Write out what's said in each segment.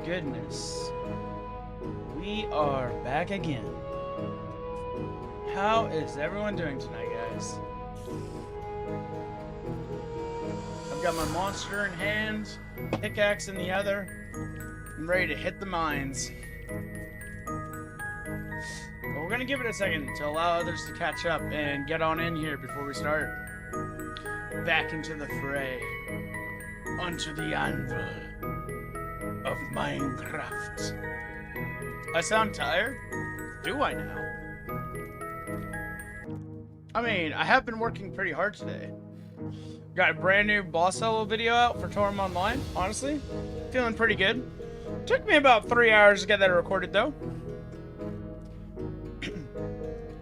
goodness. We are back again. How is everyone doing tonight, guys? I've got my monster in hand, pickaxe in the other. I'm ready to hit the mines. But we're gonna give it a second to allow others to catch up and get on in here before we start. Back into the fray. Onto the anvil of Minecraft. I sound tired? Do I now? I mean, I have been working pretty hard today. Got a brand new boss solo video out for Torm Online, honestly. Feeling pretty good. Took me about 3 hours to get that recorded, though.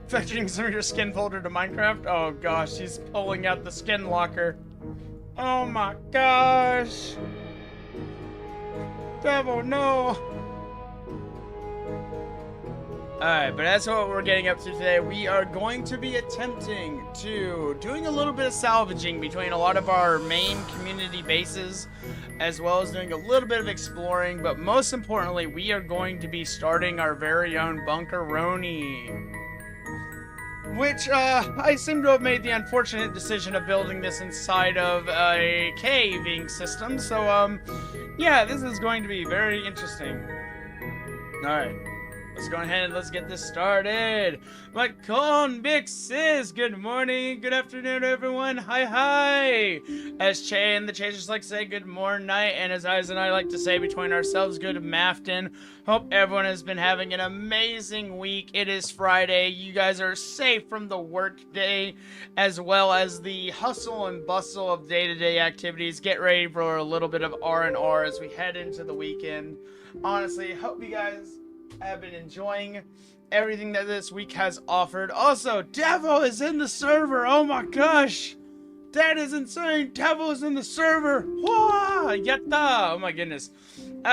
Fetching some of your skin folder to Minecraft. Oh gosh, he's pulling out the skin locker. Oh my gosh. Devil, no. Alright, but that's what we're getting up to today. We are going to be attempting to doing a little bit of salvaging between a lot of our main community bases, as well as doing a little bit of exploring, but most importantly, we are going to be starting our very own Bunkeroni. Which, I seem to have made the unfortunate decision of building this inside of a caving system, so, yeah, this is going to be very interesting. Alright. Let's go ahead and let's get this started. But con Byxis, good morning, good afternoon, everyone. Hi. As Che and the Chasers like to say, good morning, night, and as Eyes and I like to say between ourselves, good mafton. Hope everyone has been having an amazing week. It is Friday. You guys are safe from the work day, as well as the hustle and bustle of day-to-day activities. Get ready for a little bit of R&R as we head into the weekend. Honestly, hope you guys have been enjoying everything that this week has offered. Also, Devo is in the server. Oh my gosh, that is insane. Devo is in the server. Wah! Yatta! Oh my goodness.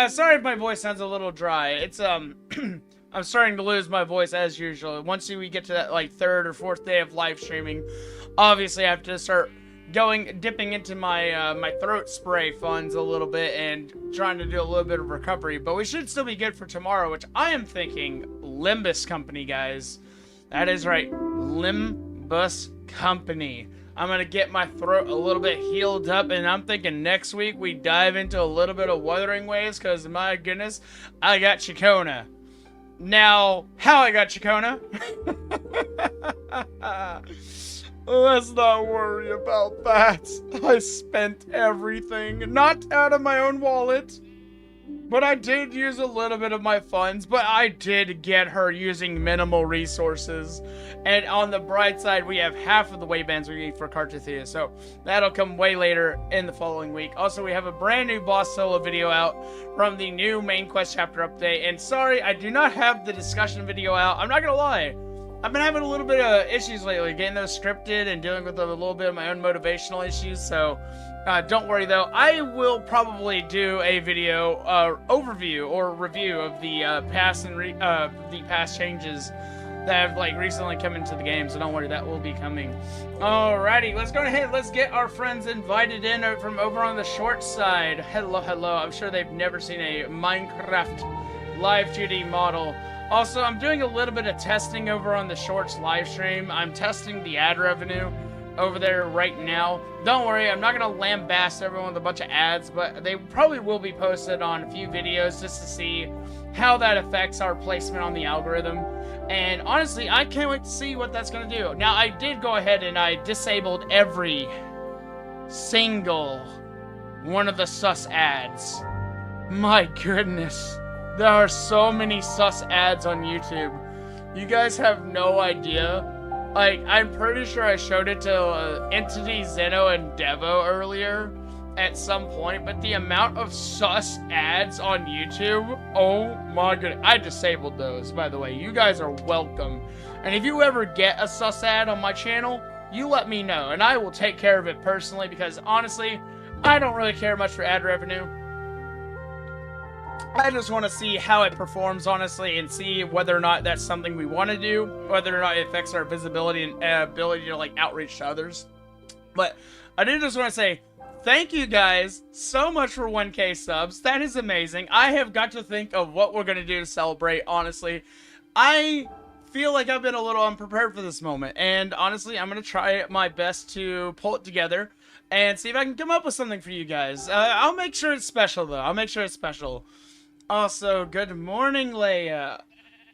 Sorry if my voice sounds a little dry. It's I'm starting to lose my voice as usual. Once we get to that like third or fourth day of live streaming, obviously I have to start dipping into my my throat spray funds a little bit and trying to do a little bit of recovery, but we should still be good for tomorrow, which I am thinking Limbus Company, guys. That is right, Limbus Company. I'm gonna get my throat a little bit healed up, and I'm thinking next week we dive into a little bit of Wuthering Waves, because my goodness, I got Chicona. Now, how I got Chicona? Let's not worry about that. I spent everything, not out of my own wallet, but I did use a little bit of my funds, but I did get her using minimal resources. And on the bright side, we have half of the waybands we need for Cartathea, so that'll come way later in the following week. Also, we have a brand new boss solo video out from the new main quest chapter update, and sorry, I do not have the discussion video out. I'm not gonna lie. I've been having a little bit of issues lately, getting those scripted and dealing with a little bit of my own motivational issues, so don't worry though. I will probably do a video overview or review of the past changes that have like recently come into the game, so don't worry, that will be coming. Alrighty, let's go ahead, let's get our friends invited in from over on the short side. Hello, I'm sure they've never seen a Minecraft live 2D model. Also, I'm doing a little bit of testing over on the Shorts live stream. I'm testing the ad revenue over there right now. Don't worry, I'm not going to lambaste everyone with a bunch of ads, but they probably will be posted on a few videos just to see how that affects our placement on the algorithm. And honestly, I can't wait to see what that's going to do. Now, I did go ahead and I disabled every single one of the sus ads. My goodness. There are so many sus ads on YouTube. You guys have no idea. Like, I'm pretty sure I showed it to Entity, Zeno, and Devo earlier at some point, but the amount of sus ads on YouTube, oh my goodness. I disabled those, by the way. You guys are welcome. And if you ever get a sus ad on my channel, you let me know, and I will take care of it personally, because honestly, I don't really care much for ad revenue. I just want to see how it performs, honestly, and see whether or not that's something we want to do, whether or not it affects our visibility and ability to, like, outreach to others. But I did just want to say thank you guys so much for 1K subs. That is amazing. I have got to think of what we're going to do to celebrate, honestly. I feel like I've been a little unprepared for this moment, and honestly, I'm going to try my best to pull it together and see if I can come up with something for you guys. I'll make sure it's special, though. I'll make sure it's special. Also, good morning, Leia.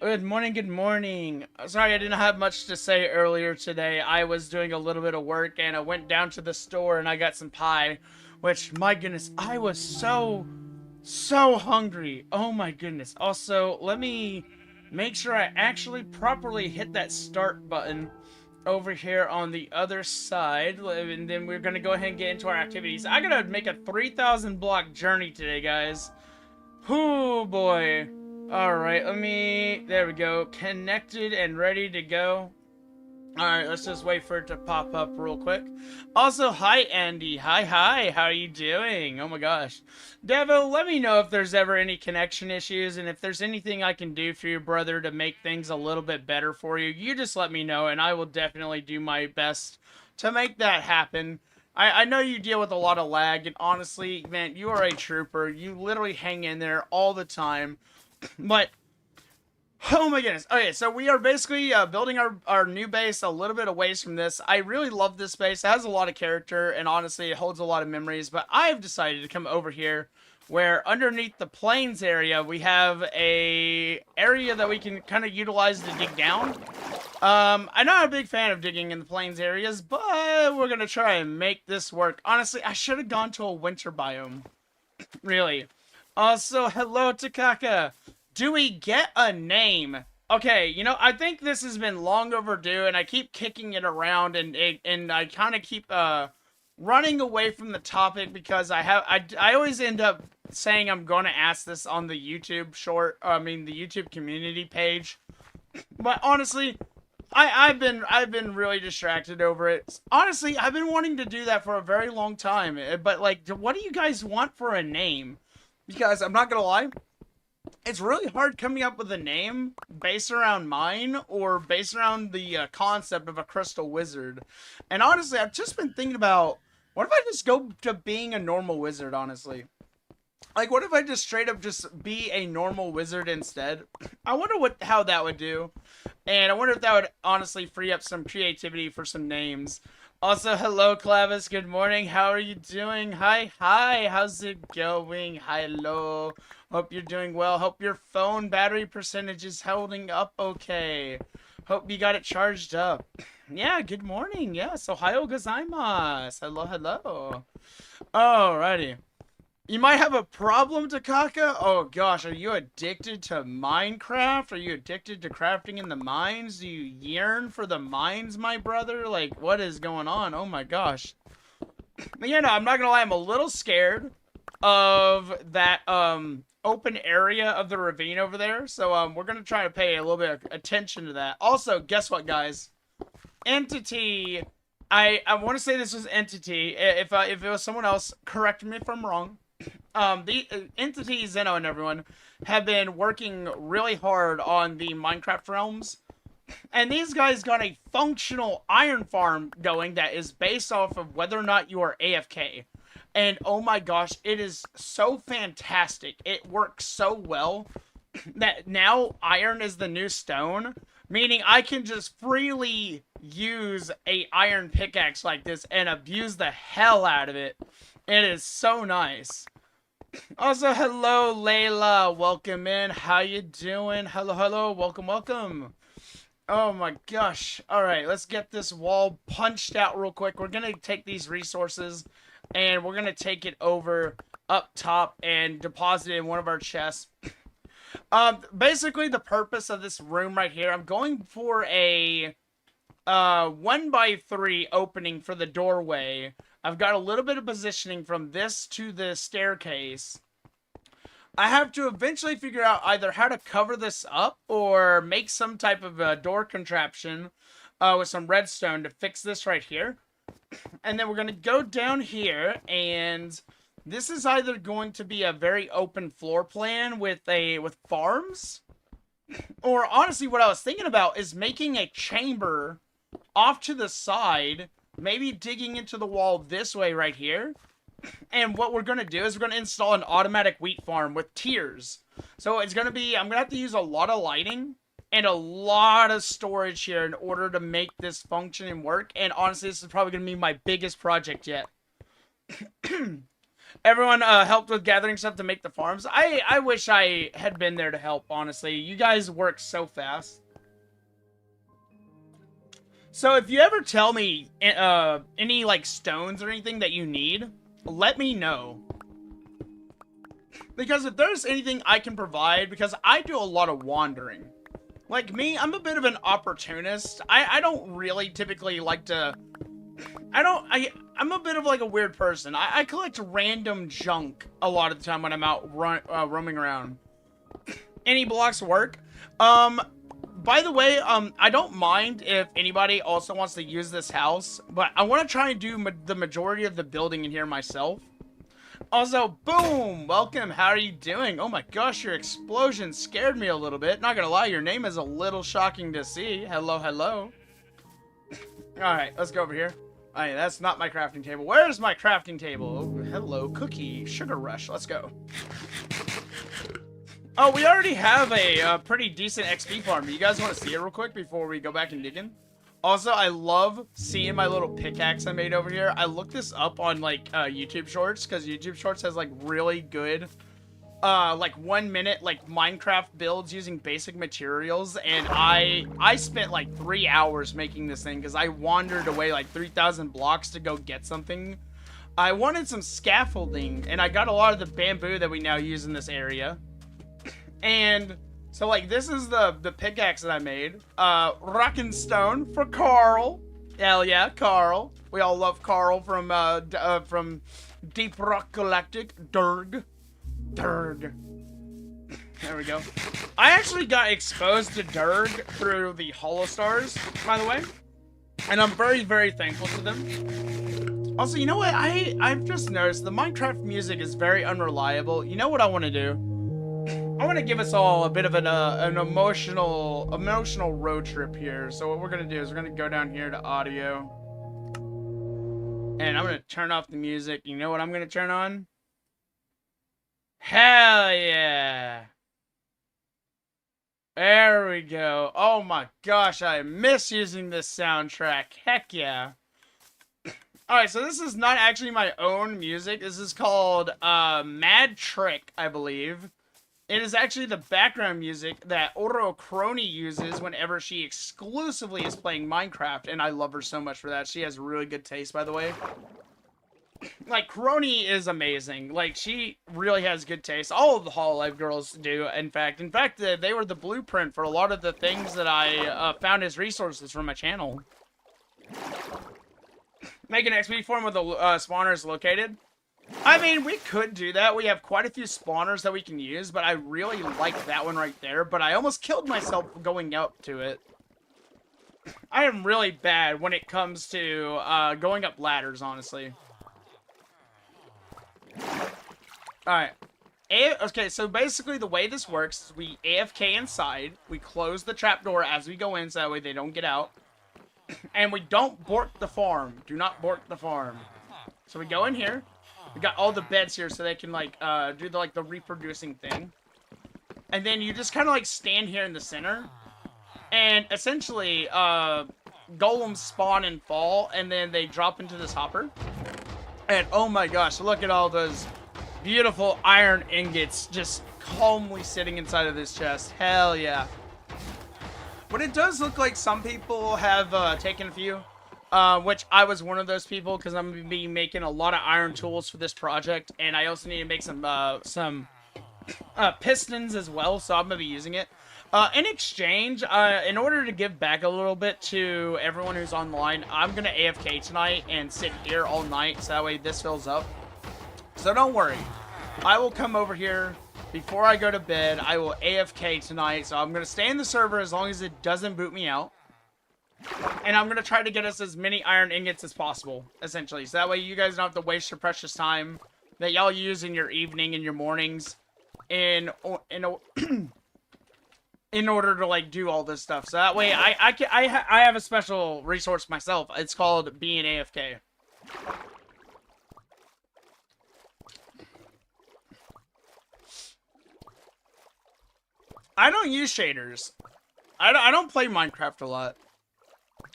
Good morning, good morning. Sorry, I didn't have much to say earlier today. I was doing a little bit of work, and I went down to the store, and I got some pie, which, my goodness, I was so hungry. Oh, my goodness. Also, let me make sure I actually properly hit that start button over here on the other side, and then we're going to go ahead and get into our activities. I gotta make a 3,000 block journey today, guys. Whoo, boy. Alright, there we go. Connected and ready to go. Alright, let's just wait for it to pop up real quick. Also, hi, Andy. Hi, how are you doing? Oh my gosh. Devo, let me know if there's ever any connection issues, and if there's anything I can do for your brother to make things a little bit better for you. You just let me know, and I will definitely do my best to make that happen. I know you deal with a lot of lag, and honestly, man, you are a trooper. You literally hang in there all the time. But, oh my goodness. Okay, so we are basically building our new base a little bit away from this. I really love this base. It has a lot of character, and honestly, it holds a lot of memories. But I've decided to come over here, where underneath the plains area, we have a area that we can kind of utilize to dig down. I'm not a big fan of digging in the plains areas, but we're gonna try and make this work. Honestly, I should have gone to a winter biome. Really. Also, hello, Takaka. Do we get a name? Okay, you know, I think this has been long overdue, and I keep kicking it around, and I kind of keep, running away from the topic, because I always end up saying I'm going to ask this on the YouTube the YouTube community page. But honestly, I've been really distracted over it. Honestly, I've been wanting to do that for a very long time. But, like, what do you guys want for a name? Because, I'm not gonna lie, it's really hard coming up with a name based around mine, or based around the concept of a crystal wizard. And honestly, I've just been thinking about, what if I just go to being a normal wizard, honestly? Like, what if I just straight up just be a normal wizard instead? I wonder how that would do. And I wonder if that would honestly free up some creativity for some names. Also, hello, Clavis. Good morning. How are you doing? Hi. How's it going? Hello. Hope you're doing well. Hope your phone battery percentage is holding up okay. Hope you got it charged up. Yeah, good morning. Yes, ohayo gozaimasu. Hello. Alrighty. You might have a problem, Takaka? Oh gosh, are you addicted to Minecraft? Are you addicted to crafting in the mines? Do you yearn for the mines, my brother? Like, what is going on? Oh my gosh. But yeah, no, I'm not gonna lie, I'm a little scared of that, open area of the ravine over there. So, we're gonna try to pay a little bit of attention to that. Also, guess what, guys? Entity. I want to say this was Entity. If it was someone else, correct me if I'm wrong. The Entity, Zeno, and everyone have been working really hard on the Minecraft realms. And these guys got a functional iron farm going that is based off of whether or not you are AFK. And oh my gosh, it is so fantastic. It works so well that now iron is the new stone. Meaning I can just freely use a iron pickaxe like this and abuse the hell out of it. It is so nice. Also, hello, Layla. Welcome in. How you doing? Hello. Welcome. Oh my gosh. Alright, let's get this wall punched out real quick. We're going to take these resources and we're going to take it over up top and deposit it in one of our chests. Basically, the purpose of this room right here, I'm going for a 1x3 opening for the doorway. I've got a little bit of positioning from this to the staircase. I have to eventually figure out either how to cover this up or make some type of a door contraption with some redstone to fix this right here. And then we're going to go down here, and this is either going to be a very open floor plan with farms, or honestly what I was thinking about is making a chamber off to the side, maybe digging into the wall this way right here, And what we're going to do is we're going to install an automatic wheat farm with tiers. So it's going to be, I'm going to have to use a lot of lighting and a lot of storage here in order to make this function and work. And honestly, this is probably going to be my biggest project yet. Everyone helped with gathering stuff to make the farms. I wish I had been there to help, honestly. You guys work so fast. So if you ever tell me any like stones or anything that you need, let me know. Because if there's anything I can provide, because I do a lot of wandering. Like me, I'm a bit of an opportunist. I don't really typically like to... I'm a bit of like a weird person. I collect random junk a lot of the time when I'm out roaming around. Any blocks work? By the way, I don't mind if anybody also wants to use this house, but I want to try and do the majority of the building in here myself. Also, boom! Welcome, how are you doing? Oh my gosh, your explosion scared me a little bit. Not gonna lie, your name is a little shocking to see. Hello, hello. Alright, let's go over here. Alright, that's not my crafting table. Where's my crafting table? Oh, hello, cookie. Sugar rush, let's go. Oh, we already have a pretty decent XP farm. Do you guys want to see it real quick before we go back and dig in? Also, I love seeing my little pickaxe I made over here. I looked this up on, like, YouTube Shorts, because YouTube Shorts has, like, really good, like, 1 minute, like, Minecraft builds using basic materials, and I spent, like, 3 hours making this thing, because I wandered away, like, 3,000 blocks to go get something. I wanted some scaffolding, and I got a lot of the bamboo that we now use in this area. And... so, like, this is the pickaxe that I made. Rockin' Stone for Carl. Hell yeah, Carl. We all love Carl from Deep Rock Galactic. Durg. Durg. There we go. I actually got exposed to Durg through the Hollow Stars, by the way. And I'm very, very thankful to them. Also, you know what? I've just noticed the Minecraft music is very unreliable. You know what I want to do? I want to give us all a bit of an emotional road trip here. So what we're going to do is we're going to go down here to audio. And I'm going to turn off the music. You know what I'm going to turn on? Hell yeah. There we go. Oh my gosh, I miss using this soundtrack. Heck yeah. Alright, so this is not actually my own music. This is called Mad Trick, I believe. It is actually the background music that Oro Crony uses whenever she exclusively is playing Minecraft, and I love her so much for that. She has really good taste, by the way. Like, Crony is amazing. Like, she really has good taste. All of the Hololive girls do, in fact. In fact, they were the blueprint for a lot of the things that I found as resources for my channel. Make an XP form with the spawners located. I mean, we could do that. We have quite a few spawners that we can use, but I really like that one right there. But I almost killed myself going up to it. I am really bad when it comes to going up ladders, honestly. Alright. Okay, so basically the way this works is we AFK inside. We close the trapdoor as we go in, so that way they don't get out. And we don't bork the farm. Do not bork the farm. So we go in here. We got all the beds here so they can, like, do the reproducing thing. And then you just kind of, like, stand here in the center. And essentially, golems spawn and fall, and then they drop into this hopper. And, oh my gosh, look at all those beautiful iron ingots just calmly sitting inside of this chest. Hell yeah. But it does look like some people have taken a few. Which I was one of those people, because I'm going to be making a lot of iron tools for this project, and I also need to make some pistons as well, so I'm going to be using it. In exchange, in order to give back a little bit to everyone who's online, I'm going to AFK tonight and sit here all night, so that way this fills up. So don't worry. I will come over here before I go to bed. I will AFK tonight, so I'm going to stay in the server as long as it doesn't boot me out. And I'm going to try to get us as many iron ingots as possible, essentially. So that way you guys don't have to waste your precious time that y'all use in your evening and your mornings in order to, like, do all this stuff. So that way I have a special resource myself. It's called being AFK. I don't use shaders. I don't play Minecraft a lot.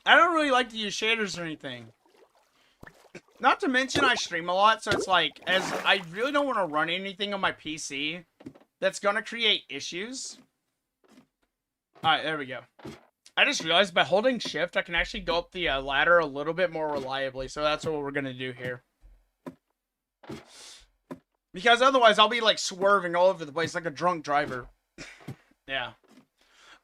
I don't really like to use shaders or anything. Not to mention I stream a lot, so it's like, as I really don't want to run anything on my PC that's gonna create issues. Alright, there we go. I just realized by holding shift, I can actually go up the ladder a little bit more reliably, so that's what we're gonna do here. Because otherwise, I'll be like swerving all over the place like a drunk driver. Yeah.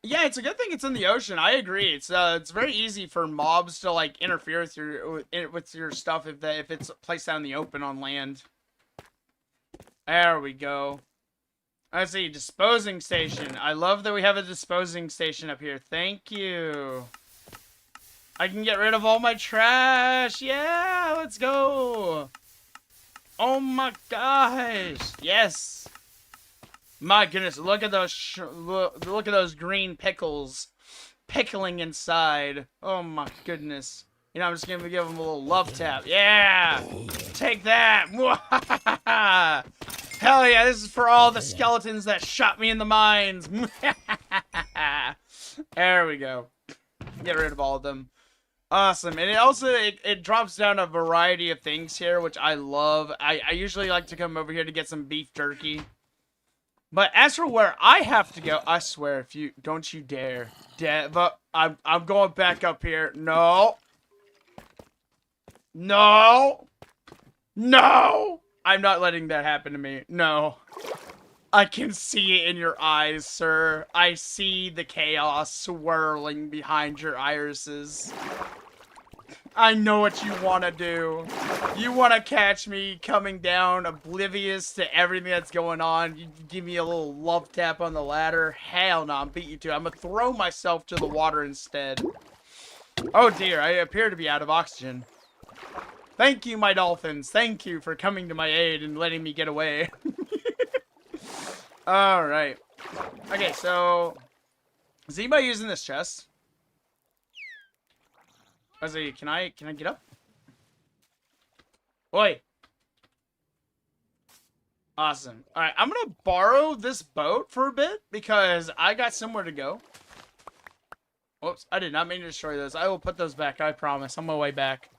Yeah, it's a good thing it's in the ocean. I agree. It's very easy for mobs to like interfere with your stuff if it's placed out in the open on land. There we go. Let's see, disposing station. I love that we have a disposing station up here. Thank you. I can get rid of all my trash. Yeah, let's go. Oh my gosh. Yes. My goodness, look at those look at those green pickles pickling inside. Oh my goodness. You know, I'm just gonna give them a little love tap. Yeah! Take that! Hell yeah, this is for all the skeletons that shot me in the mines. There we go. Get rid of all of them. Awesome. And it also, it drops down a variety of things here, which I love. I usually like to come over here to get some beef jerky. But as for where I have to go, I swear, if you don't you dare, but I'm going back up here. No, no, no! I'm not letting that happen to me. No, I can see it in your eyes, sir. I see the chaos swirling behind your irises. I know what you want to do. You want to catch me coming down oblivious to everything that's going on. You give me a little love tap on the ladder. Hell no, I'm beat you to it. I'm going to throw myself to the water instead. Oh dear, I appear to be out of oxygen. Thank you, my dolphins. Thank you for coming to my aid and letting me get away. Alright. Okay, so... is anybody using this chest? Leslie, can I get up? Oi! Awesome. Alright, I'm gonna borrow this boat for a bit because I got somewhere to go. Whoops, I did not mean to destroy those. I will put those back, I promise. On my way back.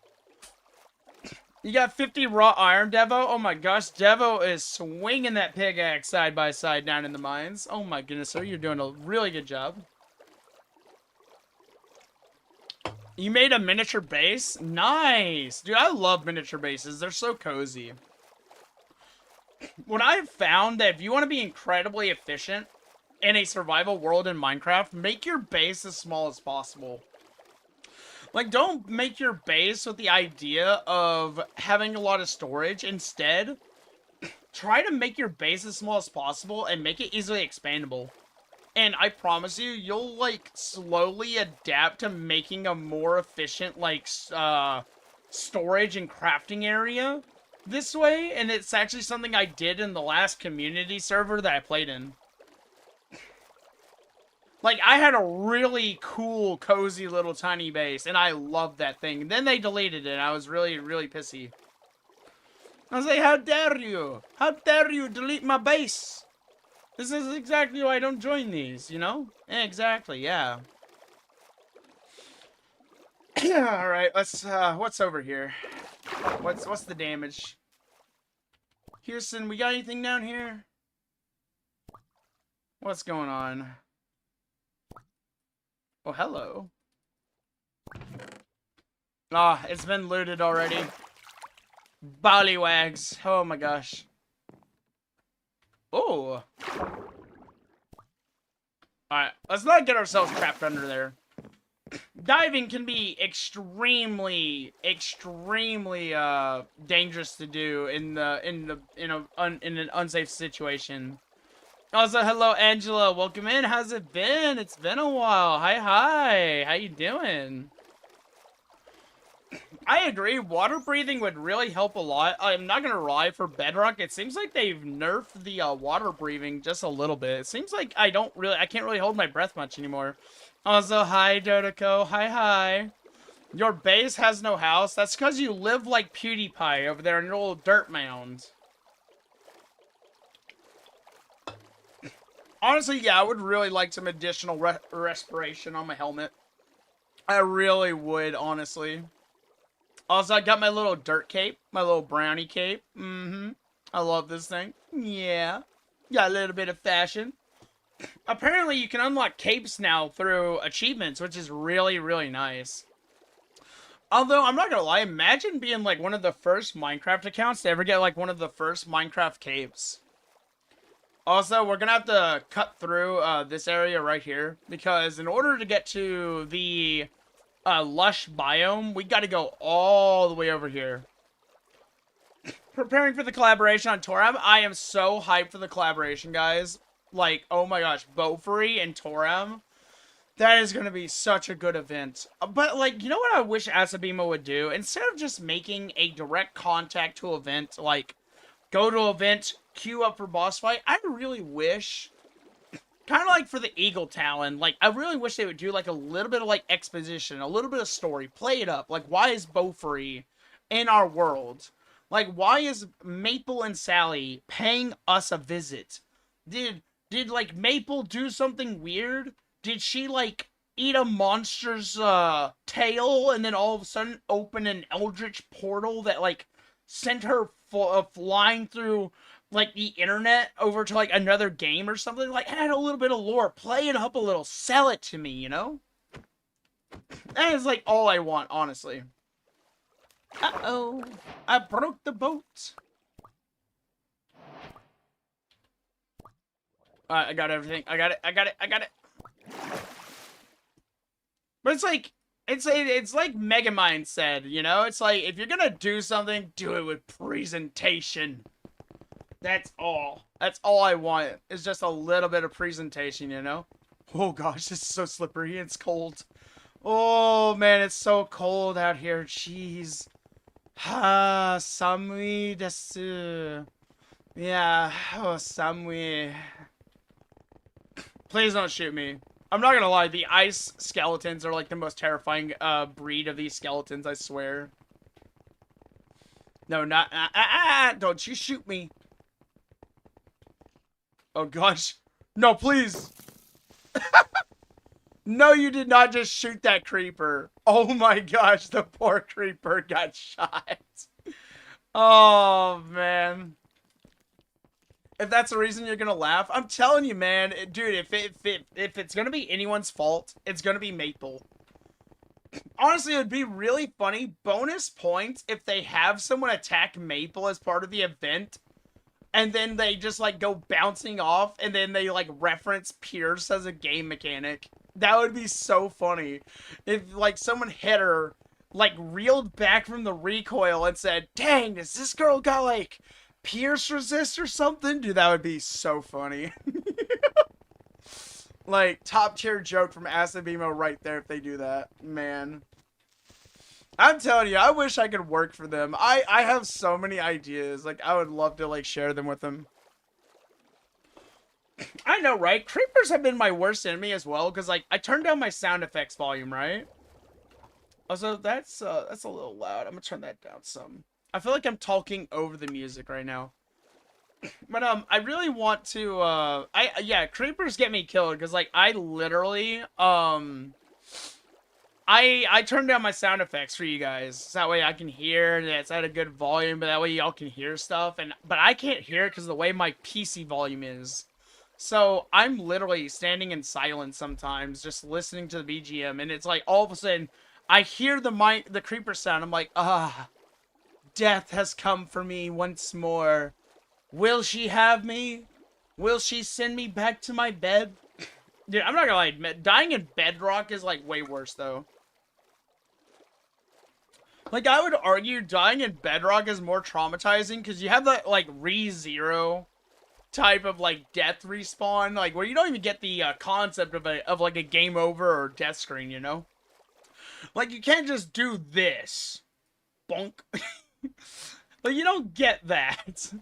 You got 50 raw iron, Devo? Oh my gosh, Devo is swinging that pickaxe side by side down in the mines. Oh my goodness, sir, you're doing a really good job. You made a miniature base? Nice! Dude, I love miniature bases. They're so cozy. What I've found that if you want to be incredibly efficient in a survival world in Minecraft, make your base as small as possible. Like, don't make your base with the idea of having a lot of storage. Instead, try to make your base as small as possible and make it easily expandable. And I promise you, you'll, like, slowly adapt to making a more efficient, like, storage and crafting area this way. And it's actually something I did in the last community server that I played in. Like, I had a really cool, cozy little tiny base, and I loved that thing. And then they deleted it, and I was really, really pissy. I was like, how dare you? How dare you delete my base? This is exactly why I don't join these, you know? Exactly, yeah. Alright, let's, what's over here? What's the damage? Houston, we got anything down here? What's going on? Oh, hello. Ah, it's been looted already. Bollywags. Oh my gosh. Oh. Alright, let's not get ourselves trapped under there. Diving can be extremely dangerous to do in an unsafe situation. Also, hello Angela, welcome in. How's it been? It's been a while. Hi. How you doing? I agree, water breathing would really help a lot. I'm not gonna lie, for Bedrock, it seems like they've nerfed the water breathing just a little bit. It seems like I can't really hold my breath much anymore. Also, hi Dodoko, hi. Your base has no house? That's because you live like PewDiePie over there in your little dirt mound. Honestly, yeah, I would really like some additional respiration on my helmet. I really would, honestly. Also, I got my little dirt cape, my little brownie cape. I love this thing. Yeah. Got a little bit of fashion. Apparently, you can unlock capes now through achievements, which is really, really nice. Although, I'm not gonna lie, imagine being like one of the first Minecraft accounts to ever get like one of the first Minecraft capes. Also, we're gonna have to cut through this area right here, because in order to get to the lush biome, we gotta go all the way over here. Preparing for the collaboration on Toram. I am so hyped for the collaboration, guys. Like, oh my gosh, Beaufry and Toram. That is going to be such a good event. But, like, you know what I wish Asabima would do? Instead of just making a direct contact to event, like, go to event, queue up for boss fight, I really wish, kind of like for the Eagle Talon, like, I really wish they would do, like, a little bit of, like, exposition, a little bit of story, play it up. Like, why is Beaufry in our world? Like, why is Maple and Sally paying us a visit? Did like, Maple do something weird? Did she, like, eat a monster's, tail and then all of a sudden open an eldritch portal that, like, sent her flying through, like, the internet over to, like, another game or something? Like, add a little bit of lore. Play it up a little. Sell it to me, you know? That is, like, all I want, honestly. Uh-oh. I broke the boat. Alright, I got everything. I got it. But it's like, it's like Megamind said, you know? It's like, if you're gonna do something, do it with presentation. That's all. That's all I want. It's just a little bit of presentation, you know? Oh gosh, this is so slippery. It's cold. Oh man, it's so cold out here. Jeez. Ha, samui desu. Yeah, oh, samui. Please don't shoot me. I'm not gonna lie, the ice skeletons are like the most terrifying breed of these skeletons, I swear. No, not don't you shoot me. Oh gosh. No, please. No, you did not just shoot that creeper. Oh my gosh, the poor creeper got shot. Oh man. If that's the reason you're gonna laugh, I'm telling you, man, dude. If it's gonna be anyone's fault, it's gonna be Maple. Honestly, it would be really funny. Bonus points if they have someone attack Maple as part of the event, and then they just like go bouncing off, and then they like reference Pierce as a game mechanic. That would be so funny if like someone hit her, like reeled back from the recoil and said, "Dang, does this girl got like Pierce resist or something?" Dude, that would be so funny. Like, top tier joke from Asabimo right there if they do that. Man. I'm telling you, I wish I could work for them. I have so many ideas. Like, I would love to, like, share them with them. I know, right? Creepers have been my worst enemy as well, because, like, I turned down my sound effects volume, right? Also, that's a little loud. I'm gonna turn that down some. I feel like I'm talking over the music right now. But, I really want to, yeah, creepers get me killed, because, like, I literally, I turned down my sound effects for you guys, so that way I can hear, and it's at a good volume, but that way y'all can hear stuff, but I can't hear it because of the way my PC volume is. So, I'm literally standing in silence sometimes, just listening to the BGM, and it's like, all of a sudden, I hear the creeper sound, I'm like, death has come for me once more. Will she have me? Will she send me back to my bed? Dude, I'm not gonna lie, dying in Bedrock is, like, way worse, though. Like, I would argue dying in Bedrock is more traumatizing, because you have that, like, re-zero type of, like, death respawn, like, where you don't even get the, concept of, like, a game over or death screen, you know? Like, you can't just do this. Bonk. Like, you don't get that.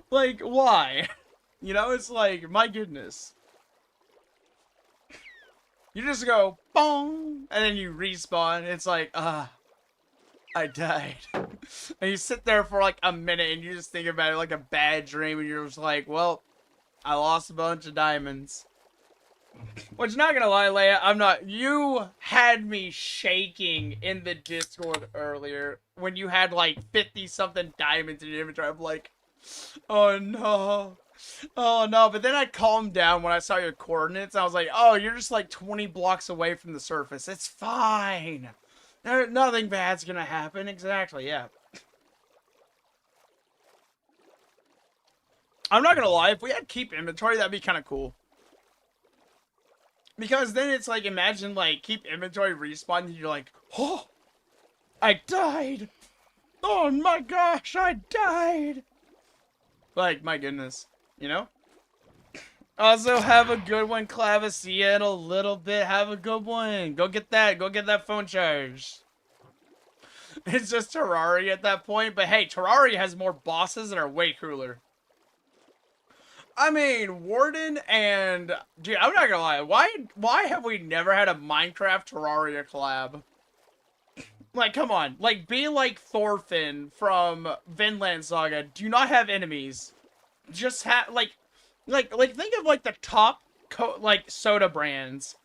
Like, why? You know, it's like, my goodness. You just go, boom, and then you respawn. It's like, I died. And you sit there for like a minute and you just think about it like a bad dream, and you're just like, well, I lost a bunch of diamonds. Which, not gonna lie, Leia, I'm not. You had me shaking in the Discord earlier when you had like 50 something diamonds in your inventory. I'm like, oh no. Oh no. But then I calmed down when I saw your coordinates. I was like, oh, you're just like 20 blocks away from the surface. It's fine. Nothing bad's gonna happen. Exactly, yeah. I'm not gonna lie, if we had keep inventory, that'd be kind of cool. Because then it's like, imagine, like, keep inventory respawn, and you're like, oh, I died. Oh my gosh, I died. Like, my goodness, you know? Also, have a good one, Clavis. See you in a little bit. Have a good one. Go get that phone charged. It's just Terraria at that point, but hey, Terraria has more bosses that are way cooler. I mean, Warden and... Dude, I'm not gonna lie. Why have we never had a Minecraft Terraria collab? Like, come on. Like, be like Thorfinn from Vinland Saga. Do not have enemies. Just have, like, think of, like, the top, soda brands.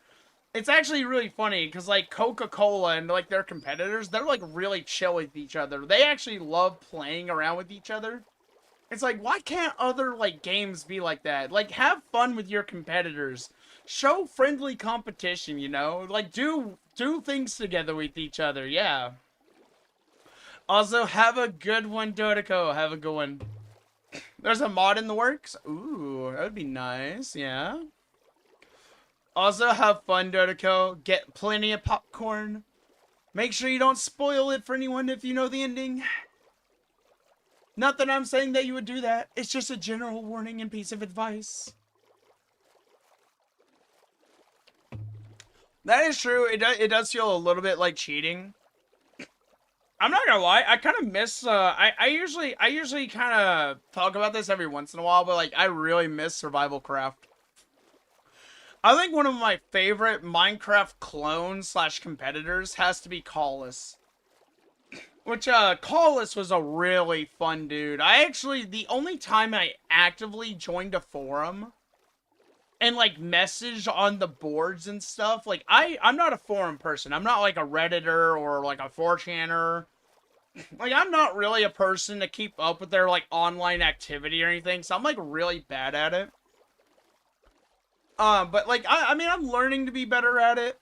It's actually really funny, because, like, Coca-Cola and, like, their competitors, they're, like, really chill with each other. They actually love playing around with each other. It's like, why can't other, like, games be like that? Like, have fun with your competitors. Show friendly competition, you know? Like, do things together with each other, yeah. Also, have a good one, Dodico. Have a good one. There's a mod in the works? Ooh, that would be nice, yeah. Also, have fun, Dodico. Get plenty of popcorn. Make sure you don't spoil it for anyone if you know the ending. Not that I'm saying that you would do that. It's just a general warning and piece of advice. That is true. It does feel a little bit like cheating. I'm not gonna lie. I kind of miss. I usually kind of talk about this every once in a while, but like I really miss Survival Craft. I think one of my favorite Minecraft clones / competitors has to be Collis. Which, Collis was a really fun dude. The only time I actively joined a forum and, like, messaged on the boards and stuff, like, I'm not a forum person. I'm not, like, a Redditor or, like, a 4chaner. Like, I'm not really a person to keep up with their, like, online activity or anything, so I'm, like, really bad at it. But, like, I mean, I'm learning to be better at it.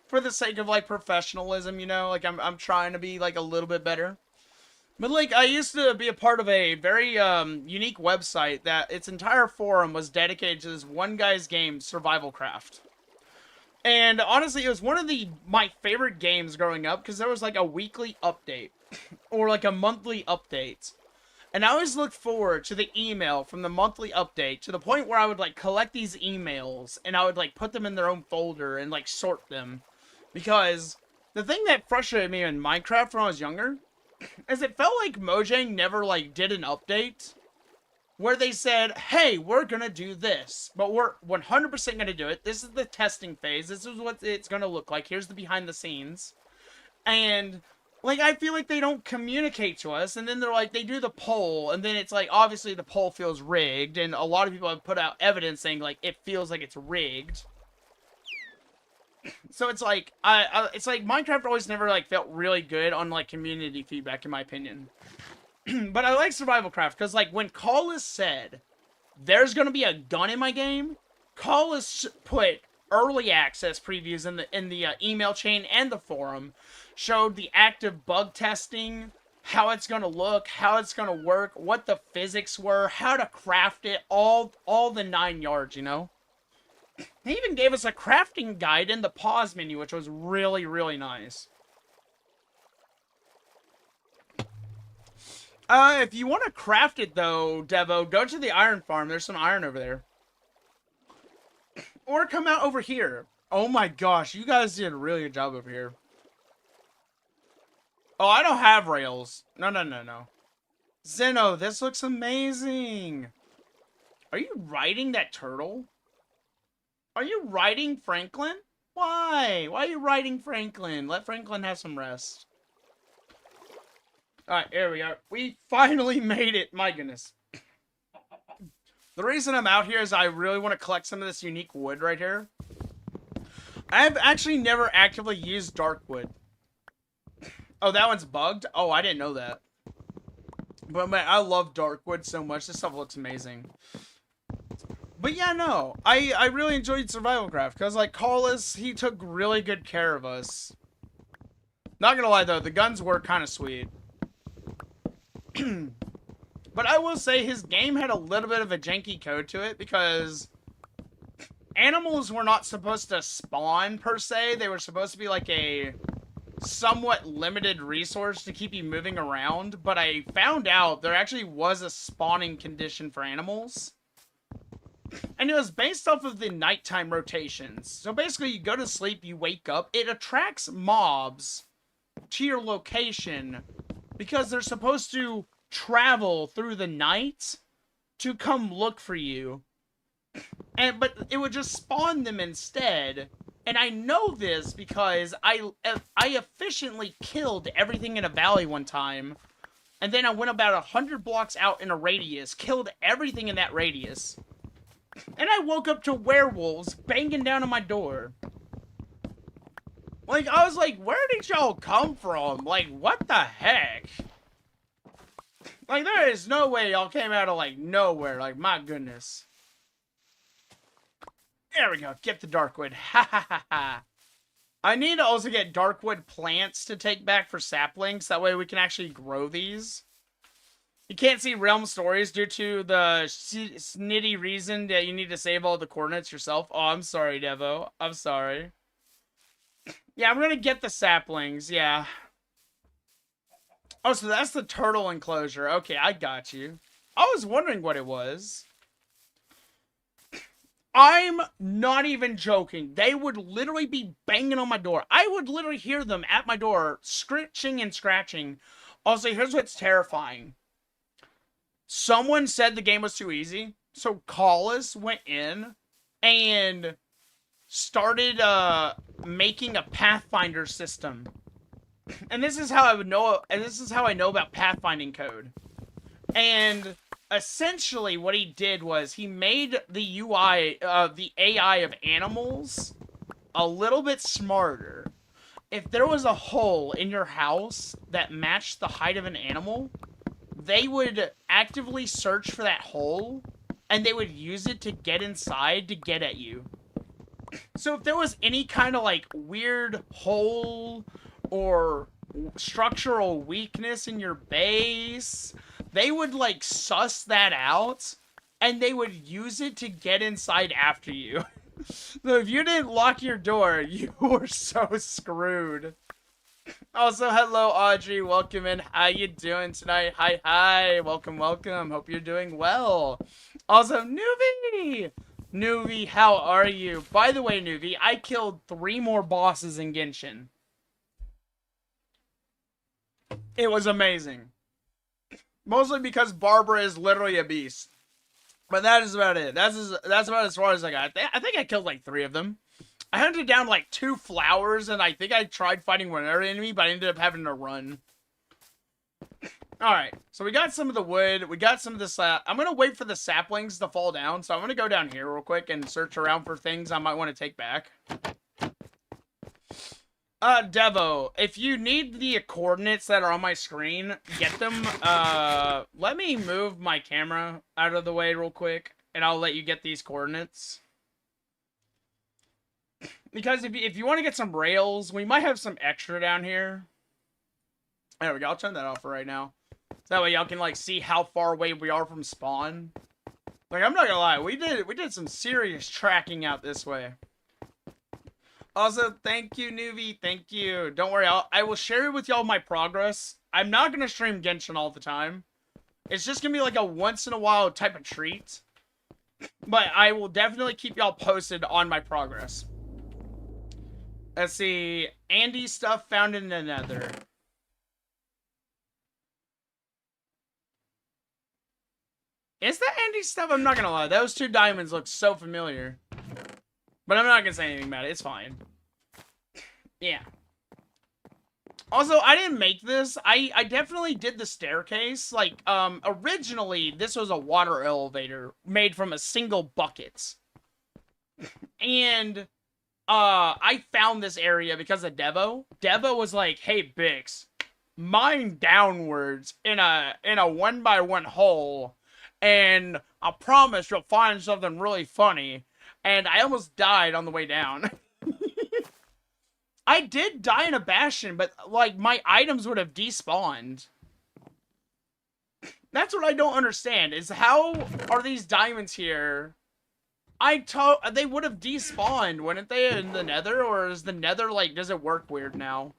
For the sake of, like, professionalism, you know? Like, I'm trying to be, like, a little bit better. But, like, I used to be a part of a very, unique website that its entire forum was dedicated to this one guy's game, Survival Craft. And, honestly, it was one of my favorite games growing up, because there was, like, a weekly update. Or, like, a monthly update. And I always looked forward to the email from the monthly update, to the point where I would, like, collect these emails, and I would, like, put them in their own folder, and, like, sort them. Because the thing that frustrated me in Minecraft when I was younger is it felt like Mojang never, like, did an update where they said, hey, we're gonna do this, but we're 100% gonna do it. This is the testing phase. This is what it's gonna look like. Here's the behind the scenes. And, like, I feel like they don't communicate to us, and then they're like, they do the poll, and then it's like, obviously the poll feels rigged, and a lot of people have put out evidence saying, like, it feels like it's rigged. So it's like, it's like Minecraft always never, like, felt really good on, like, community feedback, in my opinion. But I like Survival Craft, because, like, when Collis said, there's gonna be a gun in my game, Collis put early access previews in the email chain and the forum, showed the active bug testing, how it's gonna look, how it's gonna work, what the physics were, how to craft it, all the 9 yards, you know? They even gave us a crafting guide in the pause menu, which was really, really nice. If you want to craft it, though, Devo, go to the iron farm. There's some iron over there. Or come out over here. Oh my gosh, you guys did a really good job over here. Oh, I don't have rails. No. Zeno, this looks amazing. Are you riding that turtle? Are you riding Franklin? Why? Why are you riding Franklin? Let Franklin have some rest. Alright, here we are. We finally made it. My goodness. The reason I'm out here is I really want to collect some of this unique wood right here. I've actually never actively used dark wood. Oh, that one's bugged? Oh, I didn't know that. But man, I love dark wood so much. This stuff looks amazing. But yeah, no. I really enjoyed Survival Craft. Because, like, Carlos, he took really good care of us. Not gonna lie, though. The guns were kind of sweet. But I will say his game had a little bit of a janky code to it. Because animals were not supposed to spawn, per se. They were supposed to be, like, a somewhat limited resource to keep you moving around. But I found out there actually was a spawning condition for animals. And it was based off of the nighttime rotations. So basically, you go to sleep, you wake up. It attracts mobs to your location because they're supposed to travel through the night to come look for you. But it would just spawn them instead. And I know this because I efficiently killed everything in a valley one time. And then I went about 100 blocks out in a radius, killed everything in that radius. And I woke up to werewolves banging down on my door. Like, I was like, where did y'all come from? Like, what the heck? Like, there is no way y'all came out of, like, nowhere. Like, my goodness. There we go. Get the darkwood. Ha ha ha ha. I need to also get darkwood plants to take back for saplings. That way we can actually grow these. You can't see Realm Stories due to the snitty reason that you need to save all the coordinates yourself. Oh, I'm sorry, Devo. I'm sorry. Yeah, I'm gonna get the saplings, yeah. Oh, so that's the turtle enclosure. Okay, I got you. I was wondering what it was. I'm not even joking. They would literally be banging on my door. I would literally hear them at my door, scritching and scratching. Also, here's what's terrifying. Someone said the game was too easy, so Collis went in and started making a Pathfinder system. And this is how I would know, and this is how I know about pathfinding code. And essentially what he did was he made the UI, the AI of animals a little bit smarter. If there was a hole in your house that matched the height of an animal, they would actively search for that hole, and they would use it to get inside to get at you. So if there was any kind of, like, weird hole or structural weakness in your base, they would, like, suss that out, and they would use it to get inside after you. So if you didn't lock your door, you were so screwed. Also, hello, Audrey. Welcome in. How you doing tonight? Hi, hi. Welcome, welcome. Hope you're doing well. Also, Nuvi! Nuvi, how are you? By the way, Nuvi, I killed 3 more bosses in Genshin. It was amazing. Mostly because Barbara is literally a beast. But that is about it. That's about as far as I got. I think I killed like 3 of them. I hunted down like 2 flowers, and I think I tried fighting one other enemy, but I ended up having to run. Alright, so we got some of the wood. We got some of this. I'm going to wait for the saplings to fall down, so I'm going to go down here real quick and search around for things I might want to take back. Devo, if you need the coordinates that are on my screen, get them. Let me move my camera out of the way real quick, and I'll let you get these coordinates. Because if you want to get some rails, we might have some extra down here. There we go. I'll turn that off for right now. So that way y'all can, like, see how far away we are from spawn. Like, I'm not gonna lie. We did some serious tracking out this way. Also, thank you, Nuvi. Thank you. Don't worry. I will share with y'all my progress. I'm not gonna stream Genshin all the time. It's just gonna be like a once-in-a-while type of treat. But I will definitely keep y'all posted on my progress. Let's see. Andy stuff found in the nether. Is that Andy stuff? I'm not gonna lie. Those 2 diamonds look so familiar. But I'm not gonna say anything about it. It's fine. Yeah. Also, I didn't make this. I definitely did the staircase. Like, originally, this was a water elevator made from a single bucket. And, I found this area because of Devo. Devo was like, hey, Byx, mine downwards in a 1x1 hole, and I promise you'll find something really funny. And I almost died on the way down. I did die in a bastion, but, like, my items would have despawned. That's what I don't understand, is how are these diamonds here? They would have despawned, wouldn't they, in the nether? Or is the nether, like, does it work weird now?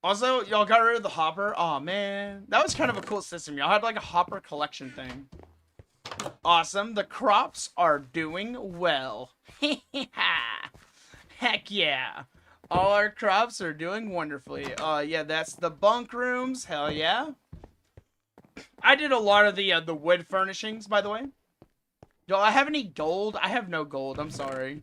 Also, y'all got rid of the hopper? Aw, man. That was kind of a cool system. Y'all had, like, a hopper collection thing. Awesome. The crops are doing well. Heck yeah. All our crops are doing wonderfully. Yeah, that's the bunk rooms. Hell yeah. I did a lot of the wood furnishings, by the way. Do I have any gold? I have no gold. I'm sorry.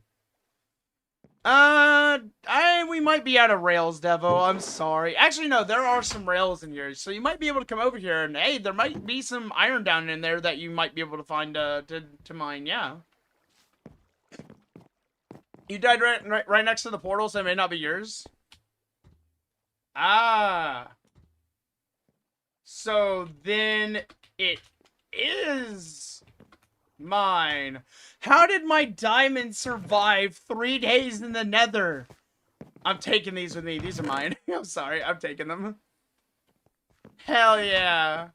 We might be out of rails, Devo. I'm sorry. Actually, no, there are some rails in here. So you might be able to come over here and, hey, there might be some iron down in there that you might be able to find, to mine. Yeah. You died right next to the portal, so it may not be yours. Ah. So then it is mine. How did my diamond survive 3 days in the nether? I'm taking these with me. These are mine. I'm sorry. I'm taking them. Hell yeah.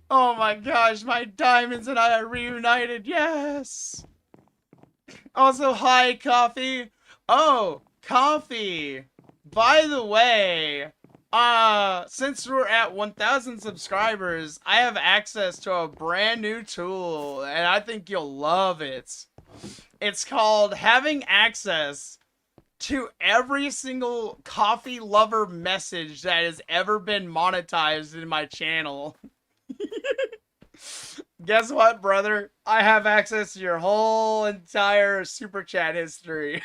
Oh my gosh. My diamonds and I are reunited. Yes. Also, hi, Coffee. Oh, Coffee. By the way, since we're at 1,000 subscribers, I have access to a brand new tool, and I think you'll love it. It's called having access to every single coffee lover message that has ever been monetized in my channel. Guess what, brother? I have access to your whole entire super chat history.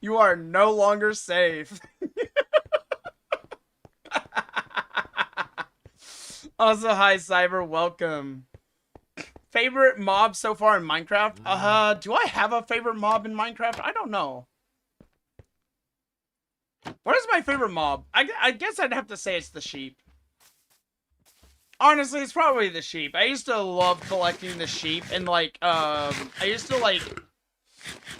You are no longer safe. Also, hi, Cyber. Welcome. Favorite mob so far in Minecraft? Do I have a favorite mob in Minecraft? I don't know. What is my favorite mob? I guess I'd have to say it's the sheep. Honestly, it's probably the sheep. I used to love collecting the sheep, and, like, I used to, like,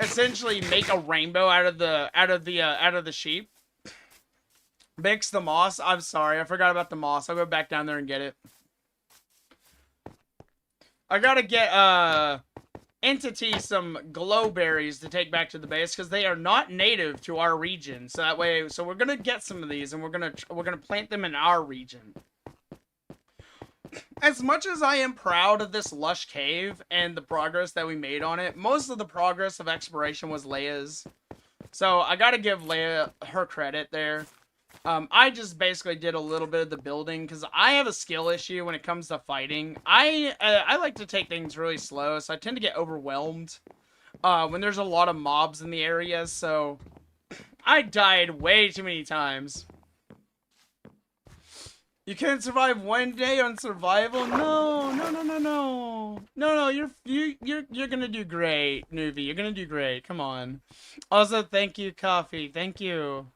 essentially make a rainbow out of the sheep. Byx the moss. I'm sorry, I forgot about the moss. I'll go back down there and get it. I gotta get Entity some glow berries to take back to the base because they are not native to our region. So that way, we're gonna get some of these and we're gonna plant them in our region. As much as I am proud of this lush cave and the progress that we made on it, most of the progress of exploration was Leia's. So I gotta give Leia her credit there. I just basically did a little bit of the building because I have a skill issue when it comes to fighting. I like to take things really slow, so I tend to get overwhelmed when there's a lot of mobs in the area, so I died way too many times. You can't survive 1 day on survival? No, you're gonna do great, Nuvi. You're gonna do great. Come on. Also, thank you, Coffee. Thank you.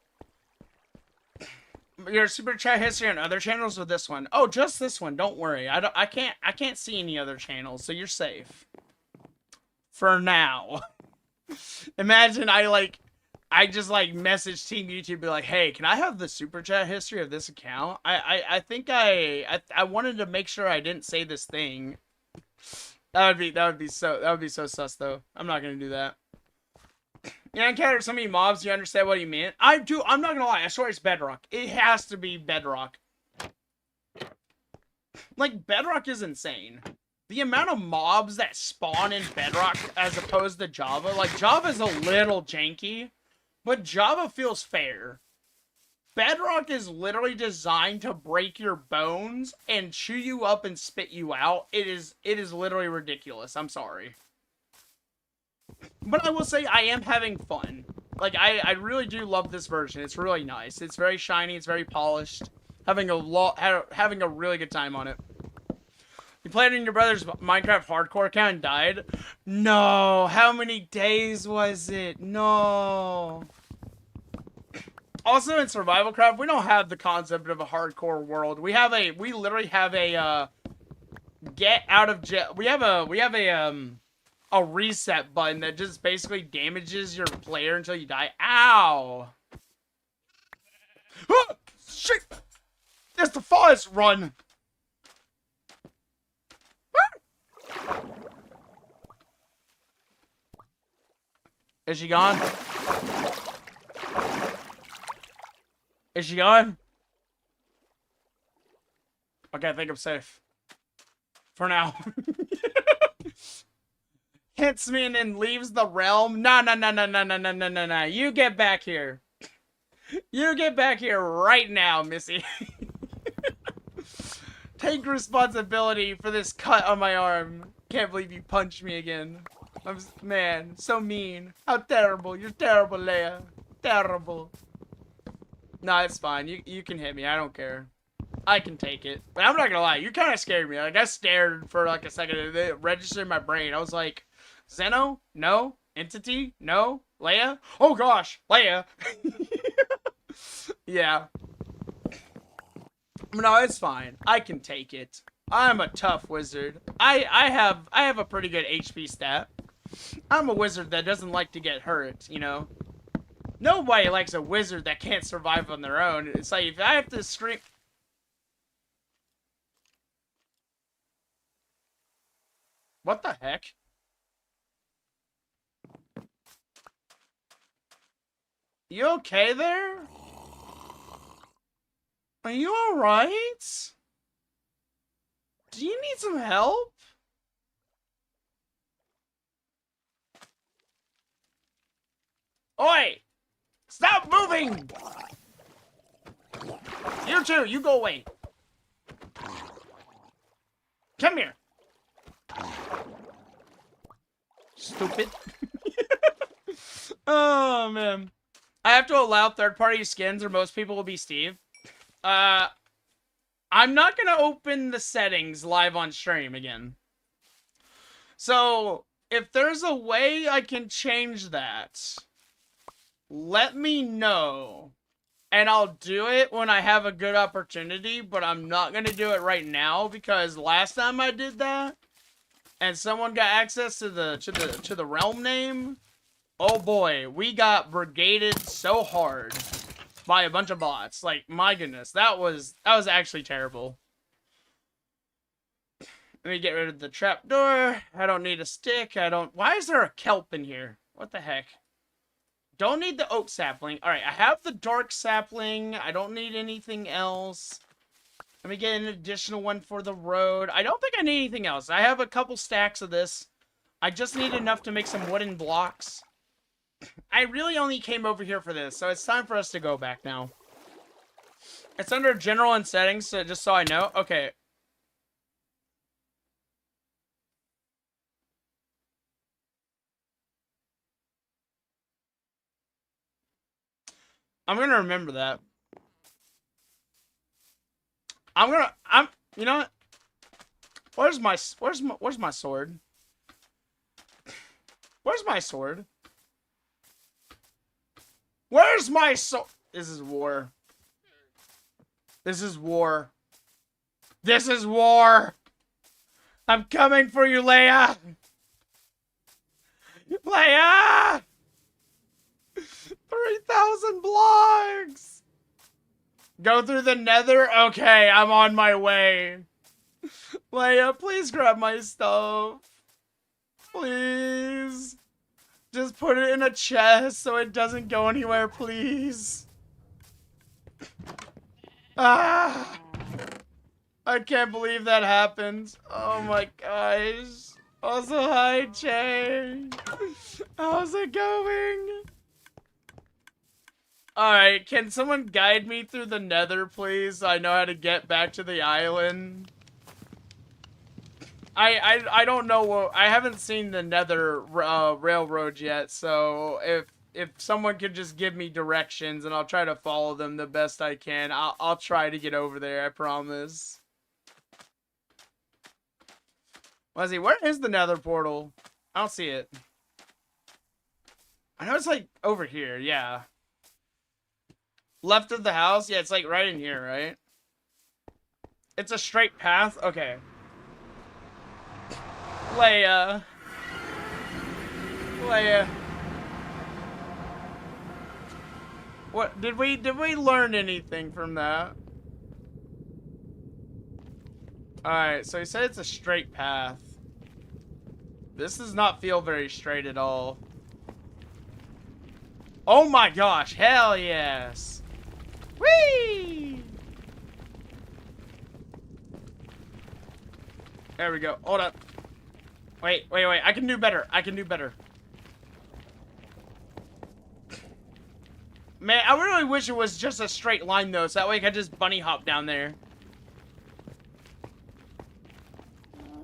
Your super chat history on other channels or this one? Oh, just this one. Don't worry. I can't see any other channels, so you're safe. For now. Imagine I just message Team YouTube, be like, hey, can I have the super chat history of this account? I think I wanted to make sure I didn't say this thing. That would be so sus though. I'm not gonna do that. You encountered so many mobs, you understand what he meant? I do. I'm not gonna lie. I swear it's Bedrock. It has to be Bedrock. Like, Bedrock is insane. The amount of mobs that spawn in Bedrock as opposed to Java. Like, Java's a little janky, but Java feels fair. Bedrock is literally designed to break your bones and chew you up and spit you out. It is literally ridiculous. I'm sorry. But I will say I am having fun. Like, I really do love this version. It's really nice. It's very shiny. It's very polished. Having a really good time on it. You played in your brother's Minecraft hardcore account and died? No. How many days was it? No. Also, in survival craft, we don't have the concept of a hardcore world. We literally have a get out of jail. We have a reset button that just basically damages your player until you die. Ow! Ah, shit! There's the forest run. Ah! Is she gone? Is she gone? Okay, I think I'm safe. For now. Hits me and then leaves the realm. No. You get back here. You get back here right now, Missy. Take responsibility for this cut on my arm. Can't believe you punched me again. Man, so mean. How terrible. You're terrible, Leia. Terrible. No, it's fine. You can hit me. I don't care. I can take it. But I'm not gonna lie. You kind of scared me. Like, I stared for like a second. It registered in my brain. I was like, Zeno? No. Entity? No. Leia? Oh gosh. Leia. Yeah. No, it's fine. I can take it. I'm a tough wizard. I have a pretty good HP stat. I'm a wizard that doesn't like to get hurt, you know? Nobody likes a wizard that can't survive on their own. It's like, if I have to scream... What the heck? You okay there? Are you alright? Do you need some help? Oi! Stop moving! You too, you go away. Come here. Stupid. Oh, man. I have to allow third-party skins or most people will be Steve. I'm not gonna open the settings live on stream again. So, if there's a way I can change that, let me know. And I'll do it when I have a good opportunity, but I'm not gonna do it right now because last time I did that and someone got access to the realm name, oh boy, we got brigaded so hard by a bunch of bots. Like, my goodness, that was actually terrible. Let me get rid of the trapdoor. I don't need a stick. Why is there a kelp in here? What the heck? Don't need the oak sapling. Alright, I have the dark sapling. I don't need anything else. Let me get an additional one for the road. I don't think I need anything else. I have a couple stacks of this. I just need enough to make some wooden blocks. I really only came over here for this, so it's time for us to go back now. It's under general and settings, so just so I know. Okay. I'm gonna remember that. You know what? Where's my sword? Where's my sword? Where's my sword? This is war. This is war. This is war. I'm coming for you, Leia. Leia! 3,000 blocks! Go through the nether? Okay, I'm on my way. Leia, please grab my stuff. Please. Just put it in a chest so it doesn't go anywhere, please. Ah! I can't believe that happened. Oh my gosh. Also, hi, Jay. How's it going? Alright, can someone guide me through the nether, please? So I know how to get back to the island. I don't know. I haven't seen the nether railroad yet, so if someone could just give me directions and I'll try to follow them the best I can. I'll try to get over there, I promise. Let's see, where is the nether portal? I don't see it. I know it's like over here, yeah. Left of the house? Yeah, it's like right in here, right? It's a straight path? Okay. Leia. What did we learn anything from that? Alright, so he said it's a straight path. This does not feel very straight at all. Oh my gosh, hell yes. Whee! There we go. Hold up. Wait. I can do better. Man, I really wish it was just a straight line though, so that way I could just bunny hop down there.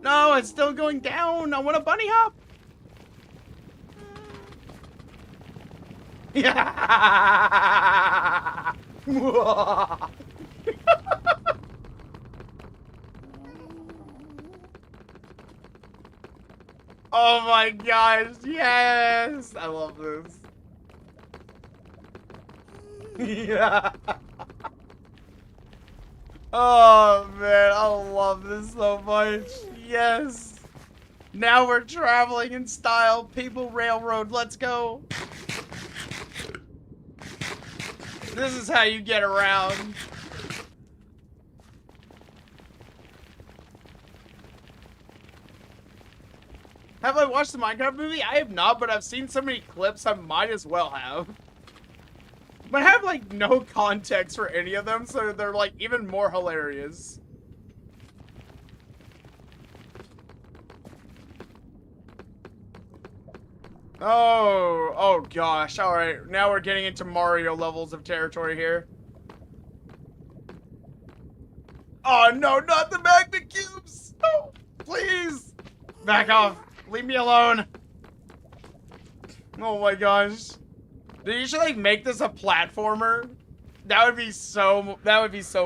No, it's still going down. I want a bunny hop. Yeah. Oh my gosh, yes! I love this. Yeah. Oh man, I love this so much. Yes. Now we're traveling in style. People railroad, let's go. This is how you get around. Have I watched the Minecraft movie? I have not, but I've seen so many clips I might as well have. But I have like no context for any of them, so they're like even more hilarious. Oh gosh. Alright, now we're getting into Mario levels of territory here. Oh no, not the magma cubes! No, please! Back off. Leave me alone. Oh my gosh. Did you should like make this a platformer? That would be so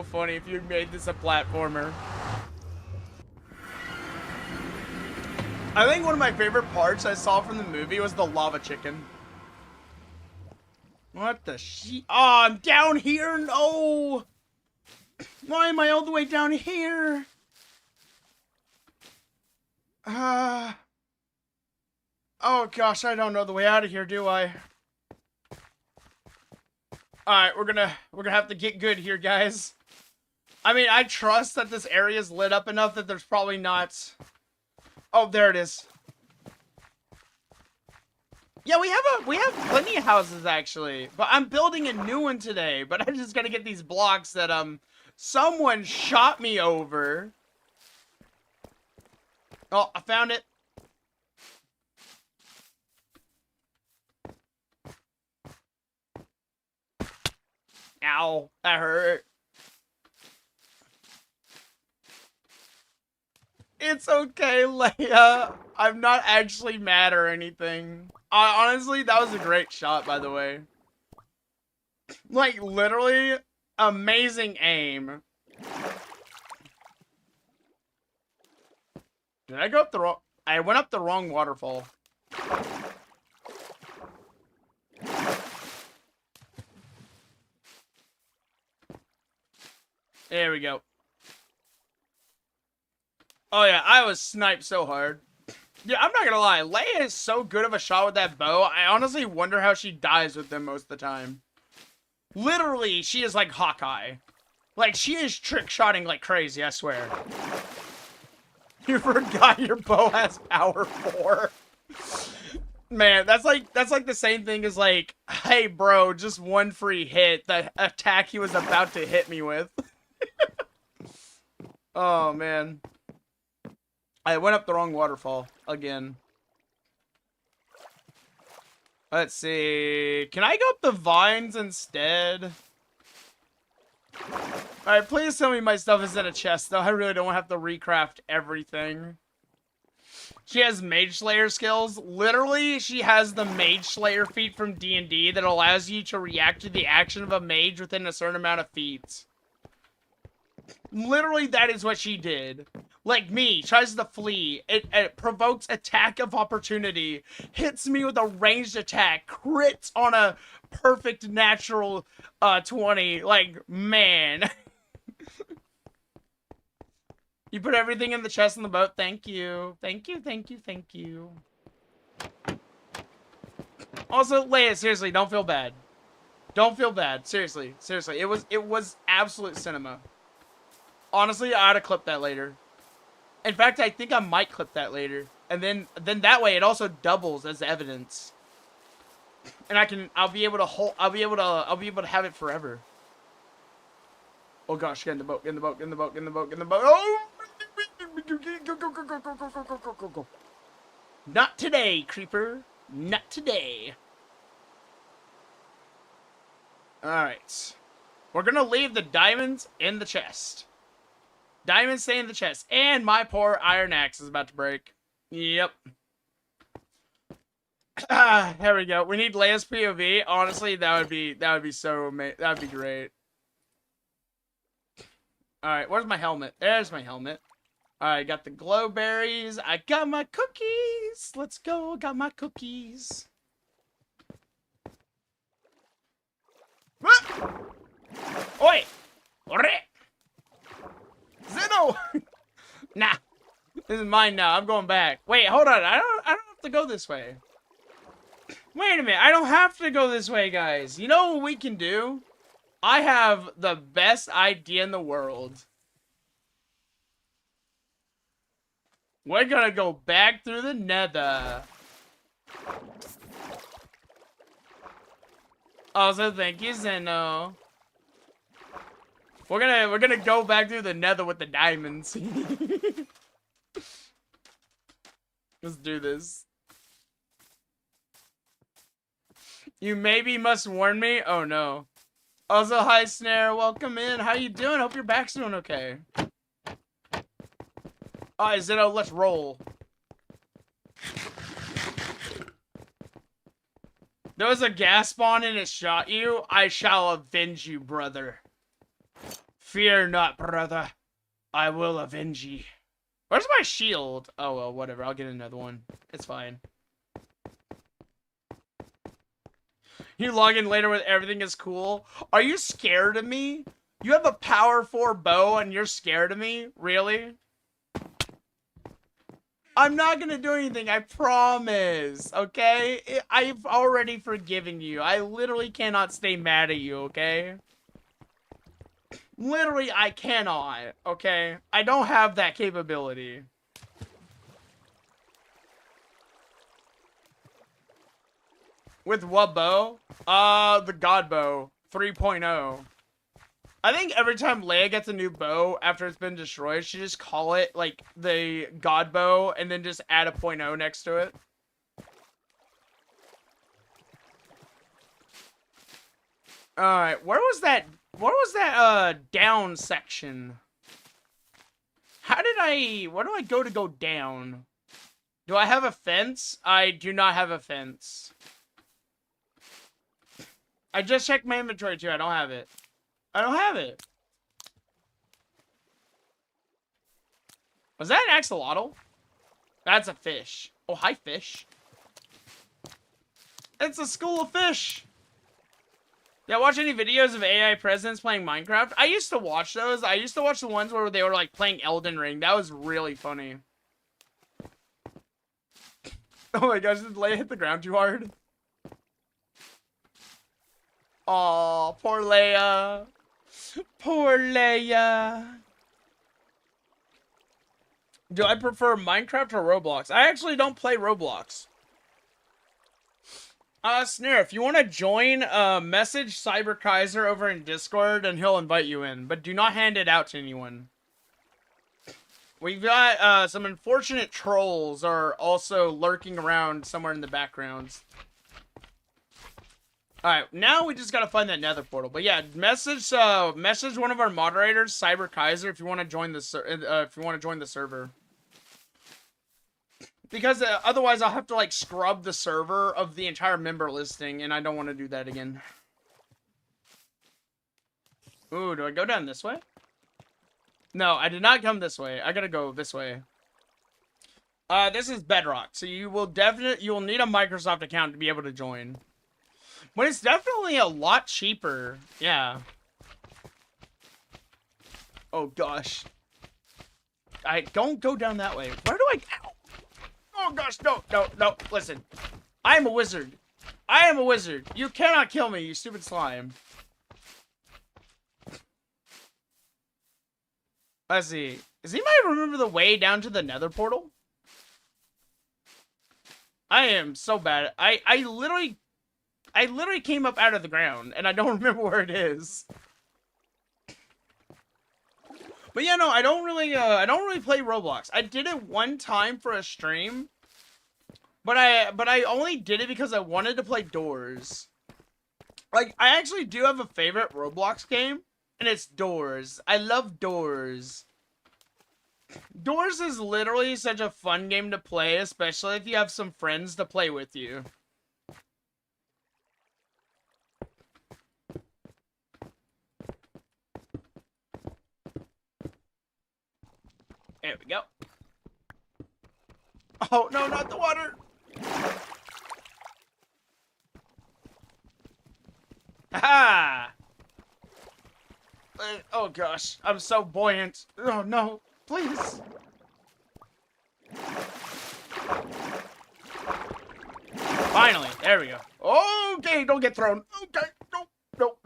funny if you made this a platformer. I think one of my favorite parts I saw from the movie was the lava chicken. What the shit? Oh, I'm down here? No! Why am I all the way down here? Oh gosh, I don't know the way out of here, do I? Alright, we're gonna have to get good here, guys. I mean, I trust that this area is lit up enough that there's probably not... Oh, there it is. Yeah, we have plenty of houses, actually. But I'm building a new one today. But I just gotta get these blocks that, someone shot me over. Oh, I found it. Ow, that hurt. It's okay, Leia. I'm not actually mad or anything. Honestly, that was a great shot, by the way. Like, literally, amazing aim. Did I go up the wrong... I went up the wrong waterfall. There we go. Oh yeah, I was sniped so hard. Yeah, I'm not gonna lie. Leia is so good of a shot with that bow. I honestly wonder how she dies with them most of the time. Literally, she is like Hawkeye. Like, she is trick-shotting like crazy, I swear. You forgot your bow has power 4. Man, that's like the same thing as like, hey bro, just one free hit, the attack he was about to hit me with. Oh man. I went up the wrong waterfall again. Let's see. Can I go up the vines instead? Alright, please tell me my stuff is in a chest, though. I really don't have to recraft everything. She has Mage Slayer skills. Literally, she has the Mage Slayer feat from D&D that allows you to react to the action of a mage within a certain amount of feet. Literally, that is what she did. Like me, tries to flee. It provokes attack of opportunity. Hits me with a ranged attack. Crits on a perfect natural 20. Like, man. You put everything in the chest on the boat. Thank you. Thank you, thank you, thank you. Also, Leia, seriously, don't feel bad. Don't feel bad. Seriously. Seriously. It was absolute cinema. Honestly, I ought to clip that later. In fact, I think I might clip that later. And then that way it also doubles as evidence. And I'll be able to have it forever. Oh gosh, get in the boat, get in the boat, get in the boat, get in the boat, get in the boat. Oh! Go. Not today, creeper. Not today. Alright. We're gonna leave the diamonds in the chest. Diamonds stay in the chest. And my poor iron axe is about to break. Yep. There we go. We need Leia's POV. Honestly, that would be so amazing. That would be great. Alright, where's my helmet? There's my helmet. Alright, got the glow berries. I got my cookies. Let's go. Got my cookies. Oi! Zeno! Nah. This is mine now. I'm going back. Wait, hold on. I don't have to go this way. Wait a minute. I don't have to go this way, guys. You know what we can do? I have the best idea in the world. We're gonna go back through the nether. Also, thank you, Zeno. We're gonna go back through the nether with the diamonds. Let's do this. You maybe must warn me. Oh no. Also, hi Snare, welcome in. How you doing? Hope your back's doing okay. Alright, Zeno, let's roll. There was a gas spawn and it shot you. I shall avenge you, brother. Fear not, brother. I will avenge ye. Where's my shield? Oh, well, whatever. I'll get another one. It's fine. You log in later when everything is cool. Are you scared of me? You have a power 4 bow and you're scared of me? Really? I'm not gonna do anything, I promise, okay? I've already forgiven you. I literally cannot stay mad at you, okay? Literally, I cannot, okay? I don't have that capability. With what bow? The God Bow 3.0. I think every time Leia gets a new bow after it's been destroyed, she just call it, like, the God Bow and then just add a .0 next to it. Alright, where was that down section? Where do I go down? Do I have a fence? I do not have a fence. I just checked my inventory too, I don't have it. I don't have it. Was that an axolotl? That's a fish. Oh, hi, fish. It's a school of fish. Yeah, watch any videos of AI presidents playing Minecraft? I used to watch those. I used to watch the ones where they were, like, playing Elden Ring. That was really funny. Oh my gosh, did Leia hit the ground too hard? Aw, poor Leia. Poor Leia. Do I prefer Minecraft or Roblox? I actually don't play Roblox. Snare, if you want to join, message Cyber Kaiser over in Discord and he'll invite you in. But do not hand it out to anyone. We've got, some unfortunate trolls are also lurking around somewhere in the background. Alright, now we just gotta find that nether portal. But yeah, message one of our moderators, Cyber Kaiser, if you want to join the server. Because otherwise I'll have to, like, scrub the server of the entire member listing, and I don't want to do that again. Ooh, do I go down this way? No, I did not come this way. I gotta go this way. This is Bedrock, so you will need a Microsoft account to be able to join. But it's definitely a lot cheaper. Yeah. Oh, gosh. I don't go down that way. Where do I... Ow. Oh, gosh, no. Listen. I am a wizard. I am a wizard. You cannot kill me, you stupid slime. Let's see. Does anybody remember the way down to the nether portal? I am so bad. I literally came up out of the ground, and I don't remember where it is. But yeah, no, I don't really play Roblox. I did it one time for a stream, but I only did it because I wanted to play Doors. Like, I actually do have a favorite Roblox game, and it's Doors. I love Doors. Doors is literally such a fun game to play, especially if you have some friends to play with you. There we go. Oh, no, not the water. Ha! Oh, gosh. I'm so buoyant. Oh, no. Please. Finally. There we go. Okay, don't get thrown. Okay. Nope.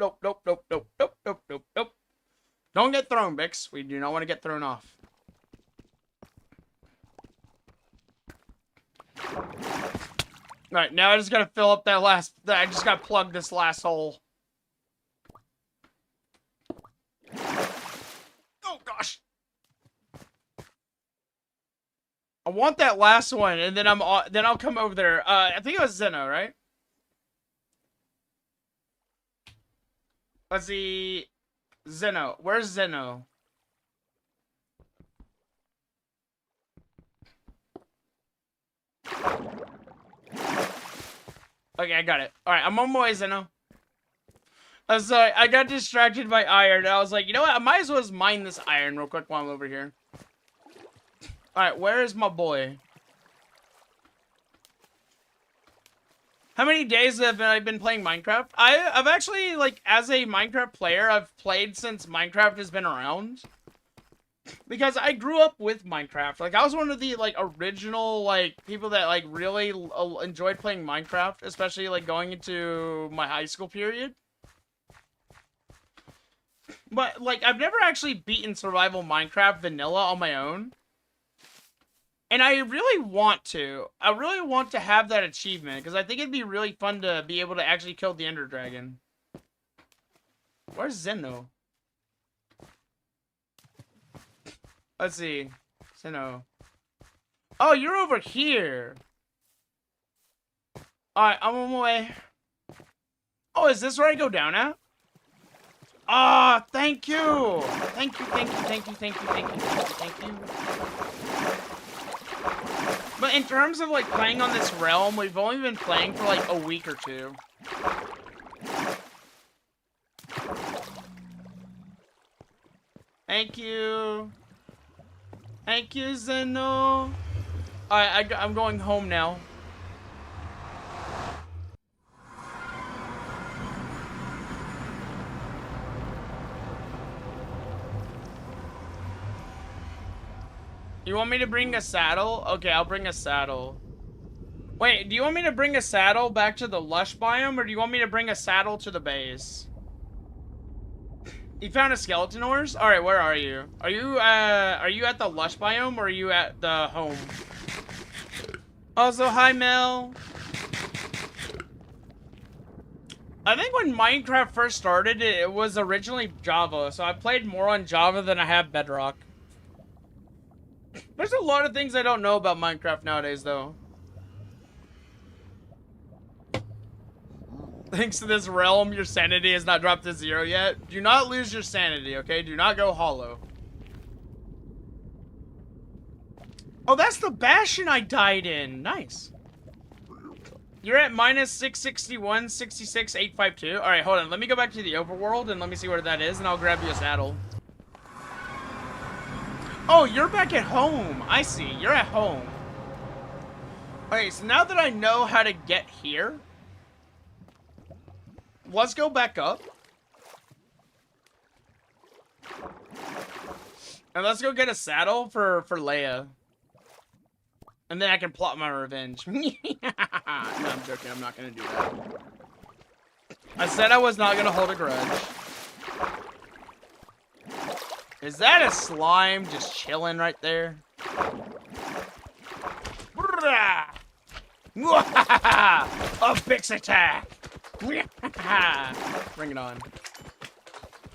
Don't get thrown, Bix. We do not want to get thrown off. Alright, now I just gotta fill up that last... I just gotta plug this last hole. Oh, gosh. I want that last one, and then I'll come over there. I think it was Zeno, right? Let's see. Zeno. Where's Zeno? Okay, I got it. Alright, I'm on my way, Zeno. I'm sorry, I got distracted by iron, and I was like, you know what? I might as well just mine this iron real quick while I'm over here. Alright, where is my boy? How many days have I been playing Minecraft? I've actually, like, as a Minecraft player, I've played since Minecraft has been around. Because I grew up with Minecraft. Like, I was one of the, like, original, like, people that, like, really enjoyed playing Minecraft. Especially, like, going into my high school period. But, like, I've never actually beaten Survival Minecraft Vanilla on my own. And I really want to. I really want to have that achievement. Because I think it'd be really fun to be able to actually kill the Ender Dragon. Where's Zeno? Let's see. Zeno. Oh, you're over here. Alright, I'm on my way. Oh, is this where I go down at? Ah, thank you. Thank you. But in terms of, like, playing on this realm, we've only been playing for, like, a week or two. Thank you. Thank you, Zeno. Alright, I'm going home now. You want me to bring a saddle? Okay, I'll bring a saddle. Wait, do you want me to bring a saddle back to the lush biome, or do you want me to bring a saddle to the base? You found a skeleton ores? Alright, where are you? Are you at the lush biome, or are you at the home? Also, hi, Mel. I think when Minecraft first started, it was originally Java, so I played more on Java than I have Bedrock. There's a lot of things I don't know about Minecraft nowadays, though. Thanks to this realm, your sanity has not dropped to 0 yet. Do not lose your sanity, okay? Do not go hollow. Oh, that's the bastion I died in. Nice. You're at minus 661, 66, 852. All right, hold on. Let me go back to the overworld and let me see where that is, and I'll grab you a saddle. Oh, you're back at home. I see. You're at home. Okay, so now that I know how to get here, let's go back up. And let's go get a saddle for Leia. And then I can plot my revenge. No, I'm joking. I'm not going to do that. I said I was not going to hold a grudge. Is that a slime just chilling right there? A Byx attack! Bring it on.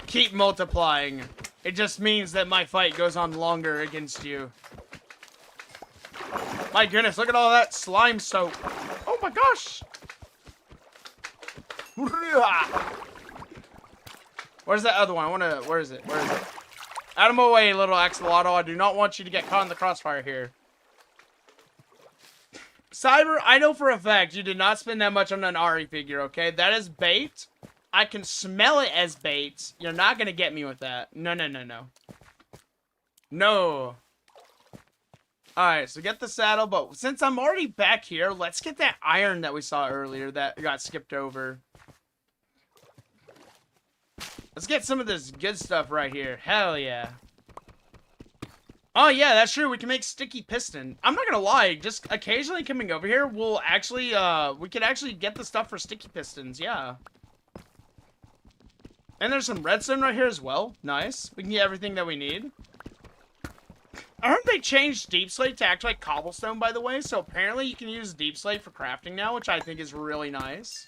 Keep multiplying. It just means that my fight goes on longer against you. My goodness, look at all that slime soap. Oh my gosh! Where's that other one? Where is it? Where is it? Out of my way, little axolotl. I do not want you to get caught in the crossfire here. Cyber, I know for a fact you did not spend that much on an Ari figure, okay? That is bait. I can smell it as bait. You're not gonna get me with that. No, no, no, no. No. Alright, so get the saddle, but since I'm already back here, let's get that iron that we saw earlier that got skipped over. Let's get some of this good stuff right here. Hell yeah. Oh yeah, that's true. We can make sticky piston. I'm not gonna lie, just occasionally coming over here, we'll actually, we can actually get the stuff for sticky pistons, yeah. And there's some redstone right here as well. Nice. We can get everything that we need. I heard they changed deep slate to act like cobblestone, by the way, so apparently you can use deep slate for crafting now, which I think is really nice.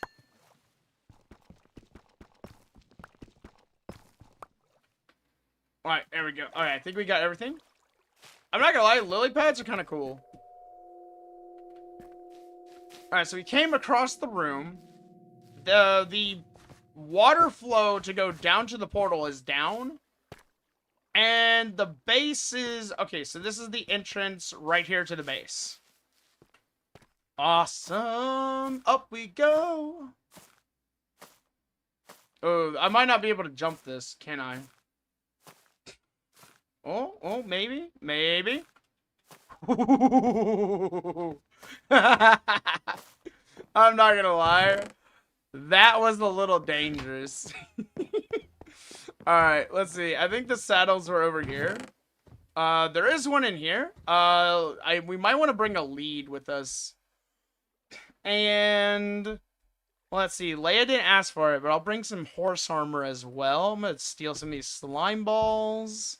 Alright, there we go. Alright, I think we got everything. I'm not gonna lie, lily pads are kind of cool. Alright, so we came across the room. The water flow to go down to the portal is down. And the base is... Okay, so this is the entrance right here to the base. Awesome. Up we go. Oh, I might not be able to jump this, can I? Oh, maybe. Maybe. I'm not gonna lie. That was a little dangerous. Alright, let's see. I think the saddles were over here. There is one in here. We might want to bring a lead with us. And... let's see. Leia didn't ask for it, but I'll bring some horse armor as well. I'm gonna steal some of these slime balls.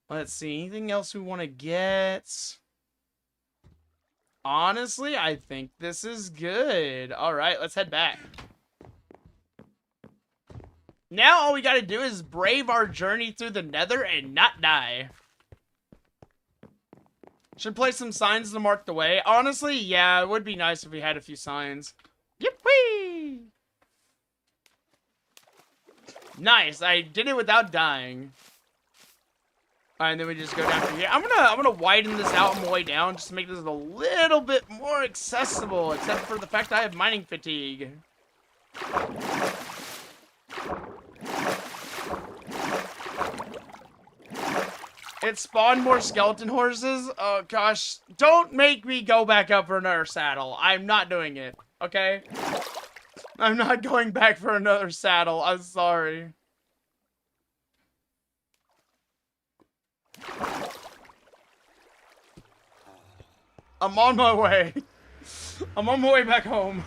Let's see. Anything else we want to get? Honestly, I think this is good. Alright, let's head back. Now all we gotta do is brave our journey through the nether and not die. Should place some signs to mark the way. Honestly, yeah, it would be nice if we had a few signs. Yippee! Nice, I did it without dying. Alright, and then we just go down through here. I'm gonna widen this out on the way down just to make this a little bit more accessible, except for the fact I have mining fatigue. It spawned more skeleton horses? Oh gosh, don't make me go back up for another saddle. I'm not doing it, okay? I'm not going back for another saddle. I'm sorry. I'm on my way. I'm on my way back home.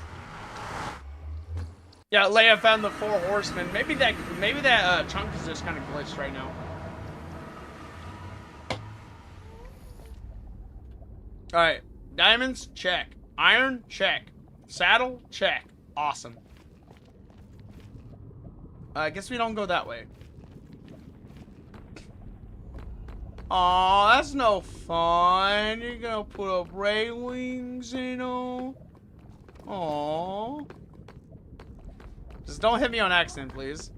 Yeah, Leia found the 4 horsemen. Maybe that chunk is just kind of glitched right now. Alright, diamonds, check. Iron, check. Saddle, check. Awesome. I guess we don't go that way. Aw, that's no fun. You're gonna put up railings, you know? Aw. Just don't hit me on accident, please.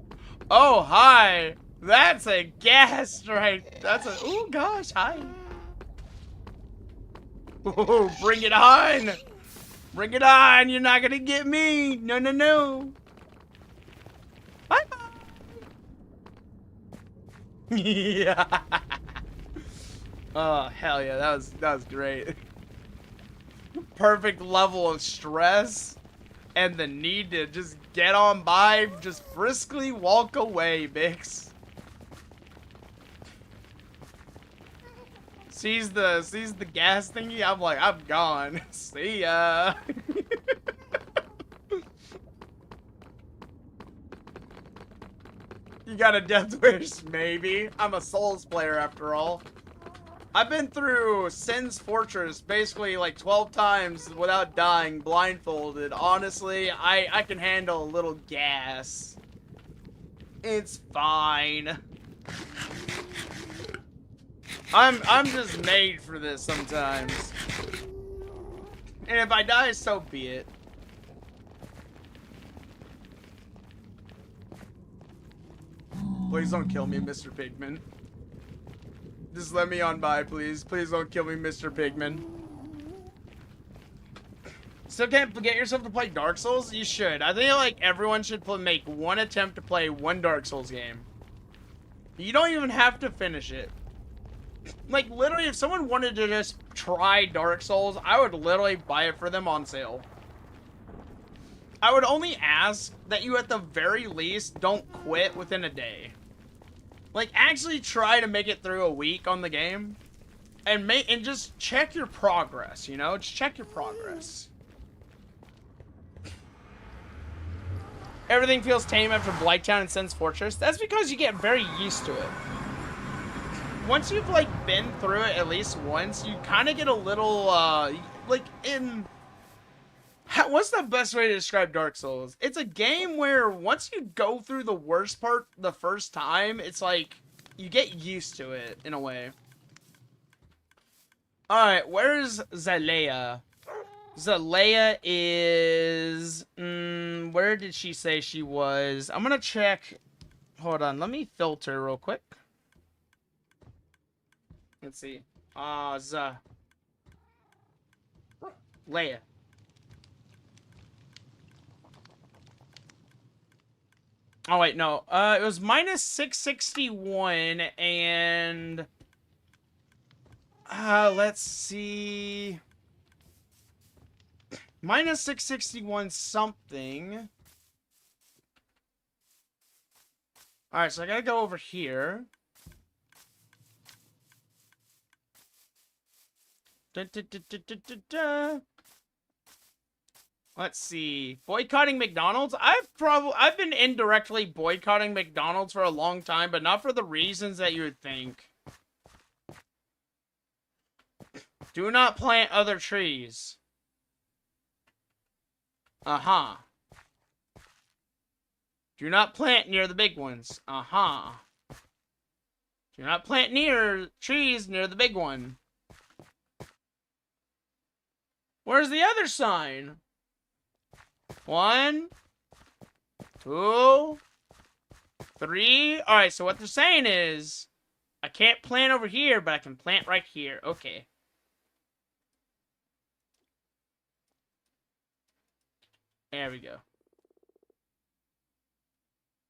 Oh, hi. That's a guest, right? That's a... Oh, gosh, hi. Oh, bring it on! Bring it on! You're not gonna get me! No, no, no! Bye-bye! Yeah! Oh, hell yeah, that was great. Perfect level of stress and the need to just get on by, just briskly walk away, Bix. Sees the gas thingy, I'm like, I'm gone. See ya. You got a death wish? Maybe. I'm a Souls player after all. I've been through Sin's Fortress basically like 12 times without dying, blindfolded. Honestly, I can handle a little gas. It's fine. I'm just made for this sometimes. And if I die, so be it. Please don't kill me, Mr. Pigman. Just let me on by, please. Please don't kill me, Mr. Pigman. Still can't get yourself to play Dark Souls? You should. I think like everyone should make one attempt to play one Dark Souls game. You don't even have to finish it. Like, literally, if someone wanted to just try Dark Souls, I would literally buy it for them on sale. I would only ask that you, at the very least, don't quit within a day. Like, actually try to make it through a week on the game. And just check your progress, you know? Just check your progress. Everything feels tame after Blighttown and Sin's Fortress. That's because you get very used to it. Once you've, like, been through it at least once, you kind of get a little, like, what's the best way to describe Dark Souls? It's a game where once you go through the worst part the first time, it's like, you get used to it, in a way. Alright, where's Zalea? Zalea is... where did she say she was? I'm gonna check... Hold on, let me filter real quick. Let's see. Leia. Oh, wait, no. It was minus 661, and... let's see... Minus 661 something. Alright, so I gotta go over here. Let's see. Boycotting McDonald's? I've been indirectly boycotting McDonald's for a long time, but not for the reasons that you would think. Do not plant other trees. Uh-huh. Do not plant near the big ones. Uh-huh. Do not plant near trees near the big one. Where's the other sign? 1, 2, 3. Alright, so what they're saying is, I can't plant over here, but I can plant right here. Okay. There we go.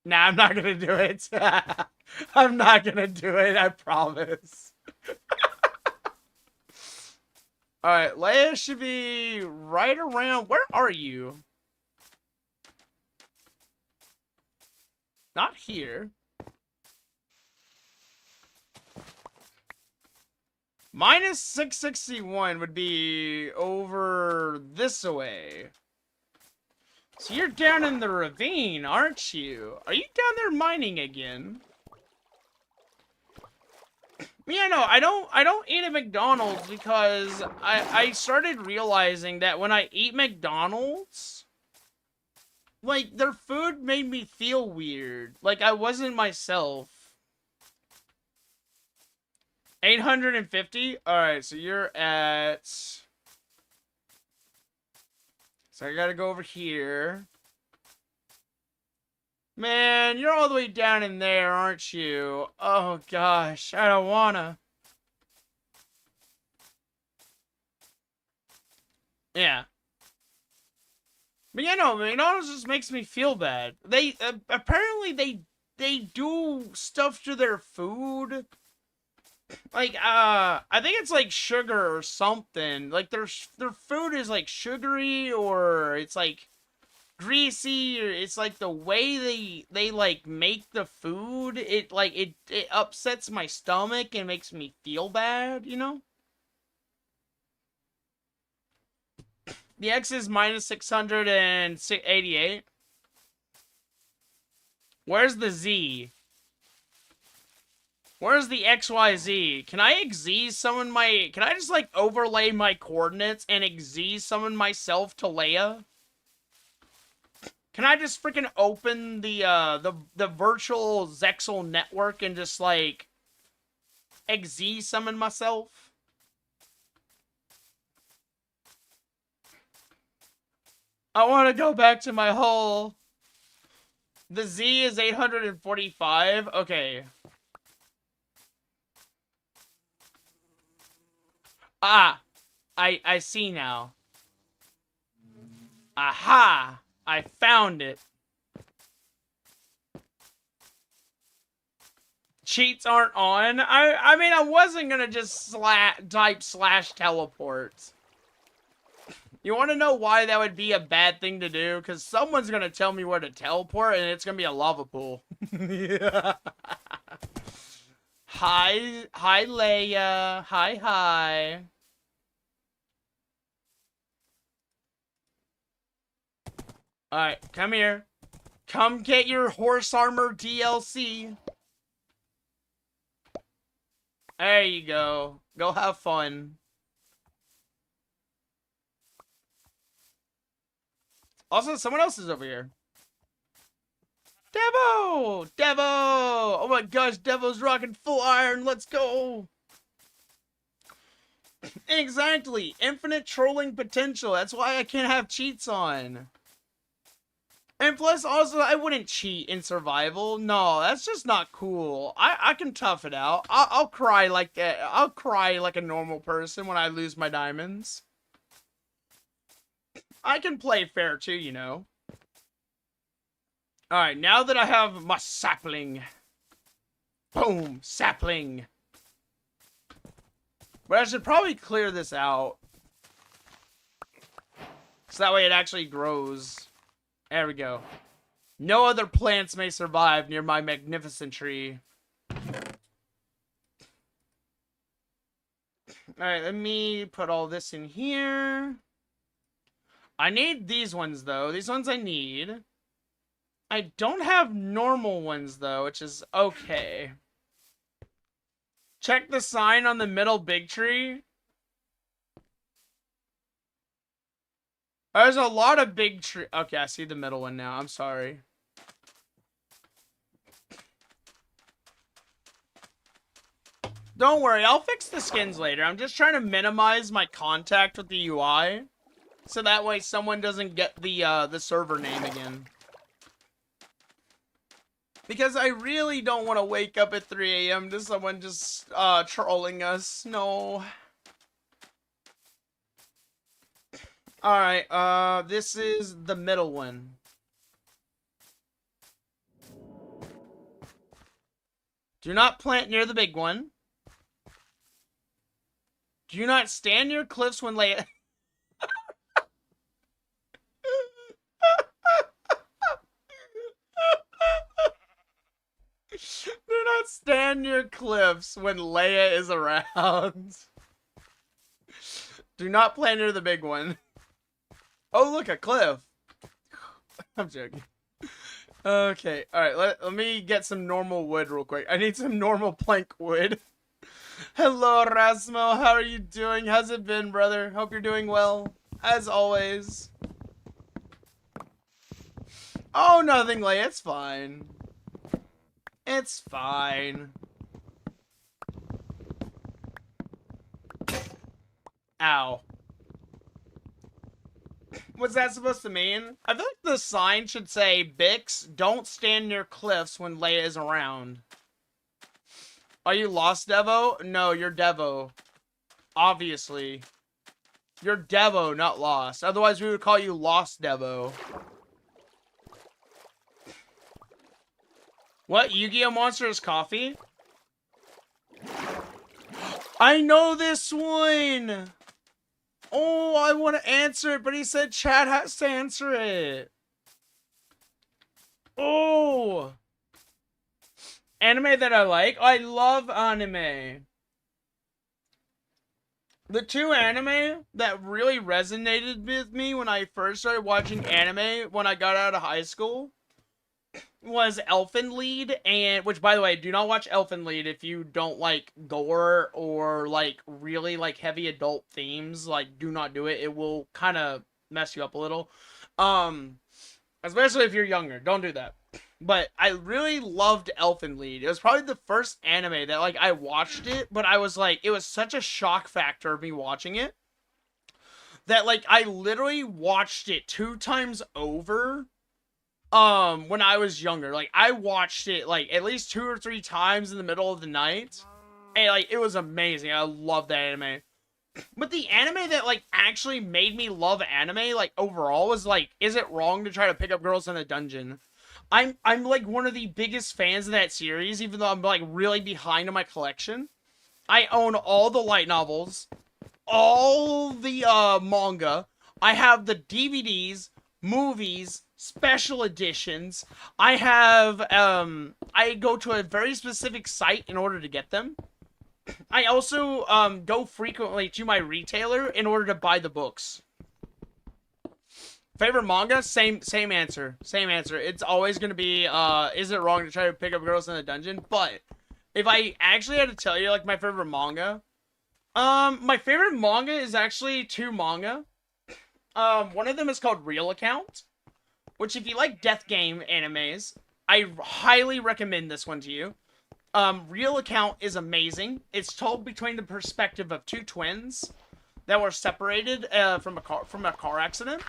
Nah, I'm not gonna do it. I'm not gonna do it, I promise. Alright, Leia should be right around... Where are you? Not here. Minus 661 would be over this way. So you're down in the ravine, aren't you? Are you down there mining again? Yeah, no, I don't eat at McDonald's because I started realizing that when I eat McDonald's, like, their food made me feel weird. Like, I wasn't myself. 850? Alright, so you're at... So I gotta go over here. Man, you're all the way down in there, aren't you? Oh, gosh, I don't wanna. Yeah. But yeah, no, McDonald's just makes me feel bad. They apparently they do stuff to their food. Like I think it's like sugar or something. Like their food is like sugary or it's like greasy or it's like the way they like make the food, it like it upsets my stomach and makes me feel bad, you know? The X is minus 688. Where's the Z? Where's the XYZ? Can I XZ summon my... Can I just, like, overlay my coordinates and XZ summon myself to Leia? Can I just freaking open the virtual Zexal network and just, like, XZ summon myself? I want to go back to my hole. The Z is 845. Okay. Ah, I see now. Aha! I found it. Cheats aren't on. I mean, I wasn't gonna just type slash teleport. You want to know why that would be a bad thing to do? Because someone's gonna tell me where to teleport, and it's gonna be a lava pool. Yeah. Hi, Leia. Hi. Alright, come here. Come get your horse armor DLC. There you go. Go have fun. Also, someone else is over here. Devo! Oh my gosh, Devo's rocking full iron. Let's go. Exactly. Infinite trolling potential. That's why I can't have cheats on. And plus, also, I wouldn't cheat in survival. No, that's just not cool. I can tough it out. I'll cry like that. I'll cry like a normal person when I lose my diamonds. I can play fair too, you know. Alright, now that I have my sapling. Boom, sapling. But I should probably clear this out. So that way it actually grows. There we go. No other plants may survive near my magnificent tree. Alright, let me put all this in here. I need these ones, though. These ones I need. I don't have normal ones, though, which is okay. Check the sign on the middle big tree. There's a lot of big tree. Okay, I see the middle one now. I'm sorry. Don't worry, I'll fix the skins later. I'm just trying to minimize my contact with the UI. So that way someone doesn't get the server name again. Because I really don't want to wake up at 3 a.m. to someone just trolling us. No. Alright, this is the middle one. Do not plant near the big one. Do not stand near cliffs when lay... Do not stand near cliffs when Leia is around. Do not plant near the big one. Oh, look, a cliff. I'm joking. Okay, alright, let me get some normal wood real quick. I need some normal plank wood. Hello, Rasmo. How are you doing? How's it been, brother? Hope you're doing well. As always. Oh, nothing, Leia. It's fine. It's fine. Ow. What's that supposed to mean? I feel like the sign should say, Bix, don't stand near cliffs when Leia is around. Are you lost, Devo? No, you're Devo. Obviously. You're Devo, not Lost. Otherwise, we would call you Lost Devo. What? Yu-Gi-Oh! Monsters Coffee? I know this one! Oh, I want to answer it, but he said chat has to answer it. Oh! Anime that I like? I love anime. The two anime that really resonated with me when I first started watching anime when I got out of high school was Effendy, and which, by the way, do not watch Effendy if you don't like gore or like really like heavy adult themes. Like, do not do it. It will kind of mess you up a little. Especially if you're younger. Don't do that. But I really loved Effendy. It was probably the first anime that like I watched it, but I was like, it was such a shock factor of me watching it that like I literally watched it 2 times over. When I was younger, like, I watched it, like, at least 2 or 3 times in the middle of the night, and, like, it was amazing. I love that anime. But the anime that, like, actually made me love anime, like, overall was, like, Is It Wrong to Try to Pick Up Girls in a Dungeon? I'm, like, one of the biggest fans of that series, even though I'm, like, really behind in my collection. I own all the light novels, all the, manga. I have the DVDs, movies, special editions. I have, I go to a very specific site in order to get them. I also, go frequently to my retailer in order to buy the books. Favorite manga? Same answer. Same answer. It's always gonna be, Is It Wrong to Try to Pick Up Girls in a Dungeon? But, if I actually had to tell you, like, my favorite manga, my favorite manga is actually 2 manga. One of them is called Real Account, which, if you like death game animes, I highly recommend this one to you. Real Account is amazing. It's told between the perspective of 2 twins that were separated from a car accident,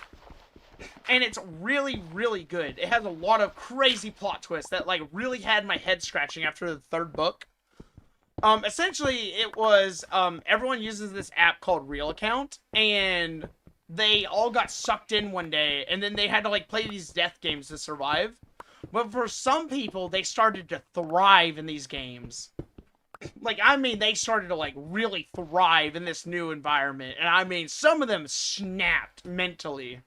and it's really, really good. It has a lot of crazy plot twists that like really had my head scratching after the 3rd book. Essentially, it was everyone uses this app called Real Account, and they all got sucked in one day, and then they had to, like, play these death games to survive. But for some people, they started to thrive in these games. Like, I mean, they started to, like, really thrive in this new environment. And I mean, some of them snapped mentally.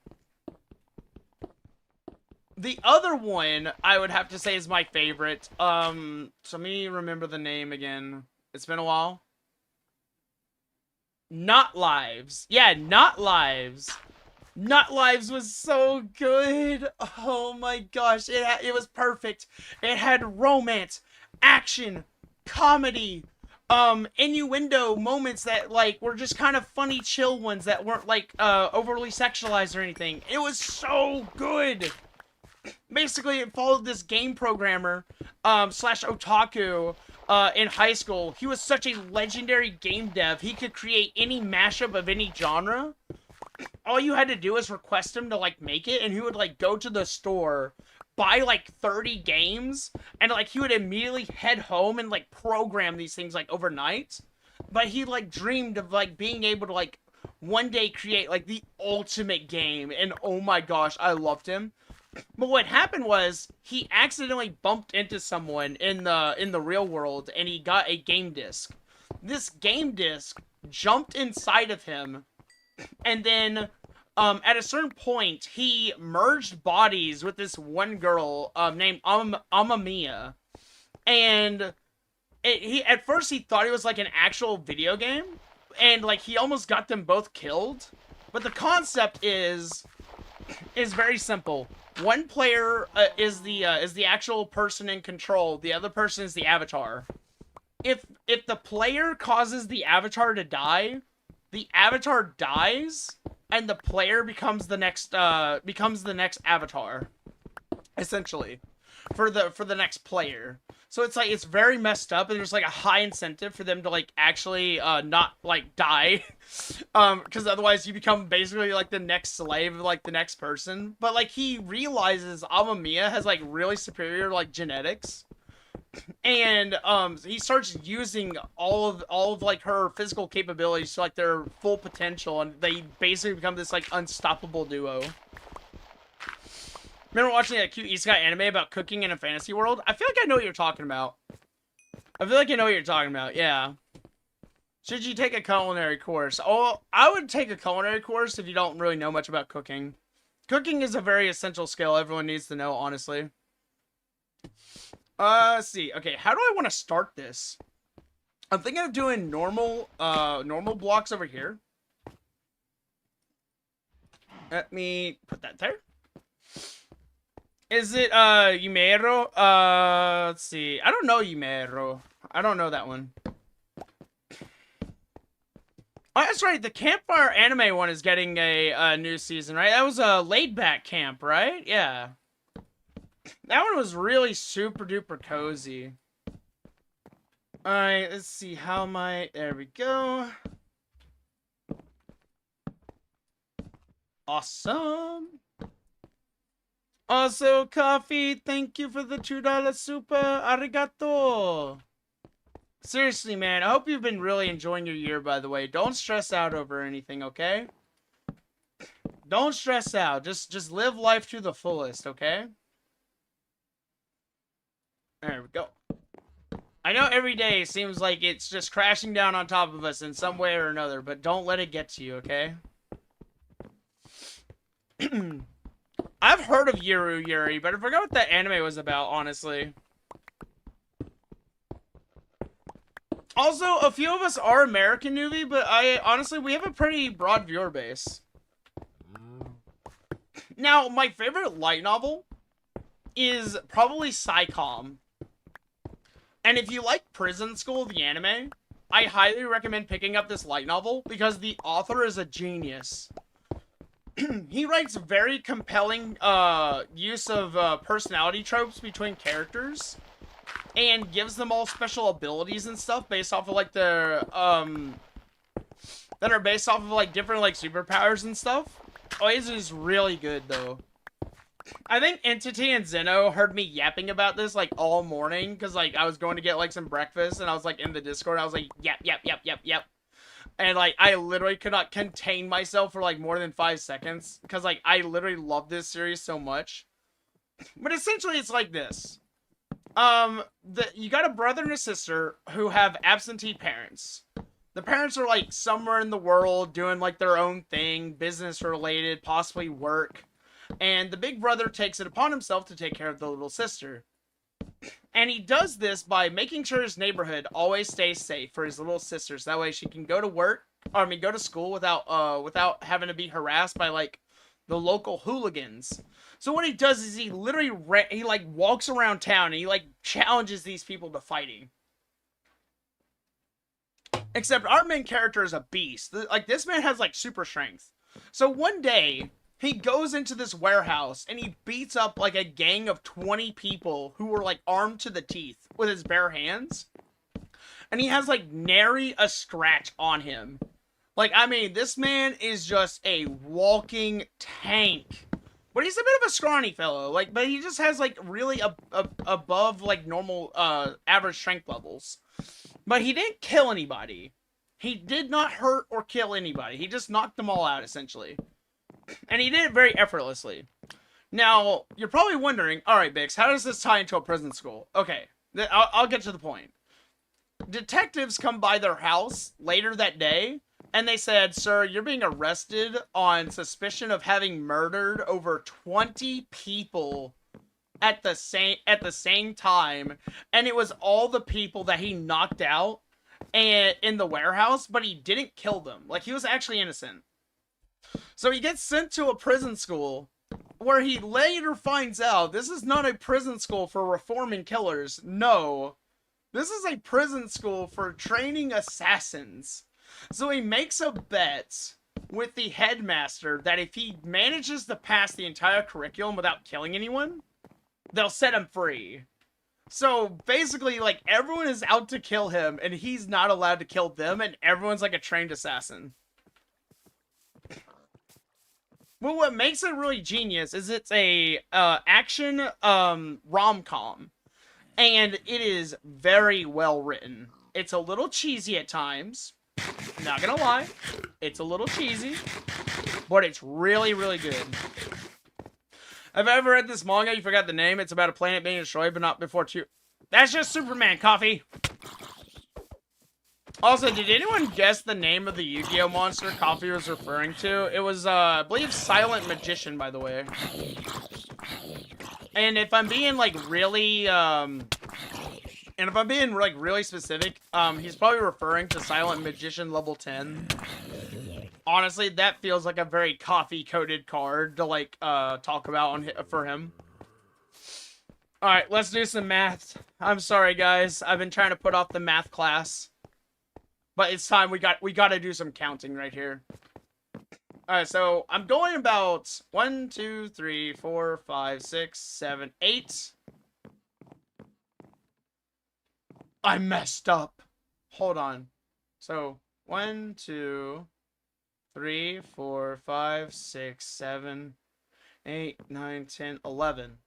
The other one, I would have to say, is my favorite. So let me remember the name again. It's been a while. Not Lives. Yeah, Not Lives. Not Lives was so good. Oh my gosh, it was perfect. It had romance, action, comedy, innuendo moments that like were just kind of funny, chill ones that weren't like overly sexualized or anything. It was so good. Basically, it followed this game programmer slash otaku in high school. He was such a legendary game dev. He could create any mashup of any genre. All you had to do was request him to, like, make it, and he would, like, go to the store, buy, like, 30 games, and, like, he would immediately head home and, like, program these things, like, overnight. But he, like, dreamed of, like, being able to, like, one day create, like, the ultimate game, and oh my gosh, I loved him. But what happened was, he accidentally bumped into someone in the real world, and he got a game disc. This game disc jumped inside of him, and then, at a certain point, he merged bodies with this one girl, named Amamiya. And at first he thought it was, like, an actual video game, and, like, he almost got them both killed. But the concept is very simple. One player is the actual person in control. The other person is the avatar. If the player causes the avatar to die, the avatar dies, and the player becomes the next avatar, essentially, for the next player. So it's like, it's very messed up, and there's like a high incentive for them to like actually not like die, because otherwise you become basically like the next slave of like the next person. But like he realizes Amamiya has like really superior like genetics, And he starts using all of like her physical capabilities to like their full potential, and they basically become this like unstoppable duo. Remember watching that cute isekai anime about cooking in a fantasy world? I feel like I know what you're talking about. I feel like I know what you're talking about. Yeah. Should you take a culinary course? Oh, I would take a culinary course if you don't really know much about cooking. Cooking is a very essential skill everyone needs to know, honestly. Let's see. Okay, how do I want to start this? I'm thinking of doing normal blocks over here. Let me put that there. Is it, Yumero? Let's see. I don't know Yumero. I don't know that one. Oh, that's right. The Campfire anime one is getting a new season, right? That was a laid-back camp, right? Yeah. That one was really super duper cozy. Alright, let's see. How am I? There we go. Awesome. Also, Coffee, thank you for the $2 super. Arigato. Seriously, man, I hope you've been really enjoying your year, by the way. Don't stress out over anything, okay? Don't stress out. Just live life to the fullest, okay? There we go. I know every day seems like it's just crashing down on top of us in some way or another, but don't let it get to you, okay? I've heard of Yuri, but I forgot what that anime was about, honestly. Also, a few of us are American newbie, but honestly, we have a pretty broad viewer base. Now, my favorite light novel is probably Psycom. And if you like Prison School, the anime, I highly recommend picking up this light novel because the author is a genius. He writes very compelling use of personality tropes between characters and gives them all special abilities and stuff based off of like their that are based off of like different like superpowers and stuff. Oh, it is really good though. I think Entity and Zeno heard me yapping about this like all morning because like I was going to get like some breakfast and I was like in the Discord. I was like yap yap yap yap yap, and like I literally could not contain myself for like more than 5 seconds because like I literally love this series so much. But essentially, it's like this. You got a brother and a sister who have absentee parents. The parents are like somewhere in the world doing like their own thing, business related, possibly work. And the big brother takes it upon himself to take care of the little sister. And he does this by making sure his neighborhood always stays safe for his little sisters. That way she can go to school without having to be harassed by like the local hooligans. So what he does is he literally he like walks around town and he like challenges these people to fighting. Except our main character is a beast. Like this man has like super strength. So one day he goes into this warehouse and he beats up like a gang of 20 people who were like armed to the teeth with his bare hands. And he has like nary a scratch on him. Like, I mean, this man is just a walking tank. But he's a bit of a scrawny fellow. Like, but he just has like really above like normal average strength levels. But he didn't kill anybody. He did not hurt or kill anybody. He just knocked them all out, essentially. And he did it very effortlessly. Now, you're probably wondering, alright, Bix, how does this tie into a prison school? Okay, I'll get to the point. Detectives come by their house later that day, and they said, sir, you're being arrested on suspicion of having murdered over 20 people at the same time, and it was all the people that he knocked out in the warehouse, but he didn't kill them. Like, he was actually innocent. So he gets sent to a prison school where he later finds out this is not a prison school for reforming killers. No, this is a prison school for training assassins. So he makes a bet with the headmaster that if he manages to pass the entire curriculum without killing anyone, they'll set him free. So basically, like, everyone is out to kill him and he's not allowed to kill them, and everyone's like a trained assassin. Well, what makes it really genius is it's a action rom-com. And it is very well written. It's a little cheesy at times. Not gonna lie. It's a little cheesy. But it's really, really good. Have I ever read this manga? You forgot the name. It's about a planet being destroyed, but not before two. That's just Superman, Coffee. Also, did anyone guess the name of the Yu-Gi-Oh monster Coffee was referring to? It was, I believe, Silent Magician, by the way. And if I'm being, like, really, really specific, he's probably referring to Silent Magician level 10. Honestly, that feels like a very coffee-coded card to, like, talk about for him. Alright, let's do some math. I'm sorry, guys. I've been trying to put off the math class. But it's time. We got to do some counting right here. Alright, so I'm going about 1, 2, 3, 4, 5, 6, 7, 8. I messed up. Hold on. So 1, 2, 3, 4, 5, 6, 7, 8, 9, 10, 11.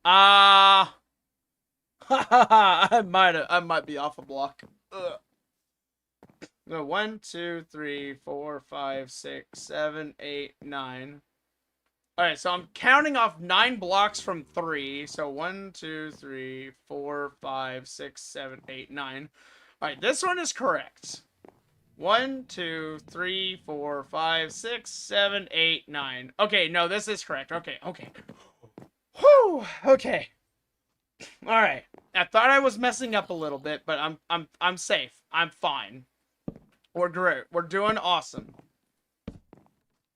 I might be off a block. Ugh. So 1, 2, 3, 4, 5, 6, 7, 8, 9. Alright, so I'm counting off 9 blocks from 3. So 1, 2, 3, 4, 5, 6, 7, 8, 9. Alright, this one is correct. 1, 2, 3, 4, 5, 6, 7, 8, 9. Okay, no, this is correct. Okay. Whew, okay. Alright. I thought I was messing up a little bit, but I'm safe. I'm fine. We're great. We're doing awesome.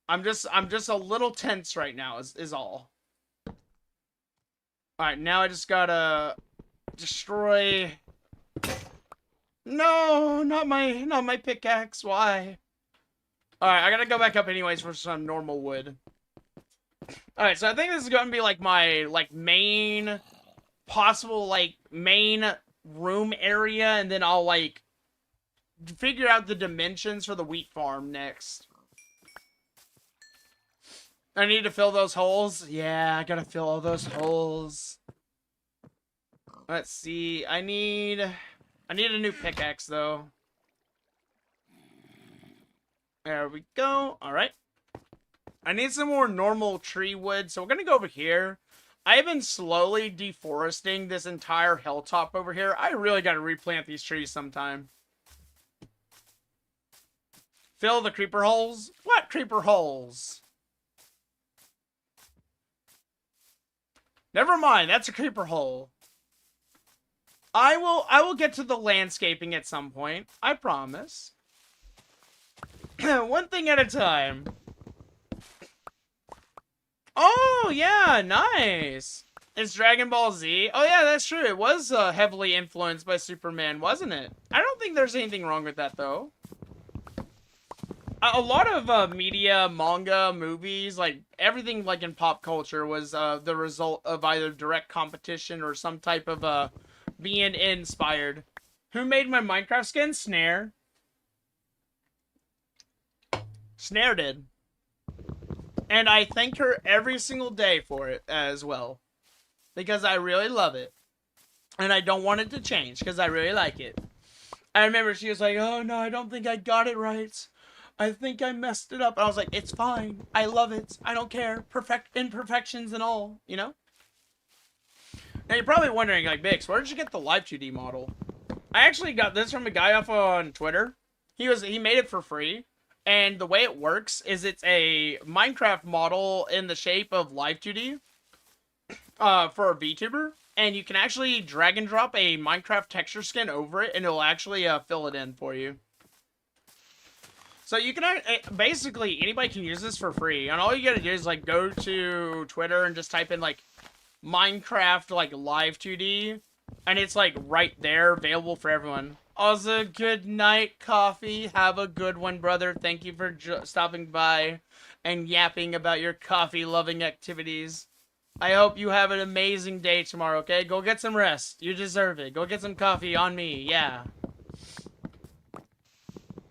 I'm just a little tense right now, is all. Alright, now I just gotta destroy. No, not my pickaxe. Why? Alright, I gotta go back up anyways for some normal wood. Alright, so I think this is gonna be like my main possible main room area, and then I'll figure out the dimensions for the wheat farm next. I need to fill those holes. Yeah, I gotta fill all those holes. Let's see. I need a new pickaxe though. There we go. All right. I need some more normal tree wood, so we're gonna go over here. I've been slowly deforesting this entire hilltop over here. I really gotta replant these trees sometime. Fill the creeper holes? What creeper holes? Never mind, that's a creeper hole. I will get to the landscaping at some point. I promise. One thing at a time. Oh, yeah, nice. It's Dragon Ball Z. Oh, yeah, that's true. It was heavily influenced by Superman, wasn't it? I don't think there's anything wrong with that, though. A lot of media, manga, movies, everything in pop culture was the result of either direct competition or some type of being inspired. Who made my Minecraft skin? Snare. Snare did. And I thank her every single day for it as well. Because I really love it. And I don't want it to change because I really like it. I remember she was like, oh no, I don't think I got it right. I think I messed it up. And I was like, it's fine. I love it. I don't care. Perfect imperfections and all, you know? Now you're probably wondering, Bix, where did you get the Live 2D model? I actually got this from a guy off on Twitter. He made it for free. And the way it works is it's a Minecraft model in the shape of Live 2D for a VTuber. And you can actually drag and drop a Minecraft texture skin over it, and it'll actually fill it in for you. So you can, basically, anybody can use this for free. And all you gotta do is, go to Twitter and just type in, Minecraft, Live 2D. And it's, right there, available for everyone. Also, good night, Coffee. Have a good one, brother. Thank you for stopping by and yapping about your coffee-loving activities. I hope you have an amazing day tomorrow, okay? Go get some rest. You deserve it. Go get some coffee on me. Yeah.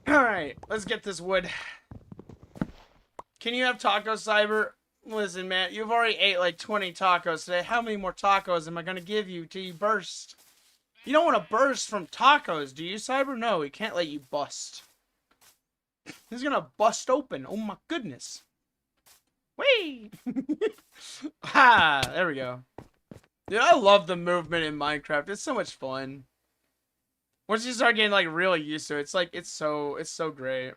Alright, let's get this wood. Can you have Taco Cyber? Listen, man, you've already ate like 20 tacos today. How many more tacos am I gonna give you till you burst? You don't want to burst from tacos, do you, Cyber? No, we can't let you bust. He's gonna bust open. Oh my goodness. Whee! Ha! There we go. Dude, I love the movement in Minecraft. It's so much fun. Once you start getting like really used to it, it's like it's so great.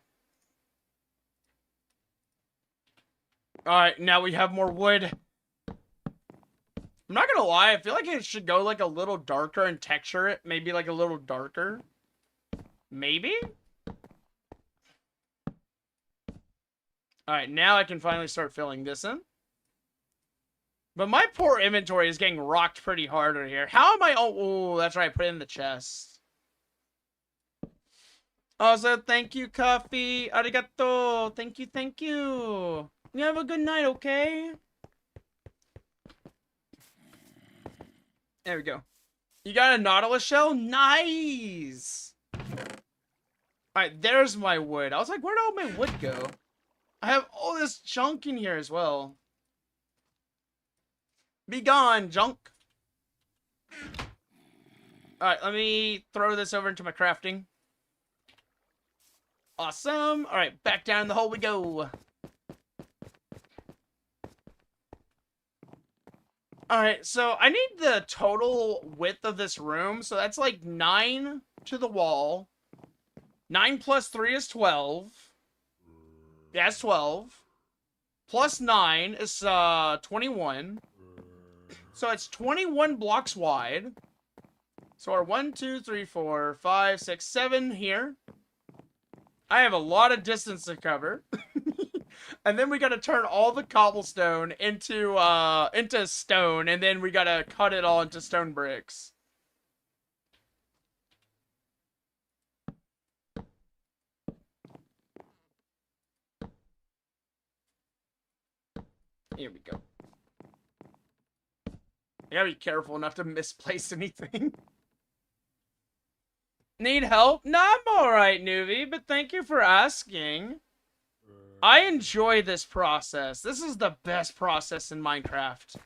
Alright, now we have more wood. I'm not gonna lie, I feel like it should go like a little darker and texture it. Maybe like a little darker. Maybe? Alright, now I can finally start filling this in. But my poor inventory is getting rocked pretty hard right here. How am I... Oh, that's right, I put it in the chest. Also, thank you, Coffee. Arigato. Thank you, thank you. You have a good night, okay? There we go. You got a Nautilus shell? Nice! Alright, there's my wood. I was like, where'd all my wood go? I have all this junk in here as well. Be gone, junk! Alright, let me throw this over into my crafting. Awesome! Alright, back down the hole we go. Alright, so I need the total width of this room. So that's like 9 to the wall. 9 plus 3 is 12. Yeah, that's 12. Plus 9 is 21. So it's 21 blocks wide. So our 1, 2, 3, 4, 5, 6, 7 here. I have a lot of distance to cover. And then we gotta turn all the cobblestone into stone, and then we gotta cut it all into stone bricks. Here we go. I gotta be careful enough to misplace anything. Need help? No, I'm alright, Newbie, but thank you for asking. I enjoy this process. This is the best process in Minecraft.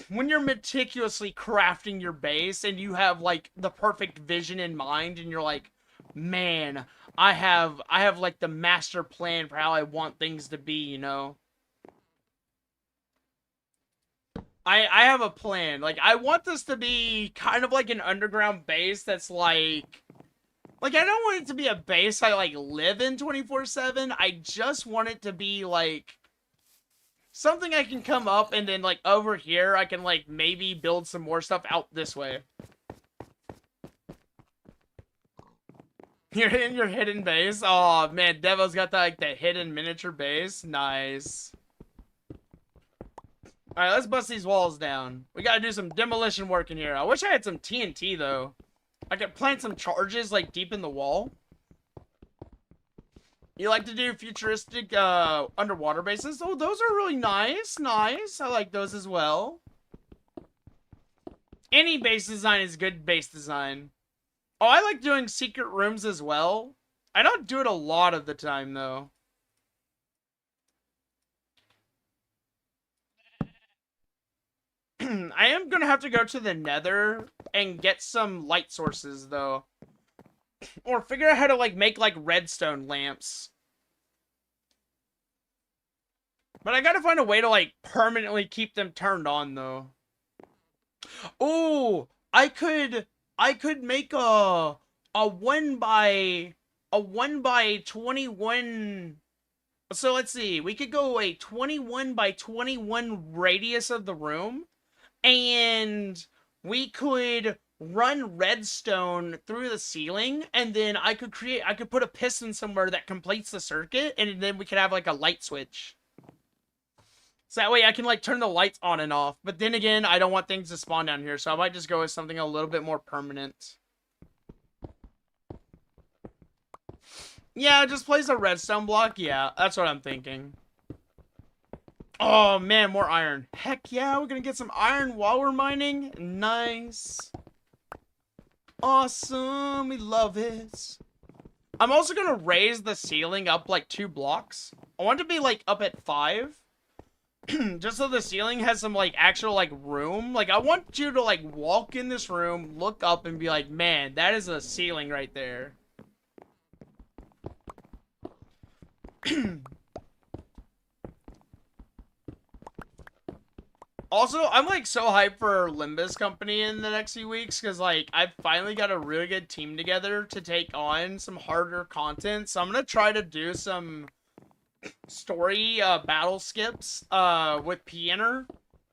When you're meticulously crafting your base and you have like the perfect vision in mind and you're like, man, I have like the master plan for how I want things to be, you know? I have a plan. Like, I want this to be kind of like an underground base that's like, I don't want it to be a base I, like, live in 24/7. I just want it to be, like, something I can come up and then, like, over here, I can, like, maybe build some more stuff out this way. You're in your hidden base? Oh, man, Devo's got that, like, the hidden miniature base. Nice. Alright, let's bust these walls down. We gotta do some demolition work in here. I wish I had some TNT, though. I could plant some charges, like, deep in the wall. You like to do futuristic, underwater bases? Oh, those are really nice. Nice. I like those as well. Any base design is good base design. Oh, I like doing secret rooms as well. I don't do it a lot of the time, though. I am gonna have to go to the Nether and get some light sources, though. Or figure out how to, like, make, like, redstone lamps. But I gotta find a way to, like, permanently keep them turned on, though. Oh, I could make a 1 by 21. So let's see, we could go a 21 by 21 radius of the room. And we could run redstone through the ceiling, and then I could put a piston somewhere that completes the circuit, and then we could have, like, a light switch. So that way I can, like, turn the lights on and off. But then again, I don't want things to spawn down here, so I might just go with something a little bit more permanent. Yeah, just place a redstone block. Yeah, that's what I'm thinking. Oh, man, more iron. Heck yeah, we're gonna get some iron while we're mining. Nice. Awesome, we love it. I'm also gonna raise the ceiling up, like, 2 blocks. I want it to be, like, up at 5. just so the ceiling has some, like, actual, like, room. Like, I want you to, like, walk in this room, look up, and be like, man, that is a ceiling right there. Also, I'm, like, so hyped for Limbus Company in the next few weeks, because, like, I've finally got a really good team together to take on some harder content, so I'm gonna try to do some story, battle skips, with Pianer,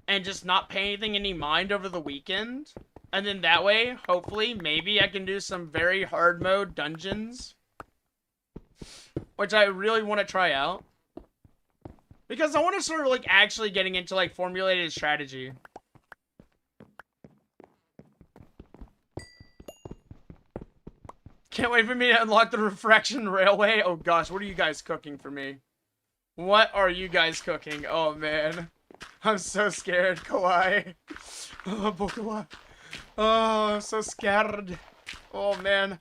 and just not pay anything any mind over the weekend. And then that way, hopefully, maybe I can do some very hard mode dungeons, which I really want to try out. Because I want to start, like, actually getting into, like, formulated strategy. Can't wait for me to unlock the refraction railway. Oh gosh, what are you guys cooking for me? What are you guys cooking? Oh man. I'm so scared, Kawaii. Oh, Bokawa. Oh, I'm so scared. Oh man.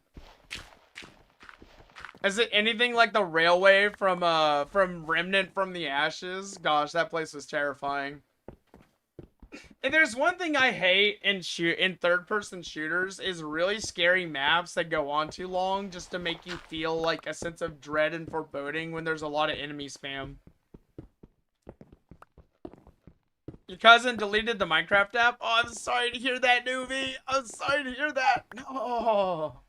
Is it anything like the railway from Remnant from the Ashes? Gosh, that place was terrifying. If there's one thing I hate in third-person shooters is really scary maps that go on too long just to make you feel like a sense of dread and foreboding when there's a lot of enemy spam. Your cousin deleted the Minecraft app? Oh, I'm sorry to hear that, Newbie. I'm sorry to hear that. No.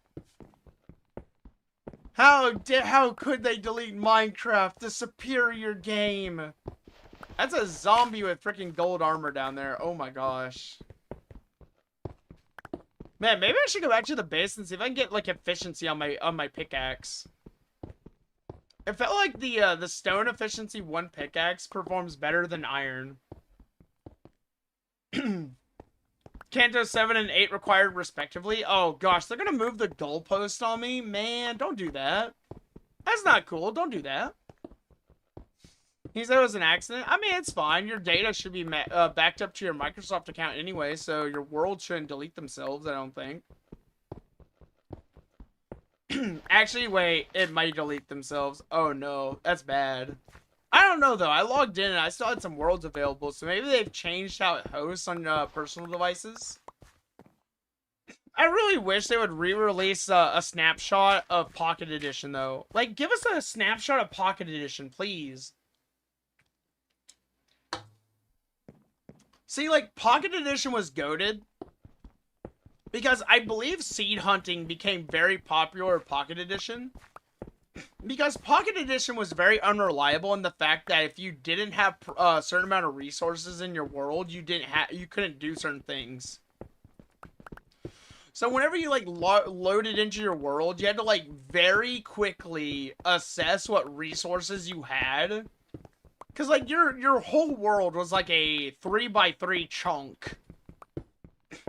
How could they delete Minecraft, the superior game? That's a zombie with freaking gold armor down there. Oh my gosh. Man, maybe I should go back to the base and see if I can get like efficiency on my pickaxe. It felt like the stone efficiency 1 pickaxe performs better than iron. Canto 7 and 8 required respectively. Oh gosh, they're gonna move the goalpost on me? Man, don't do that. That's not cool. Don't do that. He said it was an accident. I mean, it's fine. Your data should be backed up to your Microsoft account anyway, so your world shouldn't delete themselves, I don't think. Actually, wait. It might delete themselves. Oh no, that's bad. I don't know, though. I logged in and I still had some worlds available, so maybe they've changed how it hosts on personal devices. I really wish they would re-release a snapshot of Pocket Edition, though. Like, give us a snapshot of Pocket Edition, please. See, like, Pocket Edition was goated because I believe seed hunting became very popular with Pocket Edition. Because Pocket Edition was very unreliable in the fact that if you didn't have a certain amount of resources in your world, you couldn't do certain things. So whenever you, like, load it into your world, you had to, like, very quickly assess what resources you had. Because, like, your whole world was, like, a 3x3 chunk.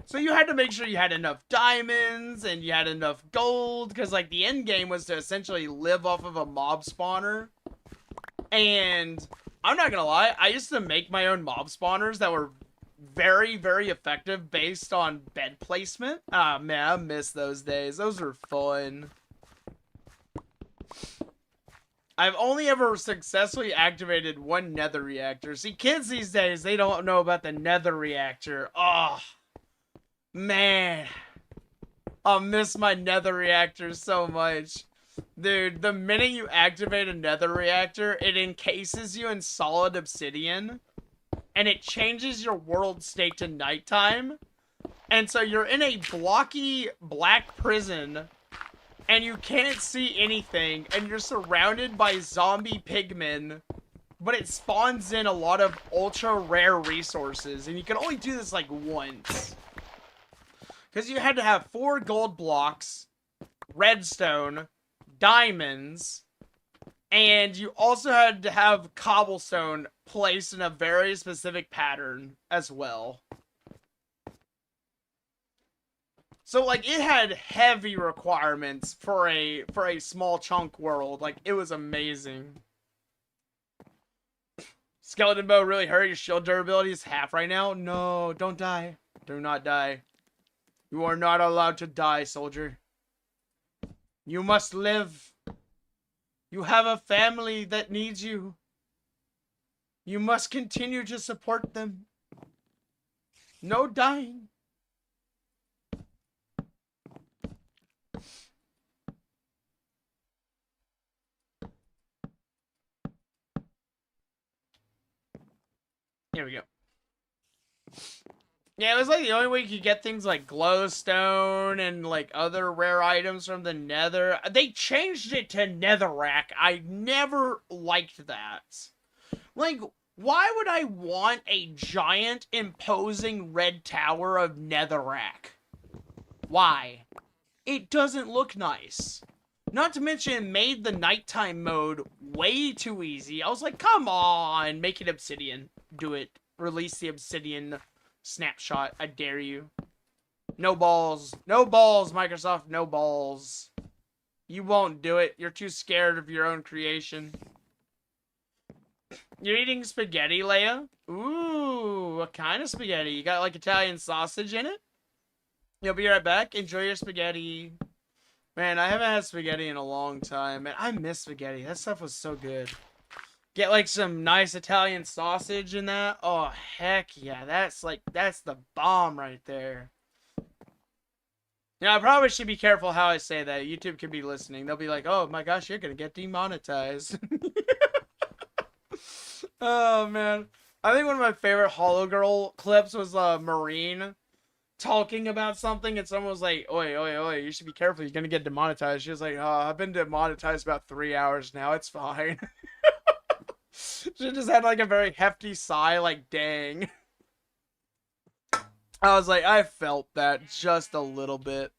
So you had to make sure you had enough diamonds, and you had enough gold, because, like, the end game was to essentially live off of a mob spawner. And I'm not gonna lie, I used to make my own mob spawners that were very, very effective based on bed placement. Ah, man, I miss those days. Those were fun. I've only ever successfully activated 1 nether reactor. See, kids these days, they don't know about the nether reactor. Oh, man. I'll miss my nether reactor so much. Dude, the minute you activate a nether reactor, it encases you in solid obsidian. And it changes your world state to nighttime. And so you're in a blocky black prison. And you can't see anything, and you're surrounded by zombie pigmen, but it spawns in a lot of ultra rare resources, and you can only do this like once. Because you had to have 4 gold blocks, redstone, diamonds, and you also had to have cobblestone placed in a very specific pattern as well. So, like, it had heavy requirements for a small chunk world. Like, it was amazing. Skeleton bow really hurt. Your shield durability is half right now. No, don't die. Do not die. You are not allowed to die, soldier. You must live. You have a family that needs you. You must continue to support them. No dying. Here we go. Yeah, it was like the only way you could get things like glowstone and like other rare items from the nether. They changed it to netherrack. I never liked that. Like, why would I want a giant imposing red tower of netherrack? Why? It doesn't look nice. Not to mention it made the nighttime mode way too easy. I was like, come on, make it obsidian. Do it. Release the obsidian snapshot. I dare you. No balls. No balls, Microsoft. No balls. You won't do it. You're too scared of your own creation. You're eating spaghetti, Leia? Ooh, what kind of spaghetti? You got like Italian sausage in it? You'll be right back. Enjoy your spaghetti. Man, I haven't had spaghetti in a long time. Man, I miss spaghetti. That stuff was so good. Get like some nice Italian sausage in that. Oh, heck yeah. That's the bomb right there. Yeah, I probably should be careful how I say that. YouTube could be listening. They'll be like, oh my gosh, you're going to get demonetized. Oh, man. I think one of my favorite Hollow Girl clips was Marine talking about something, and someone was like, oi, oi, oi, you should be careful, you're gonna get demonetized. She was like, oh, I've been demonetized about 3 hours now, it's fine. She just had like a very hefty sigh, like, dang. I was like, I felt that just a little bit.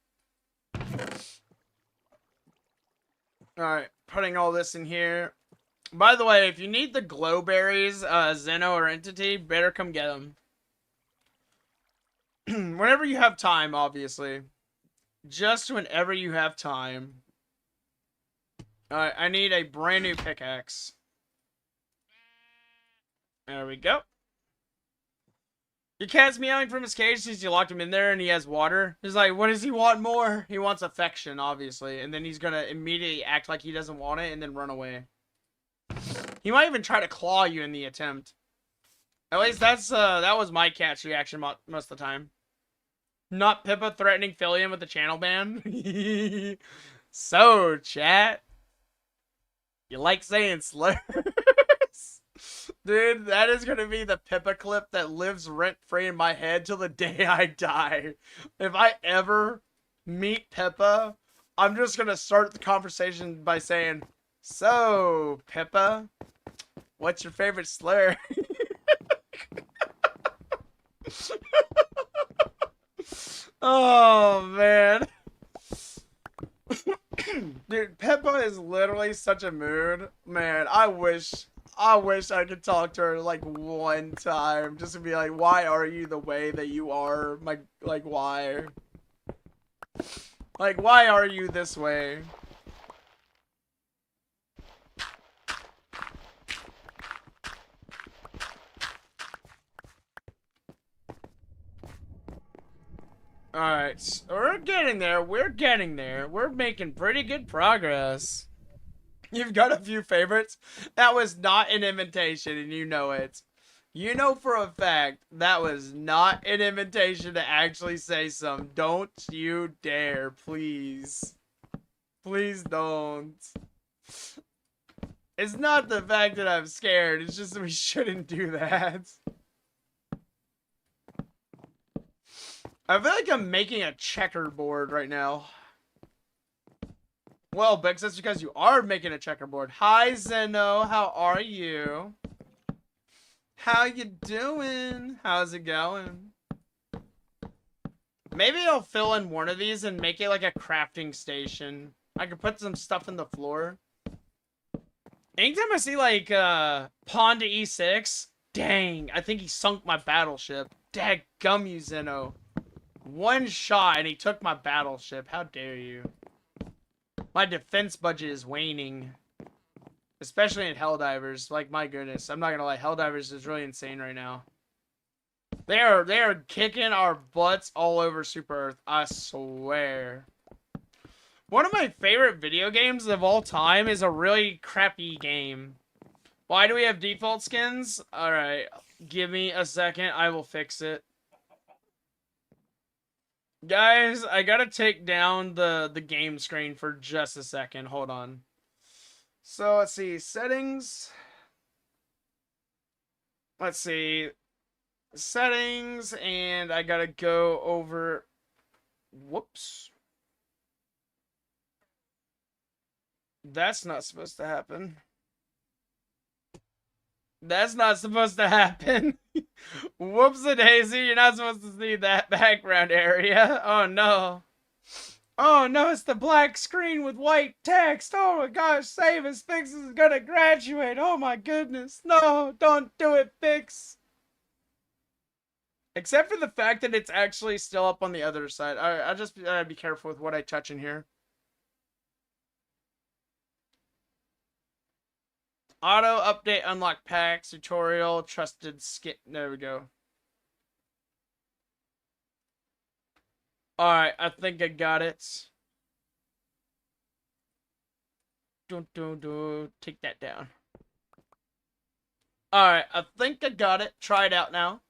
Alright, putting all this in here. By the way, if you need the glow berries, Zeno or Entity, better come get them. Whenever you have time, obviously. Just whenever you have time. Alright, I need a brand new pickaxe. There we go. Your cat's meowing from his cage since you locked him in there and he has water. He's like, what does he want more? He wants affection, obviously. And then he's gonna immediately act like he doesn't want it and then run away. He might even try to claw you in the attempt. At least that was my cat's reaction most of the time. Not Pippa threatening Phillian with the channel ban. So, chat. You like saying slurs? Dude, that is going to be the Pippa clip that lives rent-free in my head till the day I die. If I ever meet Pippa, I'm just going to start the conversation by saying, so, Pippa, what's your favorite slur? Oh, man. Dude, Pippa is literally such a mood. Man, I wish I could talk to her like one time. Just to be like, why are you the way that you are? Like, why? Like, why are you this way? Alright, so we're getting there. We're getting there. We're making pretty good progress. You've got a few favorites. That was not an invitation, and you know it. You know for a fact that was not an invitation to actually say some. Don't you dare, please. Please don't. It's not the fact that I'm scared. It's just that we shouldn't do that. I feel like I'm making a checkerboard right now. Well, Bix, that's because you are making a checkerboard. Hi, Zeno. How are you? How you doing? How's it going? Maybe I'll fill in one of these and make it like a crafting station. I could put some stuff in the floor. Anytime I see like pawn to e6, dang, I think he sunk my battleship. Daggum you, Zeno. One shot and he took my battleship. How dare you? My defense budget is waning. Especially in Helldivers. Like, my goodness. I'm not gonna lie. Helldivers is really insane right now. They are kicking our butts all over Super Earth. I swear. One of my favorite video games of all time is a really crappy game. Why do we have default skins? Alright, give me a second. I will fix it. Guys, I gotta take down the game screen for just a second. Hold on. So, let's see. Settings. Let's see. Settings, and I gotta go over... Whoops. That's not supposed to happen. That's not supposed to happen. Whoops-a-daisy, you're not supposed to see that background area. Oh no. Oh no, it's the black screen with white text. Oh my gosh, save us. Fix is gonna graduate. Oh my goodness. No, don't do it, Fix. Except for the fact that it's actually still up on the other side. I just be careful with what I touch in here. Auto update unlock packs tutorial trusted skin. There we go. Alright, I think I got it. Take that down. Alright, I think I got it. Try it out now.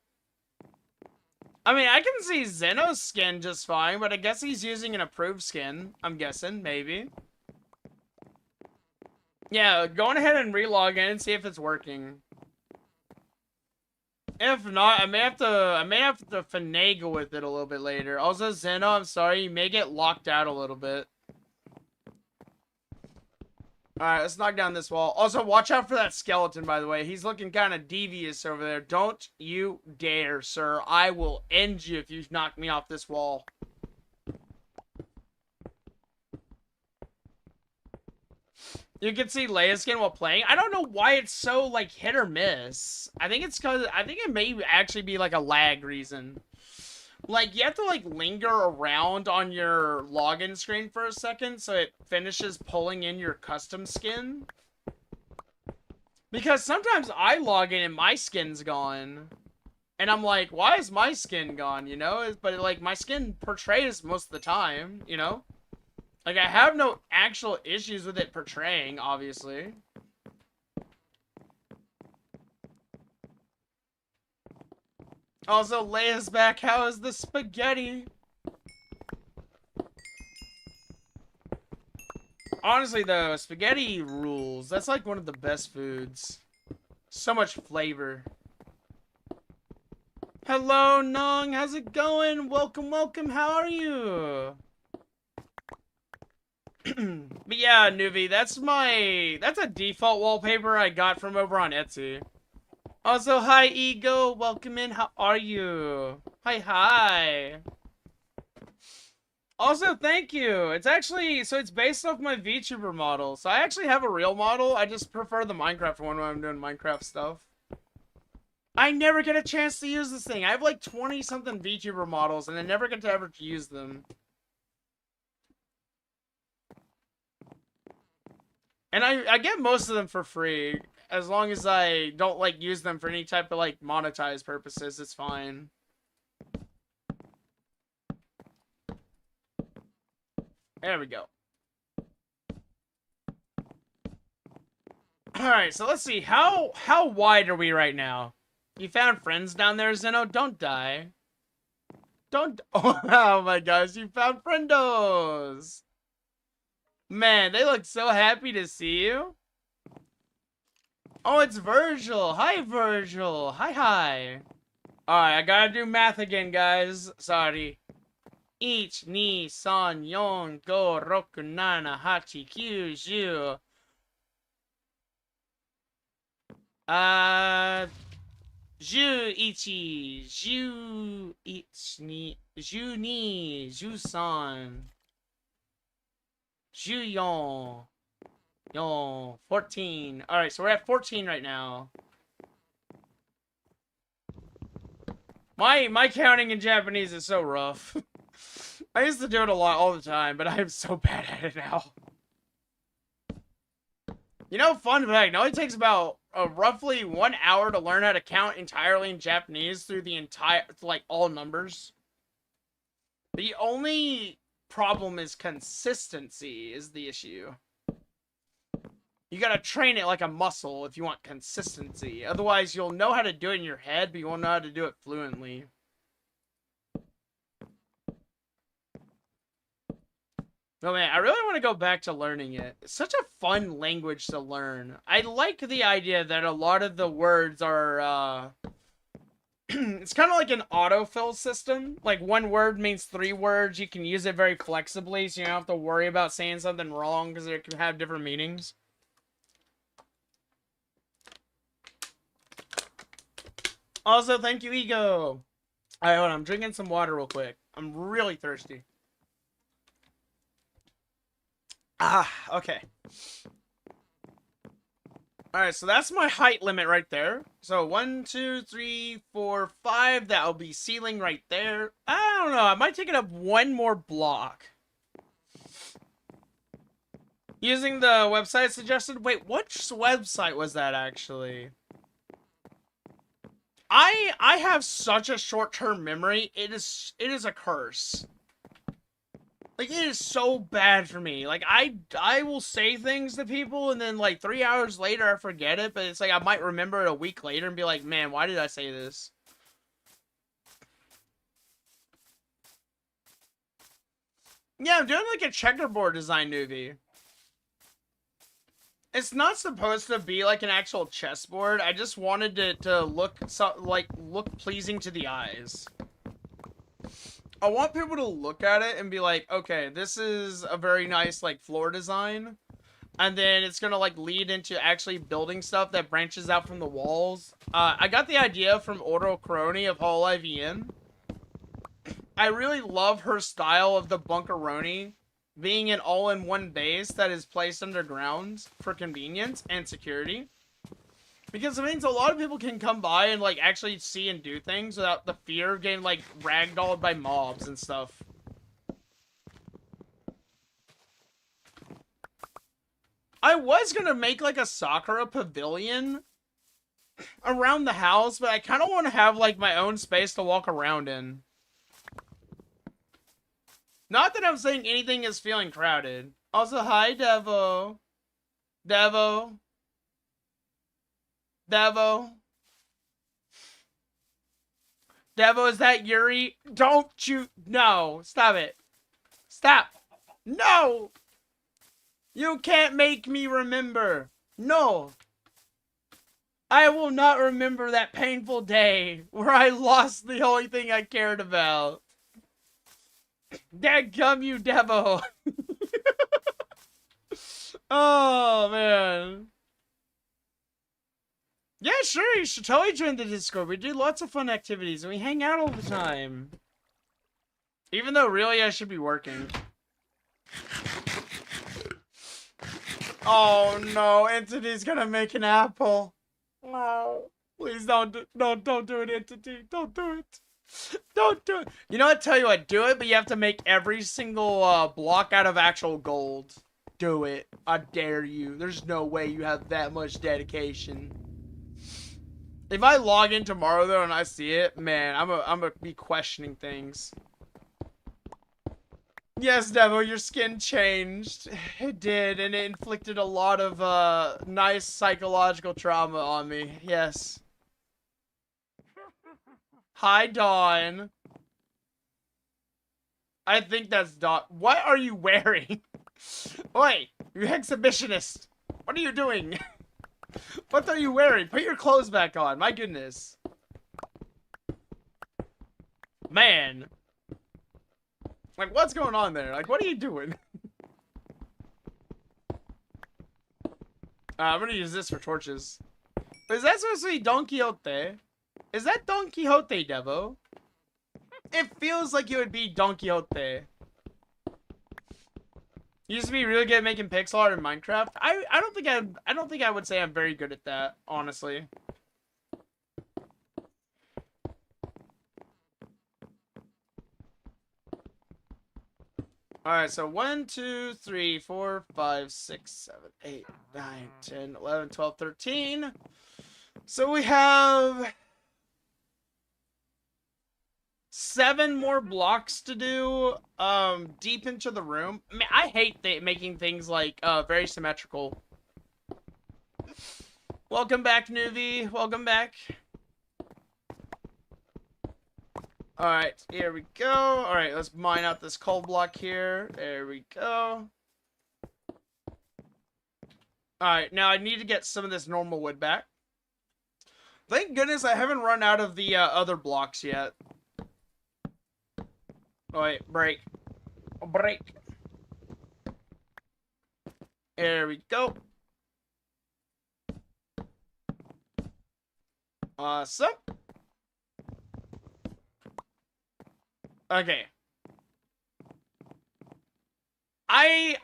I mean, I can see Zeno's skin just fine, but I guess he's using an approved skin. I'm guessing, maybe. Yeah, go on ahead and relog in and see if it's working. If not, I may have to finagle with it a little bit later. Also, Zeno, I'm sorry, you may get locked out a little bit. Alright, let's knock down this wall. Also, watch out for that skeleton, by the way. He's looking kind of devious over there. Don't you dare, sir. I will end you if you knock me off this wall. You can see Leia's skin while playing. I don't know why it's so, like, hit or miss. I think it's because... I think it may actually be, like, a lag reason. Like, you have to, like, linger around on your login screen for a second so it finishes pulling in your custom skin. Because sometimes I log in and my skin's gone. And I'm like, why is my skin gone, you know? But, like, my skin portrays most of the time, you know? Like, I have no actual issues with it portraying, obviously. Also, Leia's back. How is the spaghetti? Honestly, though, spaghetti rules. That's like one of the best foods. So much flavor. Hello, Nong. How's it going? Welcome, welcome. How are you? But yeah, Nuvi, that's a default wallpaper I got from over on Etsy. Also, hi, Ego. Welcome in. How are you? Hi, hi. Also, thank you. It's actually, so it's based off my VTuber model. So I actually have a real model. I just prefer the Minecraft one when I'm doing Minecraft stuff. I never get a chance to use this thing. I have like 20-something VTuber models, and I never get to ever use them. And I get most of them for free. As long as I don't, like, use them for any type of, like, monetized purposes, it's fine. There we go. Alright, so let's see. How wide are we right now? You found friends down there, Zeno? Don't die. Don't... Oh my gosh, you found friendos! Man, they look so happy to see you. Oh, it's Virgil. Hi, Virgil. Hi, hi. Alright, I gotta do math again, guys. Sorry. Ich, ni, san, yon, go, roku, nana, hachi, kyu, ju. Ju, ichi, ju, ich, ni, ju, ni, ju, san. Ju, yon. Yo, 14. Alright, so we're at 14 right now. My counting in Japanese is so rough. I used to do it a lot all the time, but I am so bad at it now. You know, fun fact, it only takes about roughly 1 hour to learn how to count entirely in Japanese through the entire, like, all numbers. The only problem is consistency is the issue. You gotta train it like a muscle if you want consistency. Otherwise, you'll know how to do it in your head, but you won't know how to do it fluently. No, man, I really want to go back to learning it. It's such a fun language to learn. I like the idea that a lot of the words are, it's kind of like an autofill system. Like, one word means 3 words. You can use it very flexibly, so you don't have to worry about saying something wrong, because it can have different meanings. Also, thank you, Ego. Alright, hold on. I'm drinking some water real quick. I'm really thirsty. Ah, okay. Alright, so that's my height limit right there. So 1, 2, 3, 4, 5. That'll be ceiling right there. I don't know. I might take it up 1 more block. Using the website suggested. Wait, which website was that actually? I have such a short-term memory. It is a curse. Like, it is so bad for me. Like, I will say things to people, and then, like, 3 hours later, I forget it. But it's like, I might remember it a week later and be like, man, why did I say this? Yeah, I'm doing, like, a checkerboard design movie. It's not supposed to be, like, an actual chessboard. I just wanted it to look, look pleasing to the eyes. I want people to look at it and be like, okay, this is a very nice, like, floor design. And then it's gonna, like, lead into actually building stuff that branches out from the walls. I got the idea from Oro Crony of HoloIVN. I really love her style of the Bunkeroni being an all-in-one base that is placed underground for convenience and security. Because it means a lot of people can come by and, like, actually see and do things without the fear of getting, like, ragdolled by mobs and stuff. I was gonna make, like, a Sakura pavilion around the house, but I kind of want to have, like, my own space to walk around in. Not that I'm saying anything is feeling crowded. Also, hi, Devo. Devo. Devo. Devo, is that Yuri? Don't you... No. Stop it. Stop. No! You can't make me remember. No. I will not remember that painful day where I lost the only thing I cared about. Dadgum, you Devo. Oh, man. Yeah, sure, you should totally join the Discord. We do lots of fun activities, and we hang out all the time. Even though, really, I should be working. Oh, no, Entity's gonna make an apple. No. Please don't do it, Entity. Don't do it. Don't do it. You know what? Tell you what, do it, but you have to make every single block out of actual gold. Do it. I dare you. There's no way you have that much dedication. If I log in tomorrow, though, and I see it, man, I'm gonna be questioning things. Yes, Devo, your skin changed. It did, and it inflicted a lot of, nice psychological trauma on me. Yes. Hi, Dawn. I think that's Dawn. What are you wearing? Oi, you exhibitionist. What are you doing? What are you wearing? Put your clothes back on. My goodness. Man. Like, what's going on there? Like, what are you doing? I'm gonna use this for torches. Is that supposed to be Don Quixote? Is that Don Quixote, Devo? It feels like it would be Don Quixote. Used to be really good at making pixel art in Minecraft. I don't think I would say I'm very good at that, honestly. Alright, so 1, 2, 3, 4, 5, 6, 7, 8, 9, 10, 11, 12, 13. So we have 7 more blocks to do deep into the room. I mean, I hate making things like very symmetrical. Welcome back, Nuvi. Welcome back. Alright, here we go. Alright, let's mine out this coal block here. There we go. Alright, now I need to get some of this normal wood back. Thank goodness I haven't run out of the other blocks yet. Oh, wait, break. Oh, break. There we go. Awesome. Okay. I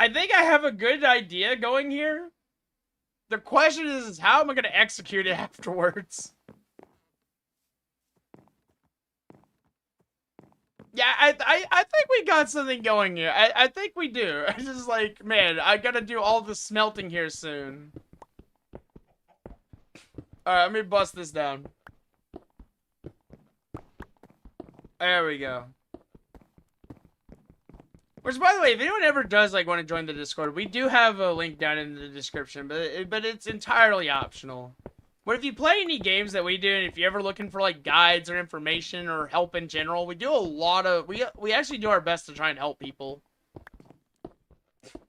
think I have a good idea going here. The question is how am I going to execute it afterwards? Yeah, I think we got something going here. I think we do. I just like, man, I gotta do all the smelting here soon. Alright, let me bust this down. There we go. Which, by the way, if anyone ever does like want to join the Discord, we do have a link down in the description, but it's entirely optional. But if you play any games that we do, and if you're ever looking for like guides or information or help in general, we do a lot of we actually do our best to try and help people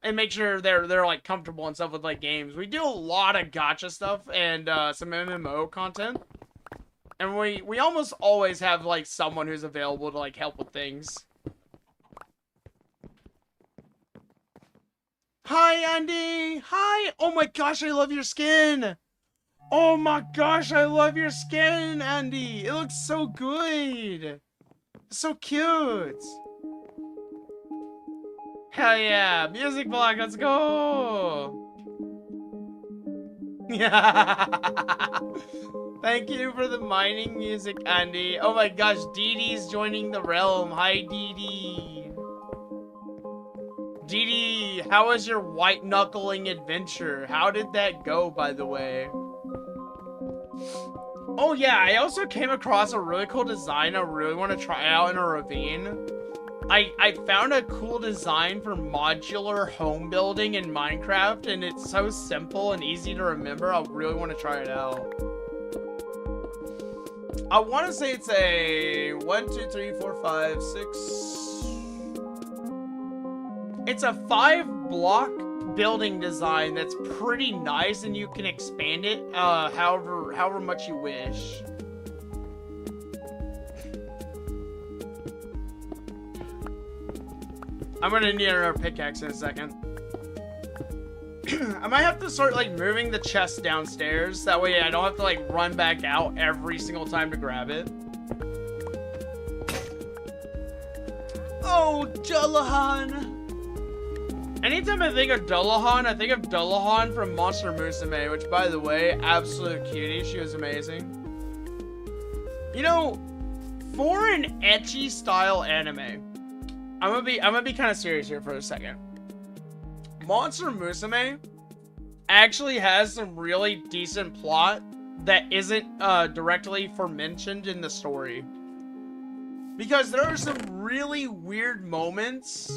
and make sure they're like comfortable and stuff with like games. We do a lot of gacha stuff and some MMO content, and we almost always have like someone who's available to like help with things. Hi, Andy. Hi. Oh my gosh, I love your skin. Oh my gosh, I love your skin, Andy. It looks so good. So cute. Hell yeah. Music block, let's go. Yeah. Thank you for the mining music, Andy. Oh my gosh, Dee Dee's joining the realm. Hi, Dee Dee. Dee Dee, how was your white knuckling adventure? How did that go, by the way? Oh yeah, I also came across a really cool design I really want to try out in a ravine. I found a cool design for modular home building in Minecraft, and it's so simple and easy to remember. I really want to try it out. I want to say it's a 1, 2, 3, 4, 5, 6. It's a 5-block building design that's pretty nice, and you can expand it however much you wish. I'm gonna need another pickaxe in a second. I might have to start like moving the chest downstairs, that way I don't have to like run back out every single time to grab it. Oh, Dullahan! Anytime I think of Dullahan, I think of Dullahan from Monster Musume, which, by the way, absolute cutie. She was amazing. You know, for an ecchi style anime, I'm gonna be kind of serious here for a second. Monster Musume actually has some really decent plot that isn't directly mentioned in the story, because there are some really weird moments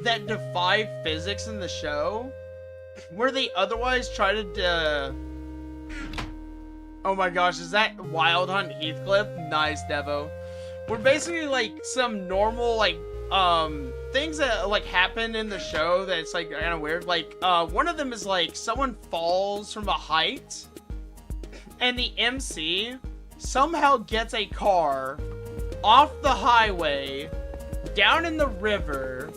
that defy physics in the show, where they otherwise try to oh my gosh, is that Wild Hunt Heathcliff? Nice, Devo. We're basically like some normal like things that like happen in the show that's like kind of weird. Like one of them is like someone falls from a height, and the MC somehow gets a car off the highway down in the river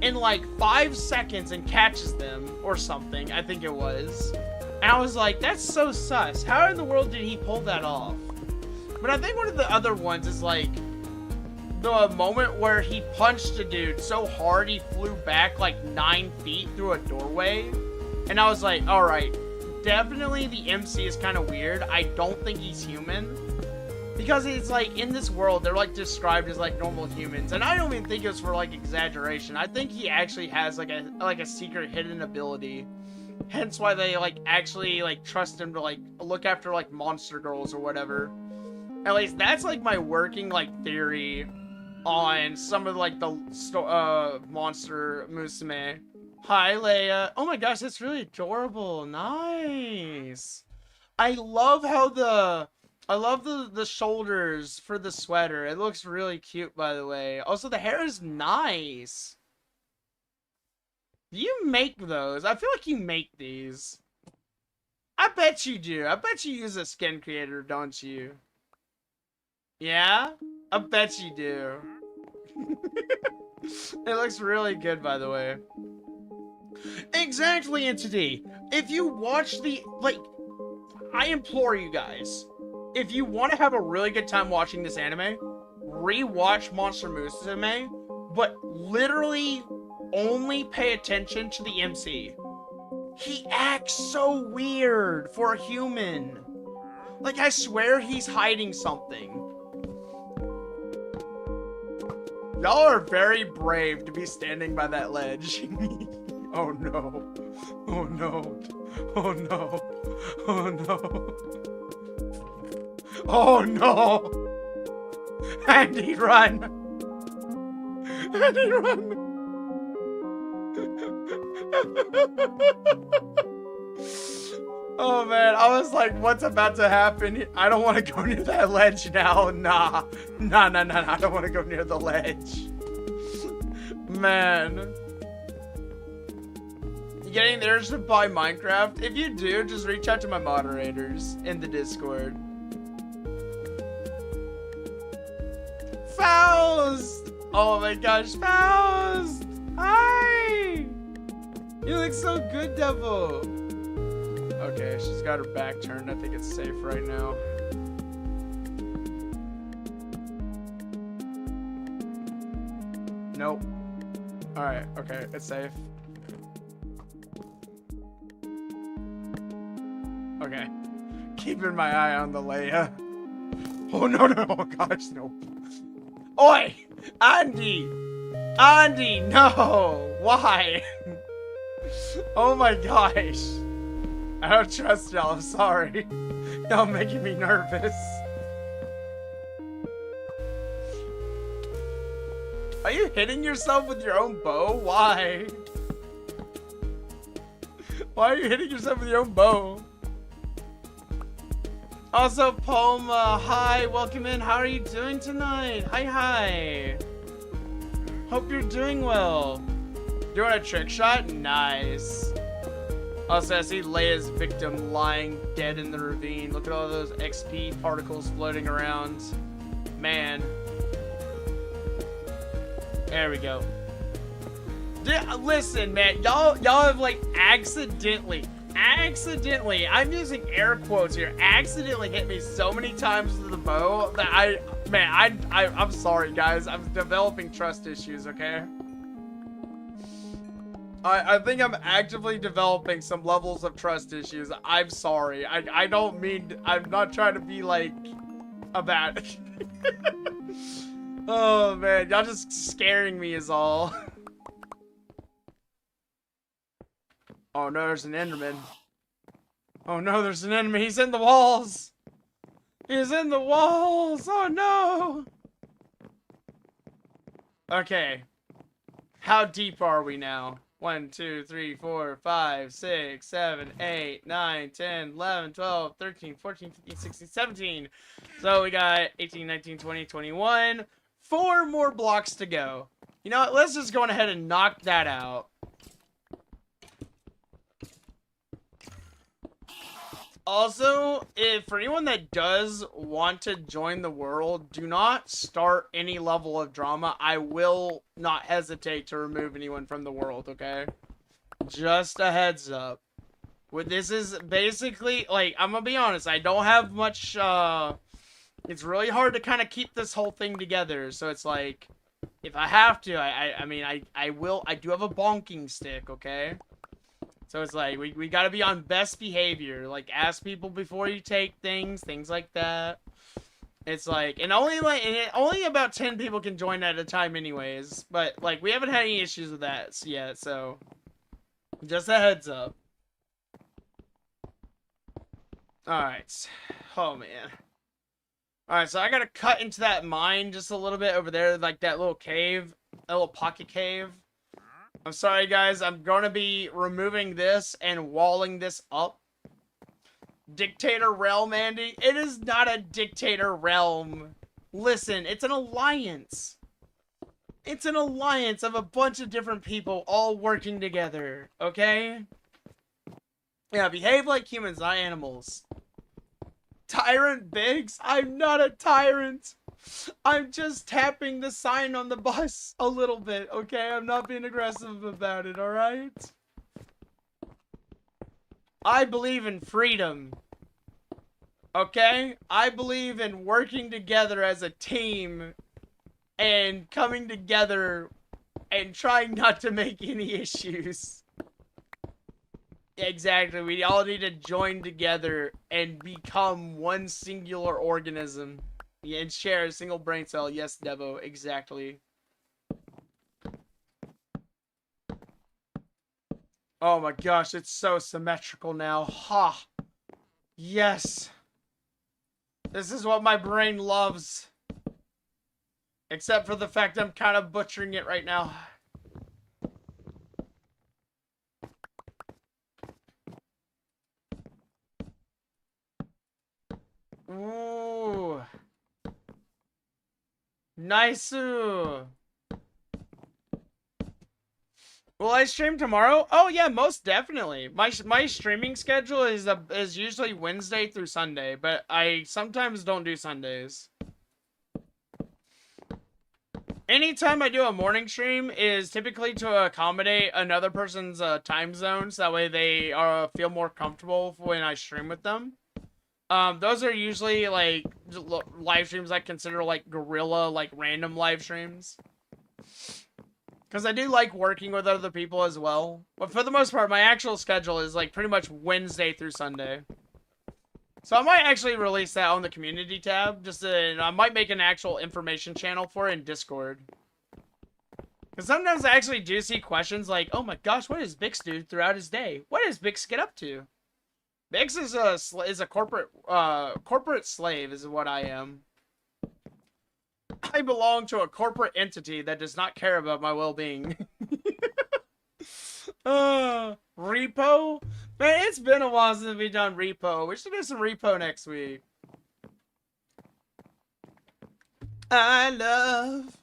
in like 5 seconds and catches them or something, I think it was. And I was like, that's so sus. How in the world did he pull that off? But I think one of the other ones is like the moment where he punched a dude so hard he flew back like 9 feet through a doorway. And I was like, alright, definitely the MC is kind of weird. I don't think he's human. Because it's like, in this world, they're like described as like normal humans. And I don't even think it was for like exaggeration. I think he actually has like a secret hidden ability. Hence why they like actually like trust him to like look after like monster girls or whatever. At least that's like my working like theory on some of like the Monster Musume. Hi, Leia. Oh my gosh, that's really adorable. Nice. I love how I love the shoulders for the sweater. It looks really cute, by the way. Also, the hair is nice. Do you make those? I feel like you make these. I bet you do. I bet you use a skin creator, don't you? Yeah? I bet you do. It looks really good, by the way. Exactly, Entity. If you watch the, like, I implore you guys, if you want to have a really good time watching this anime, rewatch Monster Musume, but literally only pay attention to the MC. He acts so weird for a human. Like, I swear he's hiding something. Y'all are very brave to be standing by that ledge. Oh no. Oh no. Oh no. Oh no. Oh no. Andy, run. Andy, run. Oh man, I was like, what's about to happen? I don't want to go near that ledge now. Nah. Nah. I don't want to go near the ledge. Man. You getting there to buy Minecraft? If you do, just reach out to my moderators in the Discord. Faust! Oh my gosh, Faust! Hi! You look so good, Devil. Okay, she's got her back turned. I think it's safe right now. Nope. Alright, okay, it's safe. Okay. Keeping my eye on the Leia. Oh no, oh gosh, no. Oi! Andy! Andy, no! Why? Oh my gosh. I don't trust y'all, I'm sorry. Y'all making me nervous. Are you hitting yourself with your own bow? Why? Why are you hitting yourself with your own bow? Also, Palma, hi, welcome in. How are you doing tonight? Hi. Hope you're doing well. Doing a trick shot? Nice. Also, I see Leia's victim lying dead in the ravine. Look at all those XP particles floating around. Man. There we go. Listen, man, y'all have like accidentally, I'm using air quotes here, accidentally hit me so many times with the bow that I'm sorry guys, I'm developing trust issues, okay? I think I'm actively developing some levels of trust issues. I'm sorry. I don't mean, I'm not trying to be like a bad. Oh man, y'all just scaring me is all. Oh no, there's an Enderman. Oh no, there's an enemy. He's in the walls. He's in the walls. Oh no. Okay. How deep are we now? 1, 2, 3, 4, 5, 6, 7, 8, 9, 10, 11, 12, 13, 14, 15, 16, 17. So we got 18, 19, 20, 21. 4 more blocks to go. You know what? Let's just go ahead and knock that out. Also, for anyone that does want to join the world, do not start any level of drama. I will not hesitate to remove anyone from the world, okay? Just a heads up. This is basically, like, I'm gonna be honest, I don't have much, it's really hard to kind of keep this whole thing together, so it's like, if I have to, I mean, I do have a bonking stick, okay? So it's like, we gotta be on best behavior. Like, ask people before you take things like that. It's like, and only about 10 people can join at a time anyways. But, like, we haven't had any issues with that yet, so. Just a heads up. Alright. Oh, man. Alright, so I gotta cut into that mine just a little bit over there, like that little cave. That little pocket cave. I'm sorry, guys. I'm going to be removing this and walling this up. Dictator realm, Andy? It is not a dictator realm. Listen, it's an alliance. It's an alliance of a bunch of different people all working together, okay? Yeah, behave like humans, not animals. Tyrant Biggs? I'm not a tyrant. I'm just tapping the sign on the bus a little bit, okay? I'm not being aggressive about it, alright? I believe in freedom. Okay? I believe in working together as a team and coming together and trying not to make any issues. Exactly. We all need to join together and become one singular organism. Yeah, and share a single brain cell. Yes, Devo. Exactly. Oh my gosh, it's so symmetrical now. Ha! Yes! This is what my brain loves. Except for the fact I'm kind of butchering it right now. Ooh. Nice. Will I stream tomorrow? Oh yeah, most definitely. My streaming schedule is usually Wednesday through Sunday, but I sometimes don't do Sundays. Anytime I do a morning stream is typically to accommodate another person's time zone, so that way they feel more comfortable when I stream with them. Those are usually like live streams I consider like guerrilla, like random live streams. Because I do like working with other people as well. But for the most part, my actual schedule is like pretty much Wednesday through Sunday. So I might actually release that on the community tab. I might make an actual information channel for it in Discord. Because sometimes I actually do see questions like, oh my gosh, what does Byx do throughout his day? What does Byx get up to? Byx is a corporate slave is what I am. I belong to a corporate entity that does not care about my well-being. Repo? Man, it's been a while since we've done repo. We should do some repo next week. I love.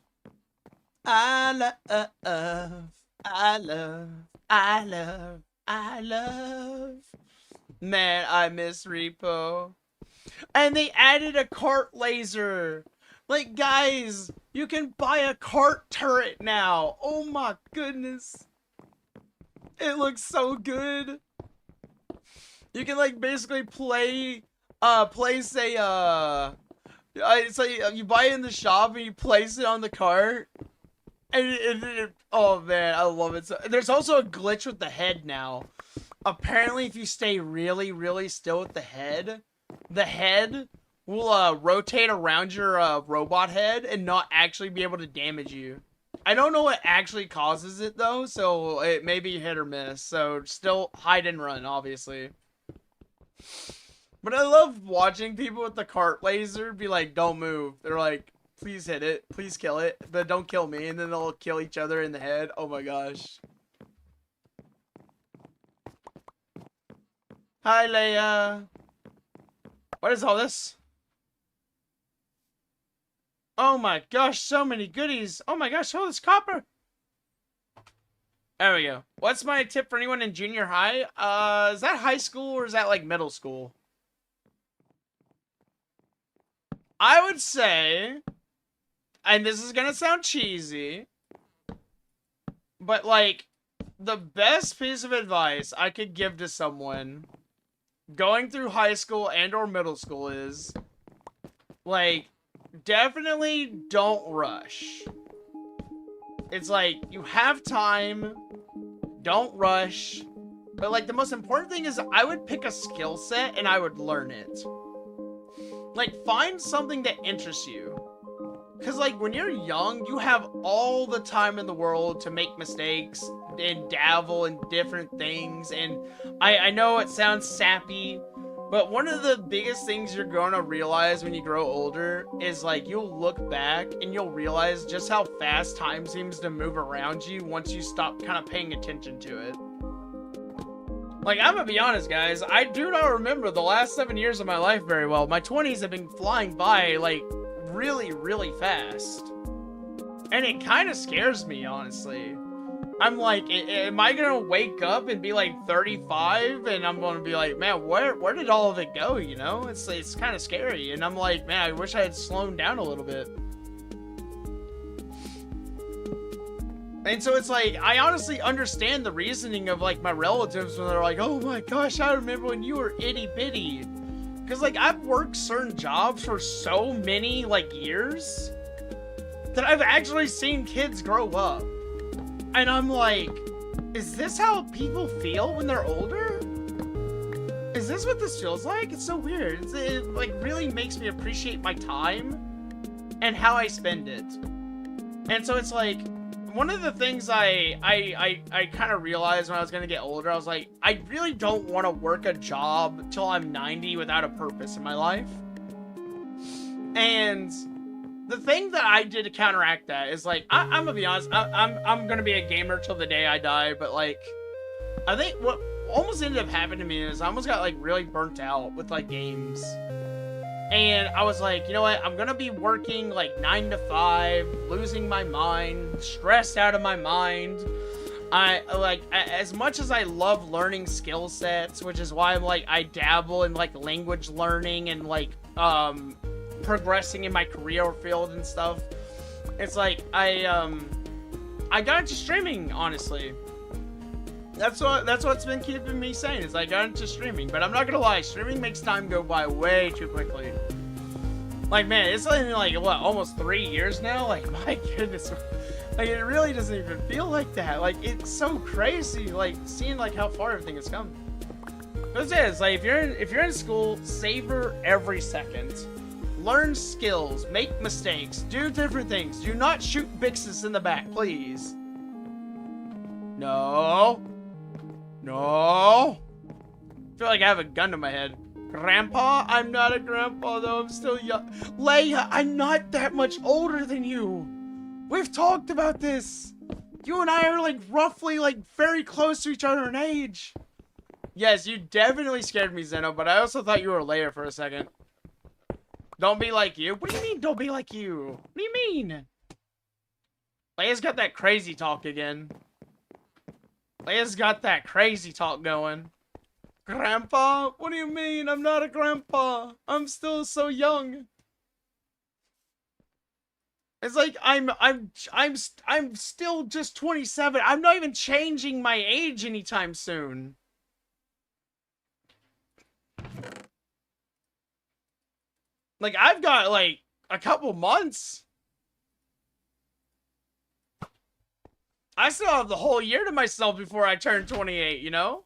Man, I miss repo. And they added a cart laser. Like, guys, you can buy a cart turret now. Oh my goodness. It looks so good. You can, like, basically place a, it's like you buy it in the shop and you place it on the cart. And oh man, I love it. So, there's also a glitch with the head now. Apparently, if you stay really, really still with the head will rotate around your robot head and not actually be able to damage you. I don't know what actually causes it though, so it may be hit or miss. So still hide and run, obviously. But I love watching people with the cart laser be like, don't move. They're like, please hit it, please kill it, but don't kill me. And then they'll kill each other in the head. Oh my gosh. Hi, Leia. What is all this? Oh my gosh, so many goodies. Oh my gosh, all this copper. There we go. What's my tip for anyone in junior high? Is that high school or is that like middle school? I would say, and this is gonna sound cheesy, but like, the best piece of advice I could give to someone going through high school and or middle school is, like, definitely don't rush. It's like, you have time, don't rush, but like the most important thing is I would pick a skill set and I would learn it. Like, find something that interests you. Because like when you're young, you have all the time in the world to make mistakes and dabble in different things. And I know it sounds sappy, But one of the biggest things you're gonna realize when you grow older is like you'll look back and you'll realize just how fast time seems to move around you once you stop kind of paying attention to it. Like, I'm gonna be honest, guys, I do not remember the last 7 years of my life very well. My 20s have been flying by, like, really, really fast. And it kind of scares me, honestly. I'm like, am I gonna wake up and be like 35 and I'm gonna be like, man, where did all of it go, you know? It's kind of scary. And I'm like, man, I wish I had slowed down a little bit. And so it's like, I honestly understand the reasoning of like my relatives when they're like, oh my gosh, I remember when you were itty bitty. Cause like I've worked certain jobs for so many like years that I've actually seen kids grow up. And I'm like, is this how people feel when they're older? Is this what this feels like? It's so weird. It like really makes me appreciate my time and how I spend it. And so it's like, one of the things I kind of realized when I was going to get older, I was like, I really don't want to work a job till I'm 90 without a purpose in my life. And the thing that I did to counteract that is like, I'm gonna be honest, I'm gonna be a gamer till the day I die, but like, I think what almost ended up happening to me is I almost got like really burnt out with like games. And I was like, you know what, I'm gonna be working like 9 to 5, losing my mind, stressed out of my mind. I like, as much as I love learning skill sets, which is why I'm like, I dabble in like language learning and like, progressing in my career field and stuff. It's like I got into streaming, honestly. That's what's been keeping me sane, is I got into streaming. But I'm not gonna lie, streaming makes time go by way too quickly. Like, man, it's only like what, almost 3 years now? Like, my goodness. Like, it really doesn't even feel like that. Like, it's so crazy, like seeing like how far everything has come. But it is, like, if you're in school, savor every second. Learn skills, make mistakes, do different things. Do not shoot Byxis in the back, please. No. No. I feel like I have a gun to my head. Grandpa? I'm not a grandpa, though. I'm still young. Leia, I'm not that much older than you. We've talked about this. You and I are, like, roughly, like, very close to each other in age. Yes, you definitely scared me, Zeno, but I also thought you were Leia for a second. Don't be like you? What do you mean, don't be like you? What do you mean? Leia's got that crazy talk again. Leia's got that crazy talk going. Grandpa? What do you mean? I'm not a grandpa. I'm still so young. It's like I'm still just 27. I'm not even changing my age anytime soon. Like, I've got, like, a couple months. I still have the whole year to myself before I turn 28, you know?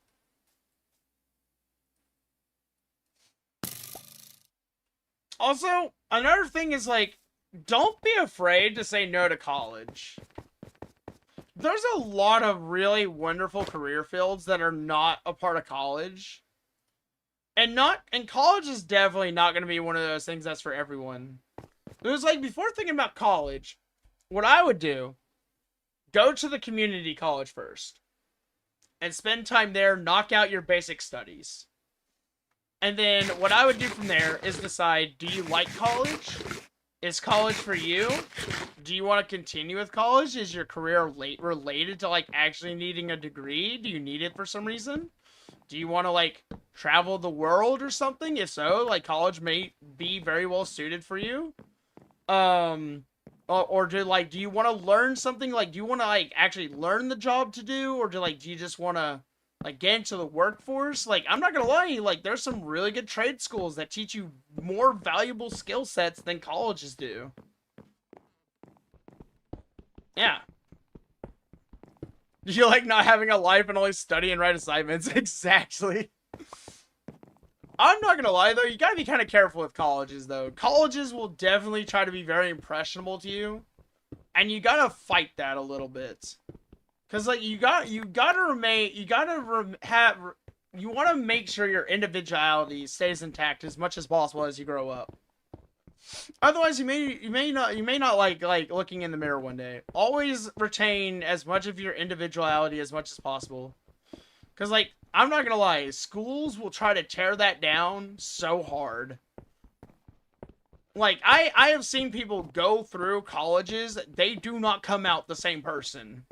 Also, another thing is, like, don't be afraid to say no to college. There's a lot of really wonderful career fields that are not a part of college. And college is definitely not going to be one of those things that's for everyone. It was like, before thinking about college, what I would do, go to the community college first. And spend time there, knock out your basic studies. And then what I would do from there is decide, do you like college? Is college for you? Do you want to continue with college? Is your career related to, like, actually needing a degree? Do you need it for some reason? Do you want to, like, travel the world or something? If so, like, college may be very well suited for you. Or do you want to learn something? Like, do you want to, like, actually learn the job to do? Or do you just want to, like, get into the workforce? Like, I'm not gonna lie to you, like, there's some really good trade schools that teach you more valuable skill sets than colleges do. Yeah. You like not having a life and only study and write assignments? Exactly. I'm not gonna lie, though, you gotta be kind of careful with colleges, though. Colleges will definitely try to be very impressionable to you, and you gotta fight that a little bit. Cause, like, you gotta you want to make sure your individuality stays intact as much as possible as you grow up. Otherwise, you may not like looking in the mirror one day. Always retain as much of your individuality as much as possible. Cause like I'm not gonna lie, schools will try to tear that down so hard. Like I have seen people go through colleges, they do not come out the same person.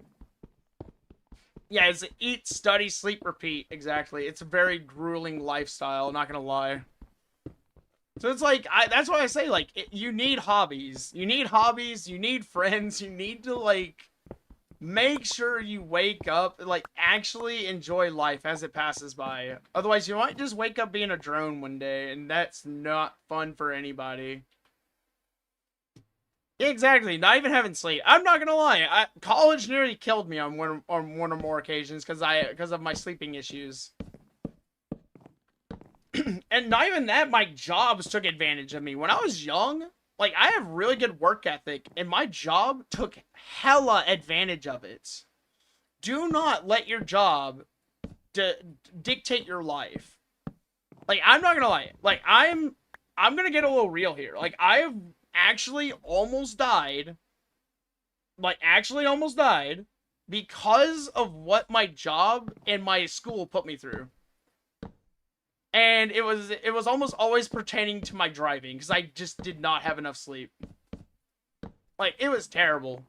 Yeah, it's eat, study, sleep, repeat. Exactly. It's a very grueling lifestyle, not gonna lie. So it's like, that's why I say, like, you need hobbies. You need hobbies, you need friends, you need to, like, make sure you wake up, like, actually enjoy life as it passes by. Otherwise, you might just wake up being a drone one day, and that's not fun for anybody. Exactly, not even having sleep. I'm not gonna lie, college nearly killed me on one or more occasions because of my sleeping issues. And not even that, my jobs took advantage of me. When I was young, like, I have really good work ethic, and my job took hella advantage of it. Do not let your job dictate your life. Like, I'm not gonna lie. Like, I'm gonna get a little real here. Like, I have actually almost died. Like, actually almost died because of what my job and my school put me through. And it was almost always pertaining to my driving, because I just did not have enough sleep. Like, it was terrible.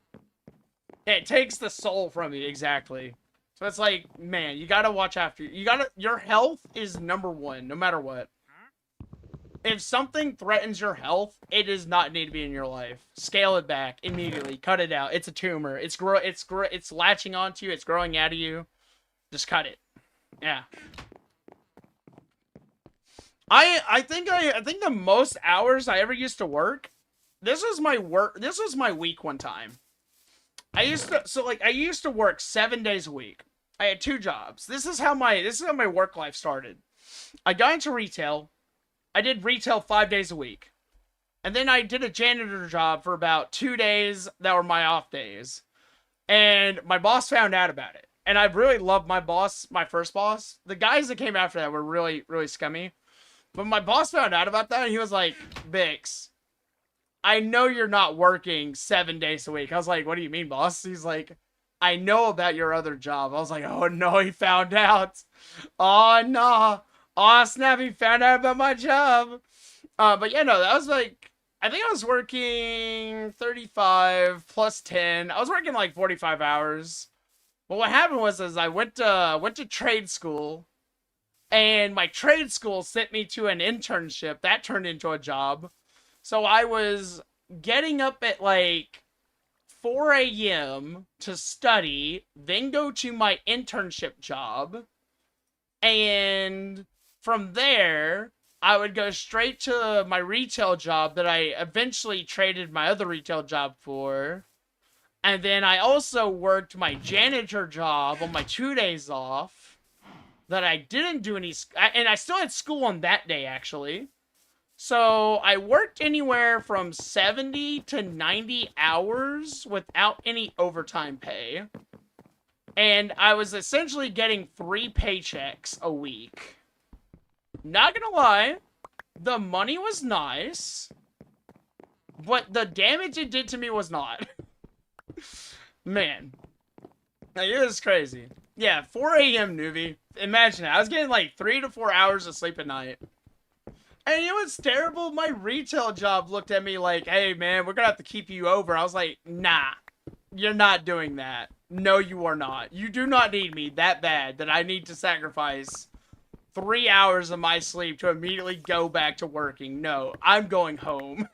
It takes the soul from you, exactly. So it's like, man, you gotta watch after. Your health is number one, no matter what. If something threatens your health, it does not need to be in your life. Scale it back immediately. Cut it out. It's a tumor. It's latching onto you. It's growing out of you. Just cut it. Yeah. I think the most hours I ever used to work, this was my week one time. I used to work 7 days a week. I had 2 jobs. This is how my work life started. I got into retail. I did retail 5 days a week. And then I did a janitor job for about 2 days that were my off days. And my boss found out about it. And I really loved my boss, my first boss. The guys that came after that were really, really scummy. But my boss found out about that, and he was like, Bix, I know you're not working 7 days a week. I was like, what do you mean, boss? He's like, I know about your other job. I was like, oh no, he found out. Oh no. Oh snap, he found out about my job. But yeah, no, that was like, I think I was working 35 plus 10. I was working like 45 hours. But what happened was I went to trade school. And my trade school sent me to an internship. That turned into a job. So I was getting up at like 4 a.m. to study, then go to my internship job. And from there, I would go straight to my retail job that I eventually traded my other retail job for. And then I also worked my janitor job on my 2 days off. That I didn't do any, and I still had school on that day, actually. So I worked anywhere from 70 to 90 hours without any overtime pay. And I was essentially getting 3 paychecks a week. Not gonna lie, the money was nice, but the damage it did to me was not. Man. Like, it was crazy. Yeah, 4 a.m. newbie. Imagine it. I was getting like 3 to 4 hours of sleep a night. And you know what's terrible? My retail job looked at me like, hey man, we're gonna have to keep you over. I was like, nah, you're not doing that. No, you are not. You do not need me that bad that I need to sacrifice 3 hours of my sleep to immediately go back to working. No, I'm going home.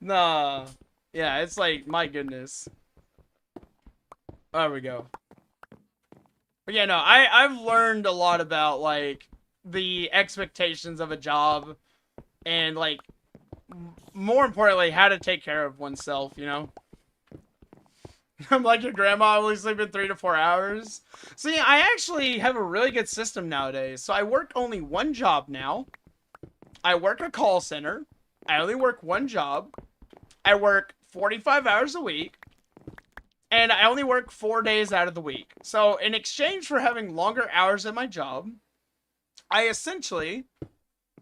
Nah. Yeah, it's like, my goodness. There we go. But yeah, no, I've learned a lot about, like, the expectations of a job and, like, more importantly, how to take care of oneself, you know? I'm like your grandma, only sleeping 3 to 4 hours. See, I actually have a really good system nowadays. So I work only one job now. I work a call center. I only work one job. I work 45 hours a week. And I only work 4 days out of the week. So in exchange for having longer hours at my job, I essentially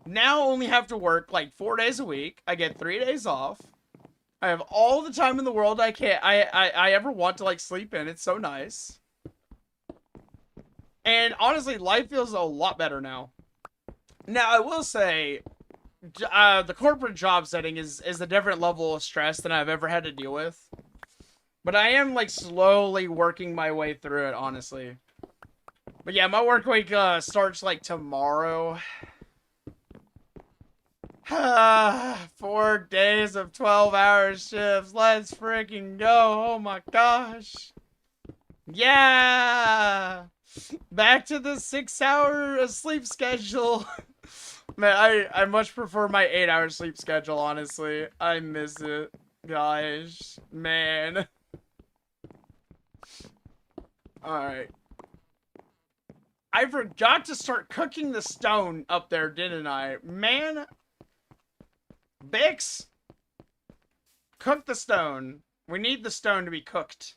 now only have to work like 4 days a week. I get 3 days off. I have all the time in the world I ever want to like sleep in. It's so nice. And honestly, life feels a lot better now. Now, I will say, the corporate job setting is a different level of stress than I've ever had to deal with. But I am like slowly working my way through it, honestly. But yeah, my work week starts like tomorrow. 4 days of 12-hour shifts. Let's freaking go. Oh my gosh. Yeah. Back to the 6-hour sleep schedule. Man, I much prefer my 8-hour sleep schedule, honestly. I miss it. Gosh. Man. Alright. I forgot to start cooking the stone up there, didn't I? Man. Bix. Cook the stone. We need the stone to be cooked.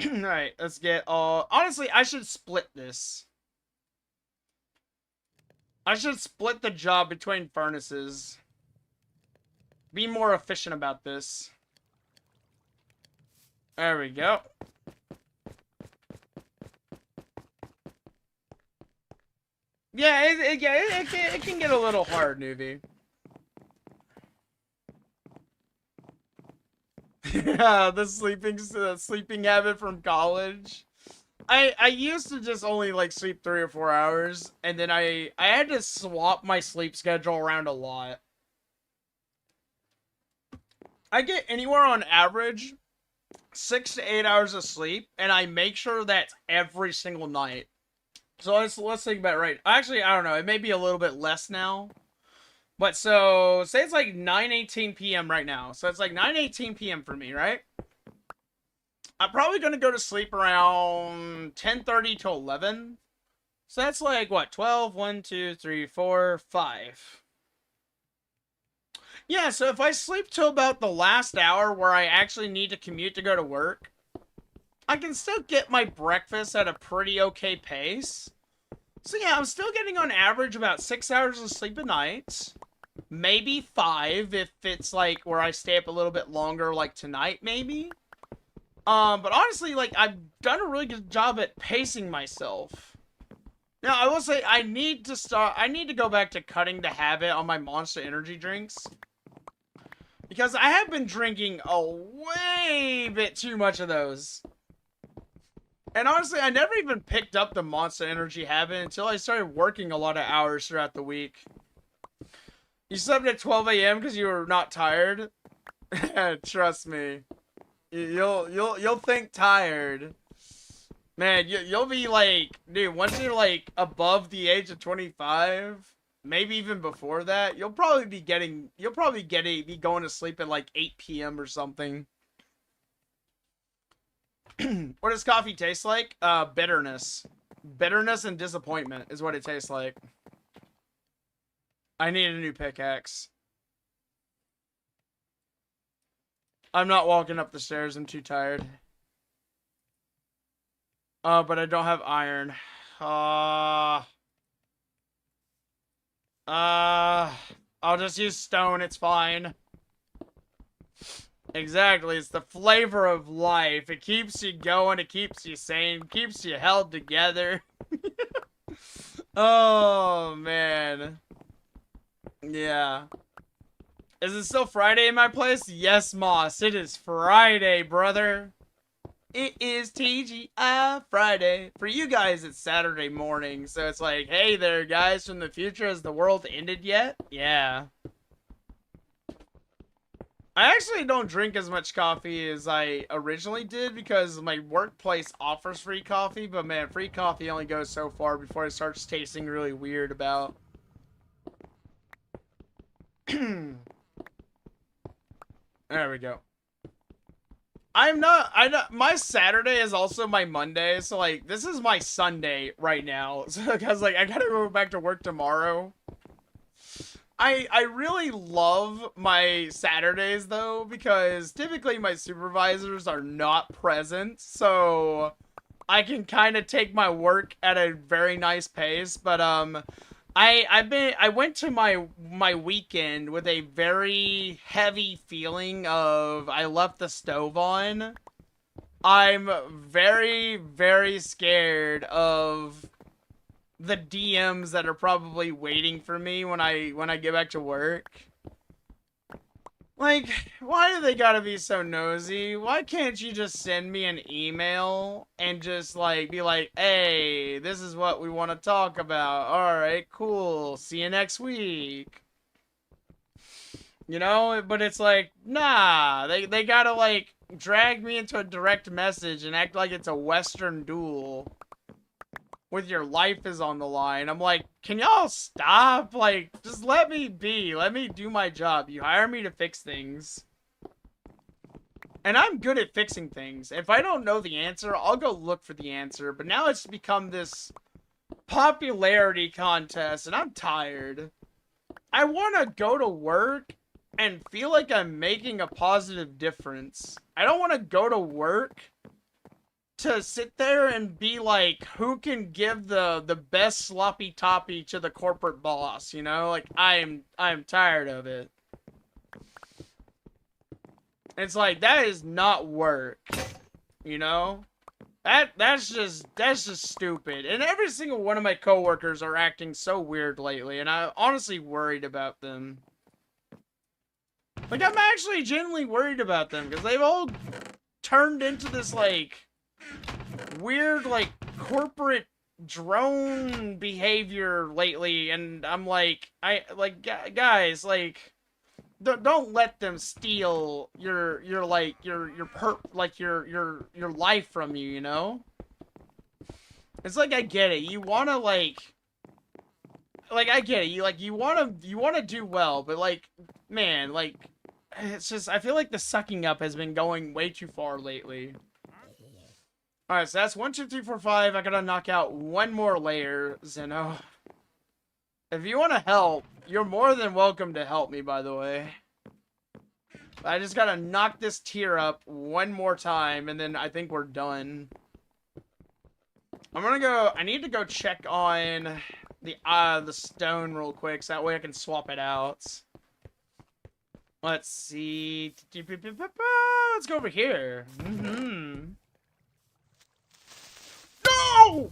Alright, let's get all... Honestly, I should split this. I should split the job between furnaces. Be more efficient about this. There we go. Yeah, it can get a little hard, Newbie. Yeah, the sleeping habit from college. I used to just only like sleep 3 or 4 hours, and then I had to swap my sleep schedule around a lot. I get anywhere on average 6 to 8 hours of sleep, and I make sure that's every single night. So let's think about it, right. Actually, I don't know. It may be a little bit less now. But so, say it's like 9:18 p.m. right now. So it's like 9:18 p.m. for me, right? I'm probably going to go to sleep around 10:30 to 11. So that's like, what, 12? 1, 2, 3, 4, 5. Yeah, so if I sleep till about the last hour where I actually need to commute to go to work, I can still get my breakfast at a pretty okay pace. So yeah, I'm still getting on average about 6 hours of sleep a night. Maybe 5 if it's like where I stay up a little bit longer, like tonight maybe. But honestly, like, I've done a really good job at pacing myself. Now, I will say I need to go back to cutting the habit on my Monster Energy drinks. Because I have been drinking a way bit too much of those. And honestly, I never even picked up the Monster Energy habit until I started working a lot of hours throughout the week. You slept at 12 a.m. because you were not tired? Trust me. You'll think tired. Man, you'll be like, dude, once you're like above the age of 25, maybe even before that, you'll probably be going to sleep at like 8 p.m. or something. What does coffee taste like? Bitterness. Bitterness and disappointment is what it tastes like. I need a new pickaxe. I'm not walking up the stairs. I'm too tired. But I don't have iron. I'll just use stone. It's fine. Exactly. It's the flavor of life. It keeps you going. It keeps you sane. Keeps you held together. Oh, man. Yeah. Is it still Friday in my place? Yes, Moss. It is Friday, brother. It is TGI Friday. For you guys, it's Saturday morning. So it's like, hey there, guys from the future. Has the world ended yet? Yeah. I actually don't drink as much coffee as I originally did because my workplace offers free coffee. But man, free coffee only goes so far before it starts tasting really weird about. There we go. My Saturday is also my Monday, so like this is my Sunday right now. So because like I gotta go back to work tomorrow. I really love my Saturdays though, because typically my supervisors are not present, so I can kind of take my work at a very nice pace, but I went to my weekend with a very heavy feeling of I left the stove on. I'm very, very scared of the DMs that are probably waiting for me when I get back to work. Like, why do they gotta be so nosy? Why can't you just send me an email and just, like, be like, hey, this is what we want to talk about. Alright, cool. See you next week. You know? But it's like, nah. They gotta, like, drag me into a direct message and act like it's a Western duel with your life is on the line. I'm like, can y'all stop? Like, just let me be. Let me do my job. You hire me to fix things. And I'm good at fixing things. If I don't know the answer, I'll go look for the answer. But now it's become this popularity contest, and I'm tired. I want to go to work and feel like I'm making a positive difference. I don't want to go to work to sit there and be like, who can give the best sloppy toppy to the corporate boss, you know? Like, I'm tired of it. It's like, that is not work, you know? That's just stupid. And every single one of my coworkers are acting so weird lately, and I'm honestly worried about them. Like, I'm actually genuinely worried about them, because they've all turned into this, like, weird, like, corporate drone behavior lately, and I'm like, guys, like, don't let them steal your life from you, you know? It's like, I get it. You want to, like, I get it. You want to do well, but, like, man, like, it's just, I feel like the sucking up has been going way too far lately. Alright, so that's 1, 2, 3, 4, 5. I gotta knock out one more layer, Zeno. If you want to help, you're more than welcome to help me, by the way. I just gotta knock this tier up one more time, and then I think we're done. I'm gonna go... I need to go check on the stone real quick, so that way I can swap it out. Let's see... Let's go over here. No!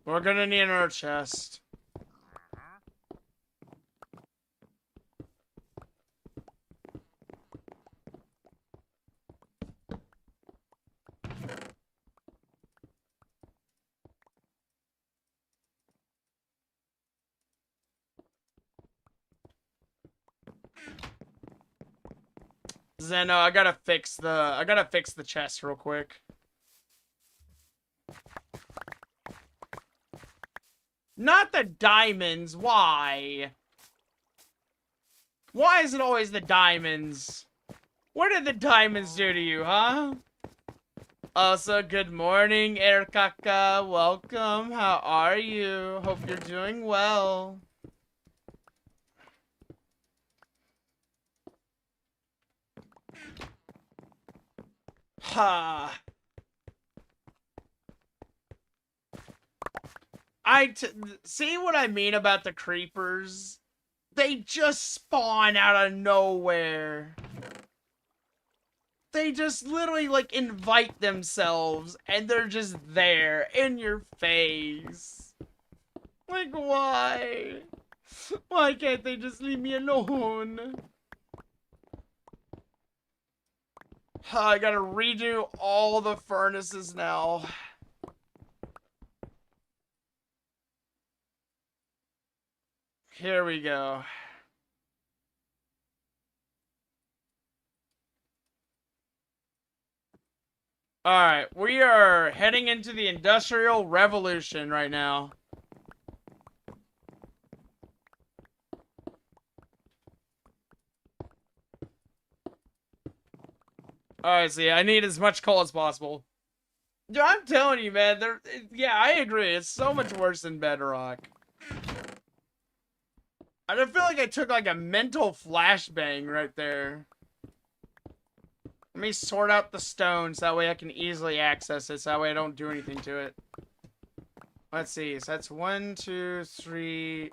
We're gonna need another chest. Zeno, I gotta fix the chest real quick. Not the diamonds, why? Why is it always the diamonds? What did the diamonds do to you, huh? Also, good morning, Erkaka. Welcome. How are you? Hope you're doing well. Ha. See what I mean about the creepers? They just spawn out of nowhere. They just literally, like, invite themselves, and they're just there, in your face. Like, why? Why can't they just leave me alone? I gotta redo all the furnaces now. Here we go. Alright, we are heading into the Industrial Revolution right now. Alright, see, I need as much coal as possible. Dude, I'm telling you, man. Yeah, I agree. It's so much worse than Bedrock. I feel like I took like a mental flashbang right there. Let me sort out the stones. That way I can easily access it. So that way I don't do anything to it. Let's see. So that's 1, 2, 3.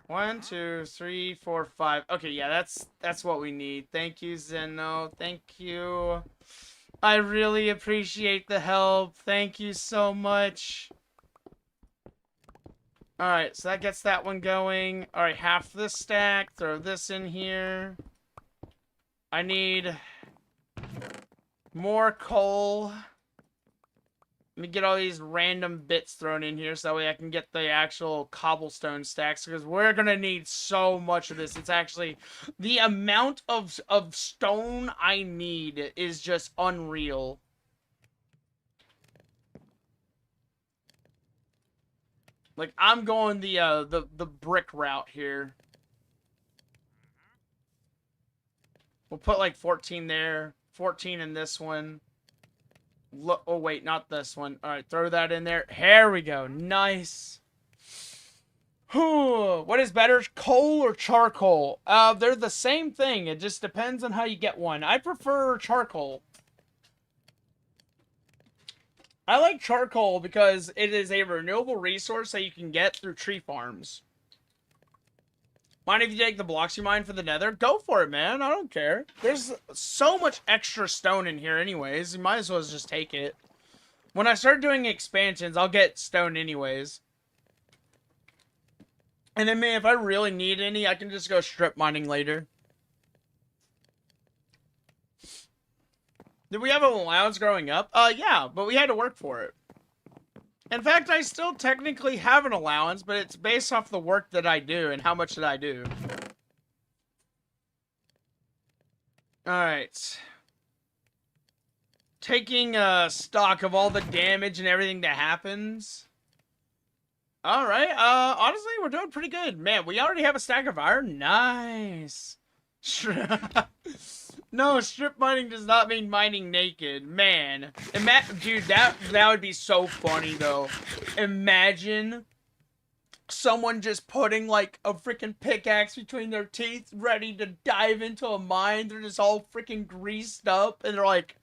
1, 2, 3, 4, 5. Okay, yeah, that's what we need. Thank you, Zeno. Thank you. I really appreciate the help. Thank you so much. Alright, so that gets that one going. Alright, half this stack. Throw this in here. I need more coal. Let me get all these random bits thrown in here so that way I can get the actual cobblestone stacks, because we're gonna need so much of this. It's actually the amount of stone I need is just unreal. Like, I'm going the brick route here. We'll put like 14 there, 14 in this one. Look, oh wait, not this one. All right, throw that in there. Here we go. Nice. What is better, coal or charcoal? They're the same thing. It just depends on how you get one. I prefer charcoal. I like charcoal because it is a renewable resource that you can get through tree farms. Mind if you take the blocks you mine for the nether? Go for it, man. I don't care. There's so much extra stone in here anyways. You might as well just take it. When I start doing expansions, I'll get stone anyways. And then, man, if I really need any, I can just go strip mining later. Did we have an allowance growing up? Yeah, but we had to work for it. In fact, I still technically have an allowance, but it's based off the work that I do and how much that I do. Alright. Taking stock of all the damage and everything that happens. Alright, honestly, we're doing pretty good. Man, we already have a stack of iron. Nice. No, strip mining does not mean mining naked. Man. Dude, that would be so funny, though. Imagine someone just putting, like, a freaking pickaxe between their teeth, ready to dive into a mine. They're just all freaking greased up, and they're like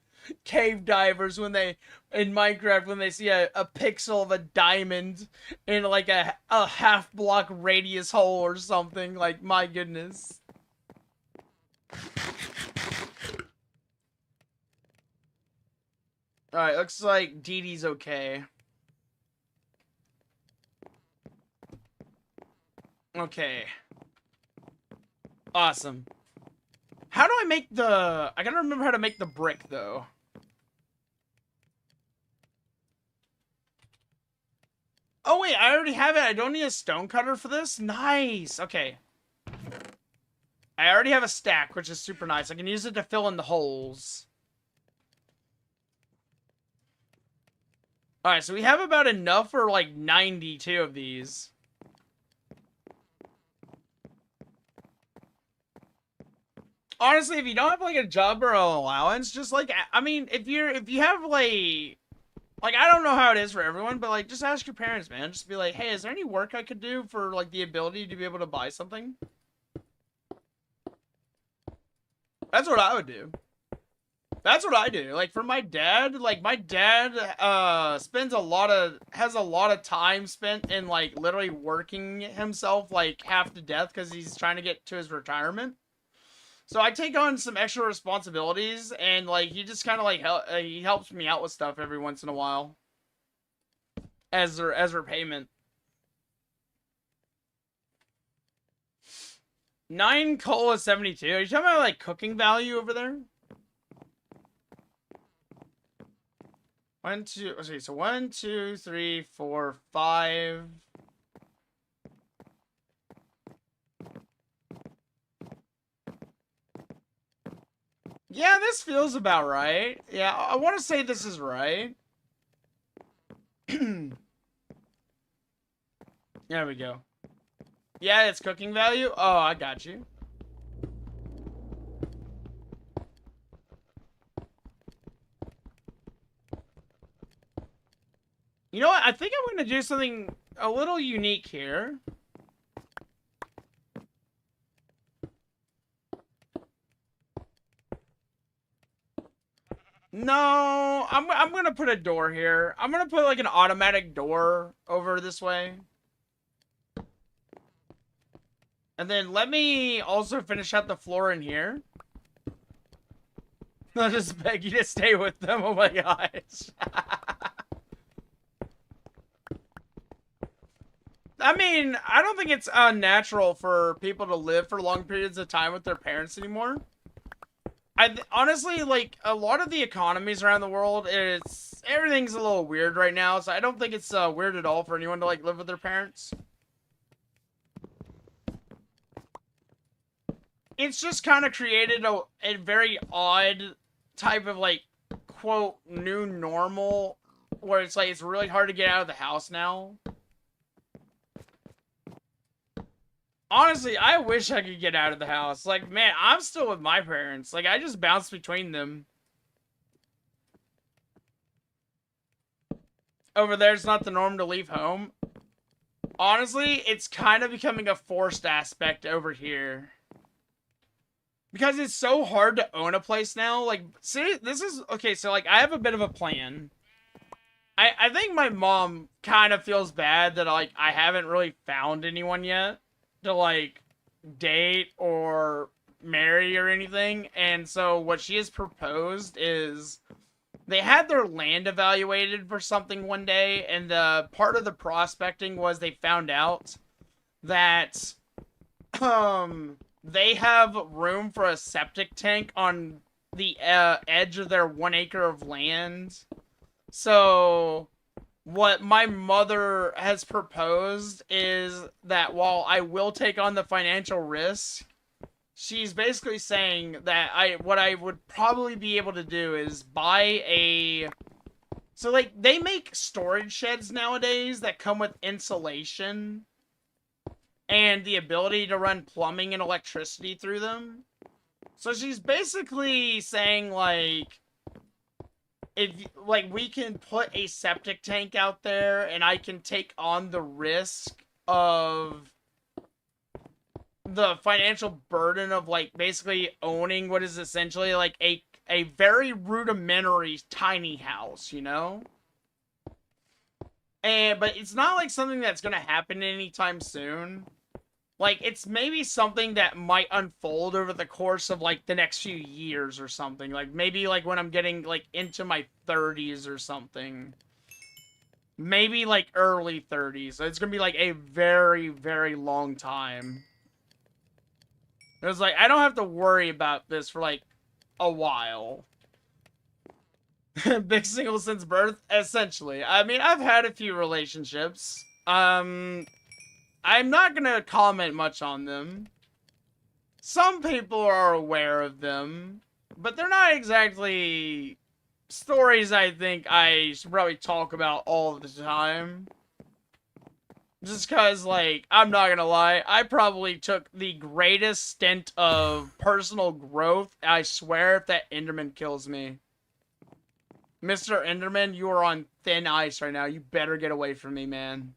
cave divers when they, in Minecraft, when they see a pixel of a diamond in, like, a half-block radius hole or something. Like, my goodness. Alright, looks like Dee Dee's okay. Okay. Awesome. How do I make the... I gotta remember how to make the brick, though. Oh, wait, I already have it. I don't need a stone cutter for this? Nice. Okay. I already have a stack, which is super nice. I can use it to fill in the holes. Alright, so we have about enough for, like, 92 of these. Honestly, if you don't have, like, a job or an allowance, just, like, I mean, if you have, like, I don't know how it is for everyone, but, like, just ask your parents, man. Just be like, hey, is there any work I could do for, like, the ability to be able to buy something? That's what I would do. That's what I do. Like, for my dad, spends has a lot of time spent in, like, literally working himself, like, half to death because he's trying to get to his retirement. So I take on some extra responsibilities, and, like, he just kind of, like, he helps me out with stuff every once in a while. As repayment. 9 coal is 72. Are you talking about, like, cooking value over there? 1, 2, okay, so 1, 2, 3, 4, 5. Yeah, this feels about right. Yeah, I want to say this is right. There we go. Yeah, it's cooking value. Oh, I got you. You know what? I think I'm going to do something a little unique here. No, I'm going to put a door here. I'm going to put like an automatic door over this way. And then let me also finish out the floor in here. I'll just beg you to stay with them. Oh my gosh. I mean, I don't think it's unnatural for people to live for long periods of time with their parents anymore. Honestly, like, a lot of the economies around the world, everything's a little weird right now, so I don't think it's weird at all for anyone to, like, live with their parents. It's just kind of created a very odd type of, like, quote, new normal, where it's like, it's really hard to get out of the house now. Honestly, I wish I could get out of the house. Like, man, I'm still with my parents. Like, I just bounce between them. Over there, it's not the norm to leave home. Honestly, it's kind of becoming a forced aspect over here. Because it's so hard to own a place now. Like, see, this is... Okay, so, like, I have a bit of a plan. I think my mom kind of feels bad that, like, I haven't really found anyone yet to, like, date or marry or anything. And so what she has proposed is they had their land evaluated for something one day, and the part of the prospecting was they found out that they have room for a septic tank on the edge of their 1 acre of land. So what my mother has proposed is that while I will take on the financial risk, she's basically saying that what I would probably be able to do is buy a... So, like, they make storage sheds nowadays that come with insulation and the ability to run plumbing and electricity through them. So she's basically saying, like, if, like, we can put a septic tank out there and I can take on the risk of the financial burden of, like, basically owning what is essentially, like, a very rudimentary tiny house, you know? But it's not, like, something that's gonna happen anytime soon. Like, it's maybe something that might unfold over the course of, like, the next few years or something. Like, maybe, like, when I'm getting, like, into my 30s or something. Maybe, like, early 30s. It's gonna be, like, a very, very long time. It was like, I don't have to worry about this for, like, a while. Big single since birth? Essentially. I mean, I've had a few relationships. I'm not gonna comment much on them. Some people are aware of them, but they're not exactly stories I think I should probably talk about all the time. Just cause, like, I'm not gonna lie, I probably took the greatest stint of personal growth. I swear if that Enderman kills me. Mr. Enderman, you are on thin ice right now. You better get away from me, man.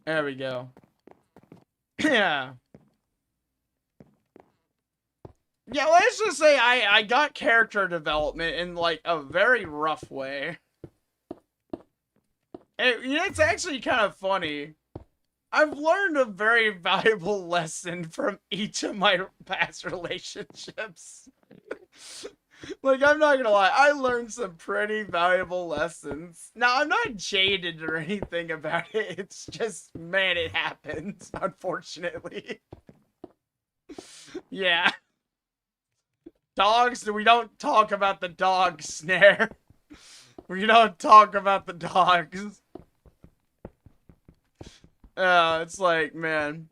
There we go. Yeah. Yeah, let's just say I got character development in, like, a very rough way. And, you know, it's actually kind of funny. I've learned a very valuable lesson from each of my past relationships. Like, I'm not gonna lie, I learned some pretty valuable lessons. Now, I'm not jaded or anything about it. It's just, man, it happens, unfortunately. Yeah. Dogs, we don't talk about the dog snare. We don't talk about the dogs. It's like, man.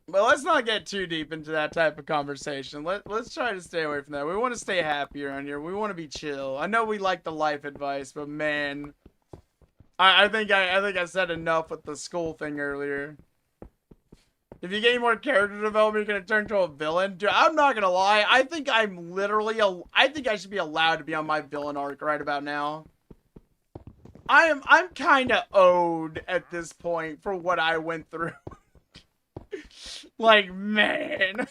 But let's not get too deep into that type of conversation. Let's try to stay away from that. We want to stay happy around here. We want to be chill. I know we like the life advice, but man, I think I said enough with the school thing earlier. If you gain more character development, you're gonna turn into a villain. Dude, I'm not gonna lie. I think I think I should be allowed to be on my villain arc right about now. I'm kind of owed at this point for what I went through. Like, man.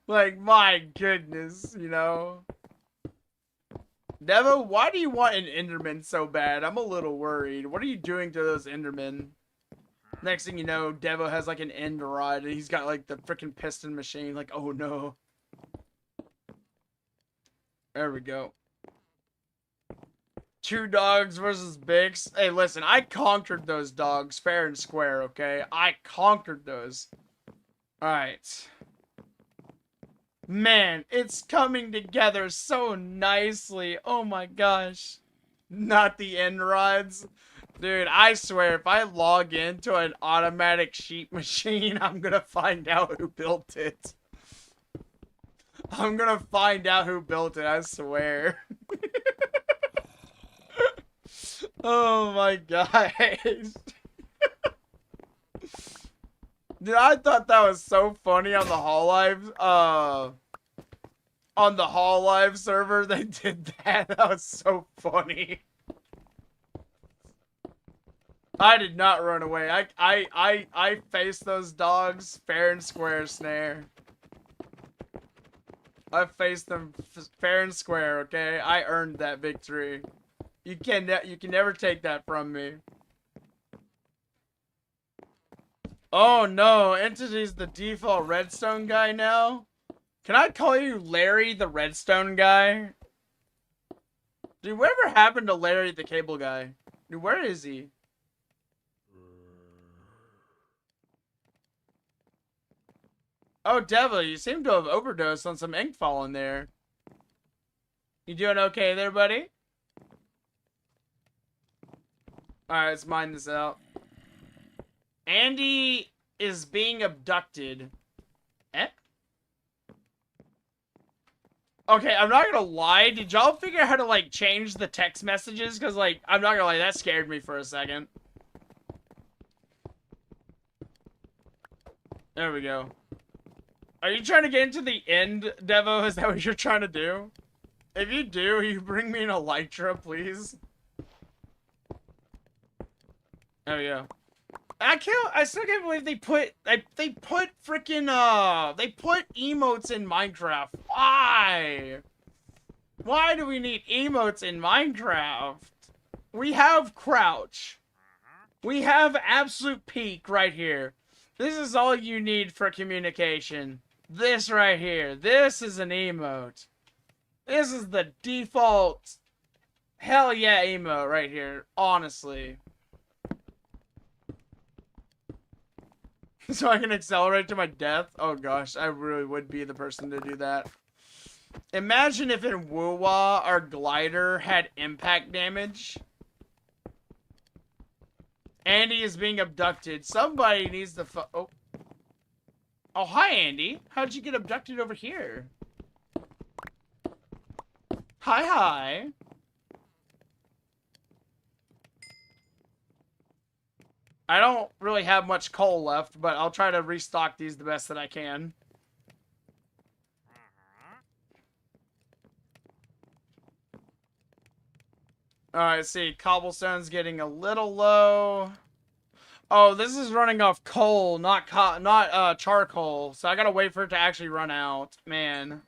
Like, my goodness, you know. Devo, why do you want an Enderman so bad? I'm a little worried. What are you doing to those Endermen? Next thing you know, Devo has like an end rod and he's got like the freaking piston machine. Like, oh no. There we go. 2 dogs versus Byx. Hey, listen, I conquered those dogs fair and square, okay? I conquered those. Alright. Man, it's coming together so nicely. Oh my gosh. Not the end rods. Dude, I swear, if I log into an automatic sheet machine, I'm gonna find out who built it. I'm gonna find out who built it, I swear. Oh my gosh. Dude, I thought that was so funny on the Hololive, on the Hololive server, they did that. That was so funny. I did not run away. I faced those dogs fair and square, Snare. I faced them fair and square, okay? I earned that victory. You can never take that from me. Oh no, Entity's the default redstone guy now? Can I call you Larry the redstone guy? Dude, whatever happened to Larry the cable guy? Dude, where is he? Oh, Devil, you seem to have overdosed on some ink falling there. You doing okay there, buddy? Alright, let's mine this out. Andy is being abducted. Eh? Okay, I'm not gonna lie. Did y'all figure out how to, like, change the text messages? Because, like, I'm not gonna lie, that scared me for a second. There we go. Are you trying to get into the end, Devo? Is that what you're trying to do? If you do, you bring me an Elytra, please. There we go. I still can't believe they put freaking they put emotes in Minecraft. Why? Why do we need emotes in Minecraft? We have crouch. We have absolute peak right here. This is all you need for communication. This right here. This is an emote. This is the default hell yeah emote right here, honestly. So I can accelerate to my death? Oh gosh, I really would be the person to do that. Imagine if in Woowa our glider had impact damage. Andy is being abducted. Somebody needs to oh. Oh, hi Andy. How'd you get abducted over here? Hi, hi. I don't really have much coal left, but I'll try to restock these the best that I can. Alright, see, cobblestone's getting a little low. Oh, this is running off coal, not charcoal. So I gotta wait for it to actually run out. Man.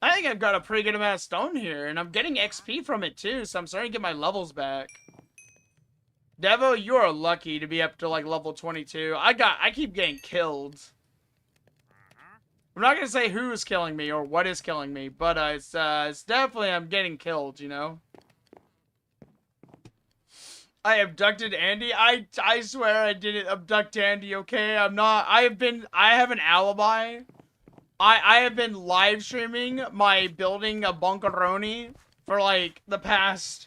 I think I've got a pretty good amount of stone here, and I'm getting XP from it too, so I'm starting to get my levels back. Devo, you're lucky to be up to like level 22. I keep getting killed. I'm not gonna say who's killing me or what is killing me, but it's definitely I'm getting killed, you know. I abducted Andy. I swear I didn't abduct Andy, okay? I'm not. I have an alibi. I have been live streaming my building a bunkeroni for like the past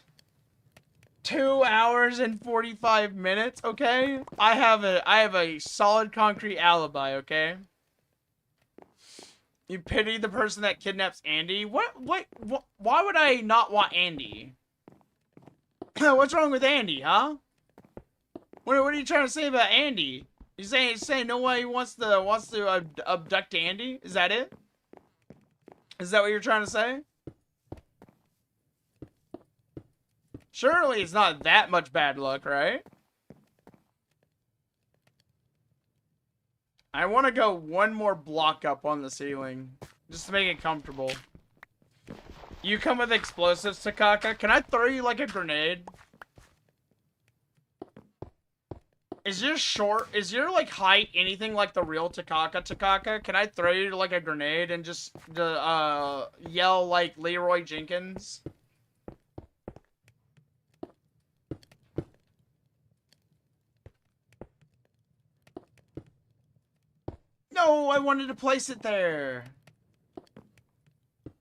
2 hours and 45 minutes, okay? I have a solid concrete alibi, okay? You pity the person that kidnaps Andy? What why would I not want Andy? What's wrong with Andy, huh? What are you trying to say about Andy? You saying nobody wants to abduct Andy? Is that it? Is that what you're trying to say? Surely it's not that much bad luck, right? I want to go one more block up on the ceiling. Just to make it comfortable. You come with explosives, Takaka? Can I throw you like a grenade? Is your like height anything like the real Takaka? Can I throw you like a grenade and just yell like Leroy Jenkins? No, I wanted to place it there.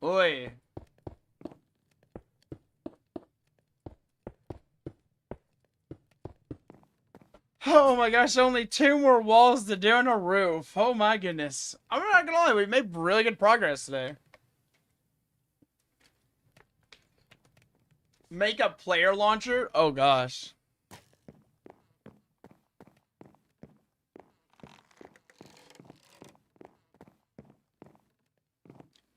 Oi. Oh my gosh, only 2 more walls to do on a roof. Oh my goodness. I'm not gonna lie, we made really good progress today. Make a player launcher? Oh gosh.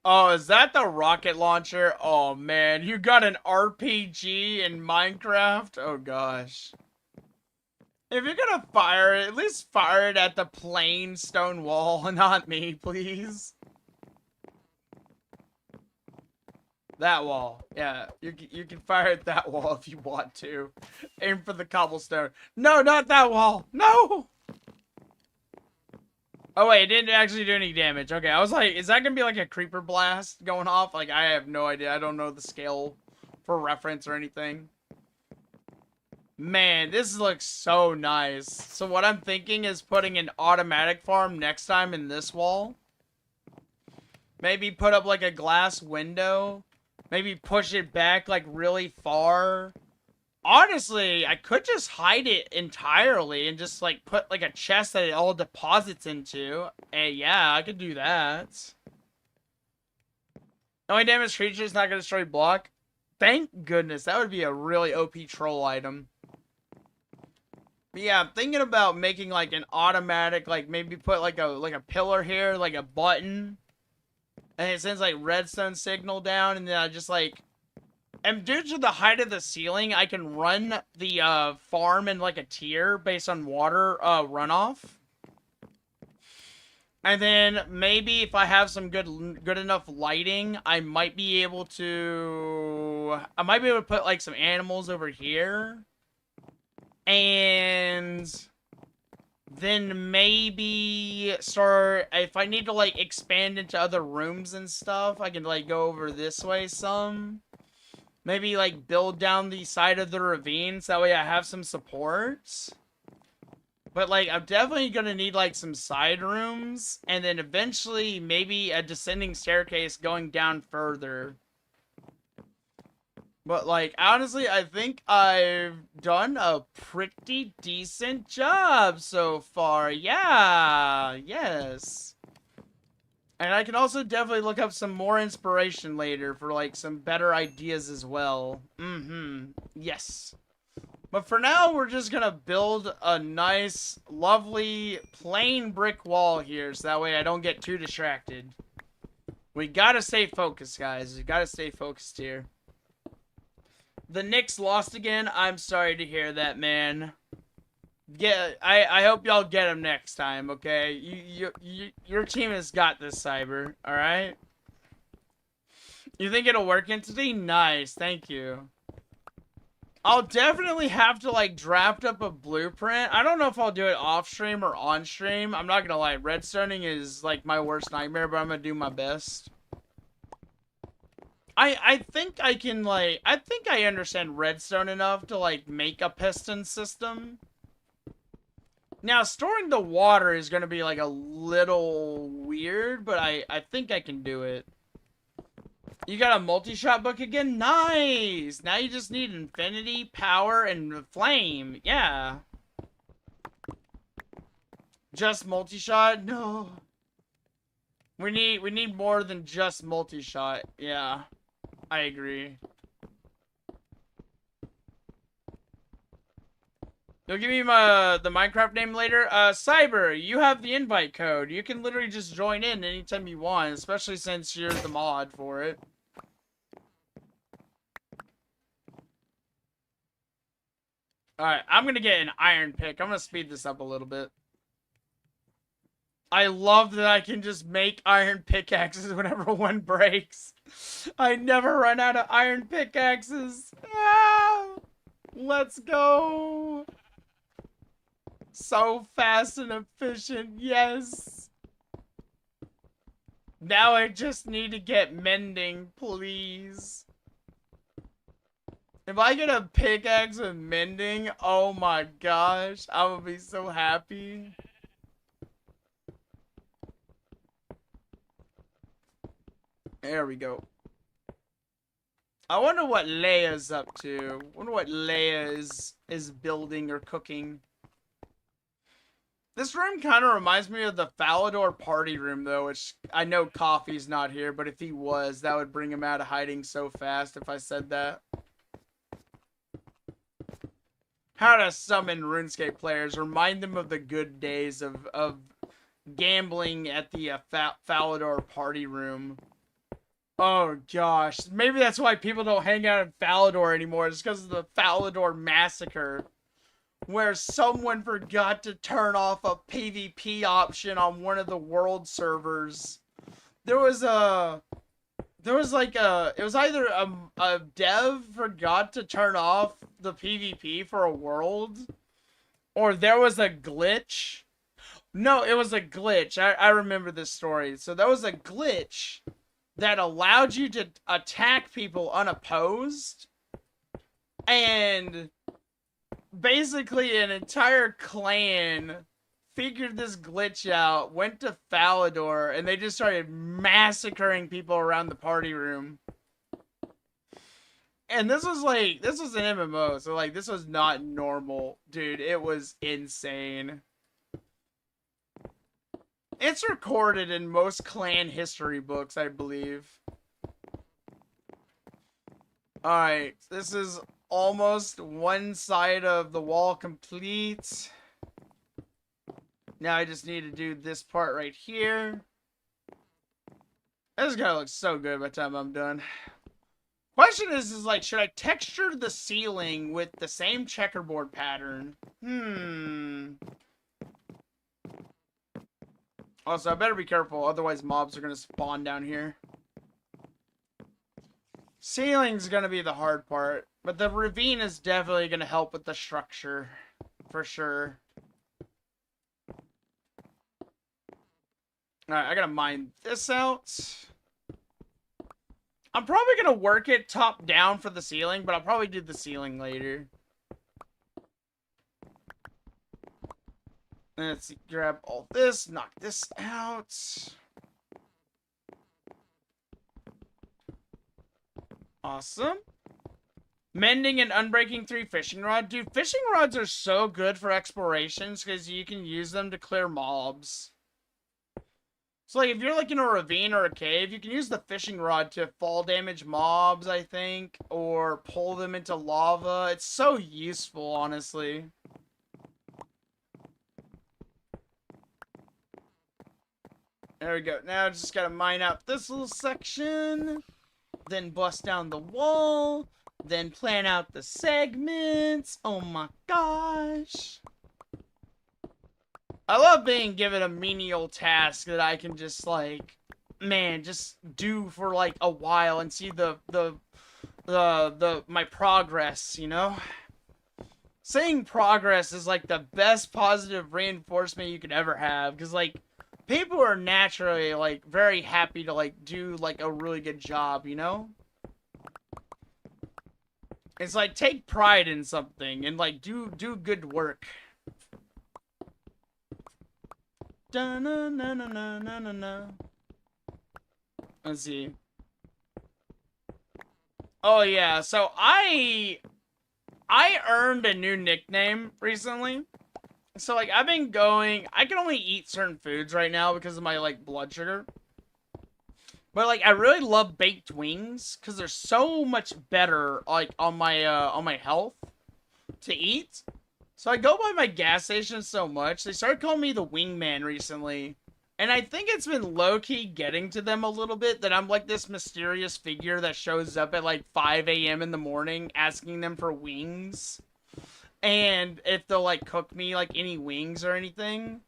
Oh, is that the rocket launcher? Oh man, you got an RPG in Minecraft? Oh gosh. If you're gonna fire it, at least fire it at the plain stone wall, not me, please. That wall. Yeah, you can fire at that wall if you want to. Aim for the cobblestone. No, not that wall. No! Oh wait, it didn't actually do any damage. Okay, I was like, is that gonna be like a creeper blast going off? Like, I have no idea. I don't know the scale for reference or anything. Man, this looks so nice. So what I'm thinking is putting an automatic farm next time in this wall. Maybe put up like a glass window. Maybe push it back like really far. Honestly, I could just hide it entirely and just like put like a chest that it all deposits into. And yeah, I could do that. Only damage creature is not going to destroy block. Thank goodness. That would be a really OP troll item. But yeah, I'm thinking about making like an automatic, like maybe put like a pillar here, like a button. And it sends like redstone signal down, and then I just like, and due to the height of the ceiling, I can run the farm in like a tier based on water runoff. And then maybe if I have some good enough lighting, I might be able to put like some animals over here. And then maybe start, if I need to like expand into other rooms and stuff, I can like go over this way some. Maybe like build down the side of the ravine so that way I have some supports. But like I'm definitely gonna need like some side rooms, and then eventually maybe a descending staircase going down further. But like honestly, I think I've done a pretty decent job so far. Yeah, yes. And I can also definitely look up some more inspiration later for like some better ideas as well. Yes. But for now, we're just gonna build a nice, lovely, plain brick wall here so that way I don't get too distracted. We gotta stay focused, guys. We gotta stay focused here. The Knicks lost again. I'm sorry to hear that, man. Yeah, I hope y'all get him next time, okay? Your team has got this, Cyber, alright? You think it'll work, Entity? Nice, thank you. I'll definitely have to, like, draft up a blueprint. I don't know if I'll do it off-stream or on-stream. I'm not gonna lie, redstoning is, like, my worst nightmare, but I'm gonna do my best. I think I can, like, I think I understand redstone enough to, like, make a piston system. Now, storing the water is going to be, like, a little weird, but I think I can do it. You got a multi-shot book again? Nice! Now you just need infinity, power, and flame. Yeah. Just multi-shot? No. We need more than just multi-shot. Yeah. I agree. You'll give me the Minecraft name later? Cyber, you have the invite code. You can literally just join in anytime you want, especially since you're the mod for it. Alright, I'm gonna get an iron pick. I'm gonna speed this up a little bit. I love that I can just make iron pickaxes whenever one breaks. I never run out of iron pickaxes. Ah, let's go. So fast and efficient, yes. Now I just need to get mending, please. If I get a pickaxe with mending, oh my gosh, I would be so happy. There we go. I wonder what Leia's up to. I wonder what Leia is building or cooking. This room kind of reminds me of the Falador party room, though, which I know Coffee's not here, but if he was, that would bring him out of hiding so fast if I said that. How to summon RuneScape players. Remind them of the good days of gambling at the Falador party room. Oh gosh, maybe that's why people don't hang out in Falador anymore. It's because of the Falador massacre, where someone forgot to turn off a PvP option on one of the world servers. It was either a dev forgot to turn off the PvP for a world, or there was a glitch. No, it was a glitch. I remember this story. So there was a glitch that allowed you to attack people unopposed, and basically an entire clan figured this glitch out, went to Falador, and they just started massacring people around the party room. And this was an MMO, so like this was not normal, dude. It was insane. It's recorded in most clan history books, I believe. Alright, this is almost one side of the wall complete. Now I just need to do this part right here. This is gonna look so good by the time I'm done. Question is like, should I texture the ceiling with the same checkerboard pattern? Also, I better be careful, otherwise mobs are gonna spawn down here. Ceiling's gonna be the hard part, but the ravine is definitely gonna help with the structure, for sure. Alright, I gotta mine this out. I'm probably gonna work it top down for the ceiling, but I'll probably do the ceiling later. Let's see, grab all this, knock this out. Awesome. Mending and unbreaking 3 fishing rod. Dude, fishing rods are so good for explorations because you can use them to clear mobs. So, like, if you're, like, in a ravine or a cave, you can use the fishing rod to fall damage mobs, I think, or pull them into lava. It's so useful, honestly. There we go. Now I just gotta mine out this little section, then bust down the wall, then plan out the segments. Oh my gosh. I love being given a menial task that I can just, like, man, just do for, like, a while and see my progress, you know? Saying progress is, like, the best positive reinforcement you could ever have, because, like, people are naturally, like, very happy to, like, do, like, a really good job, you know? It's like, take pride in something and, like, do good work. Da-na-na-na-na-na-na. Let's see. Oh, yeah. So, I earned a new nickname recently. So, like, I've been going... I can only eat certain foods right now because of my, like, blood sugar. But, like, I really love baked wings because they're so much better, like, on my health to eat. So I go by my gas station so much, they started calling me the wingman recently. And I think it's been low-key getting to them a little bit, that I'm like this mysterious figure that shows up at like 5 a.m. in the morning asking them for wings. and if they'll like cook me like any wings or anything.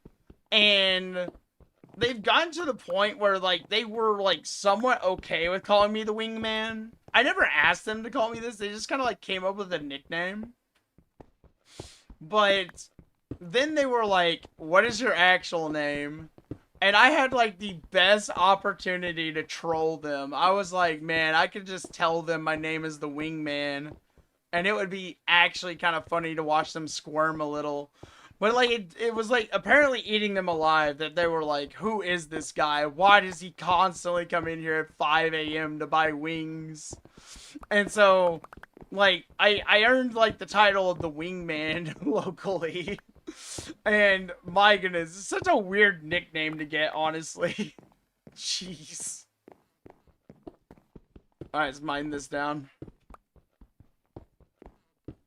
And they've gotten to the point where like they were like somewhat okay with calling me the wingman. I never asked them to call me this. They just kind of like came up with a nickname. But then they were like, "What is your actual name?" And I had like the best opportunity to troll them. I was like, "Man, I could just tell them my name is the wingman." And it would be actually kind of funny to watch them squirm a little. But like it was like apparently eating them alive that they were like, who is this guy? Why does he constantly come in here at 5 a.m. to buy wings? And so like I earned like the title of the wingman locally. And my goodness, it's such a weird nickname to get, honestly. Jeez. Alright, let's mine this down.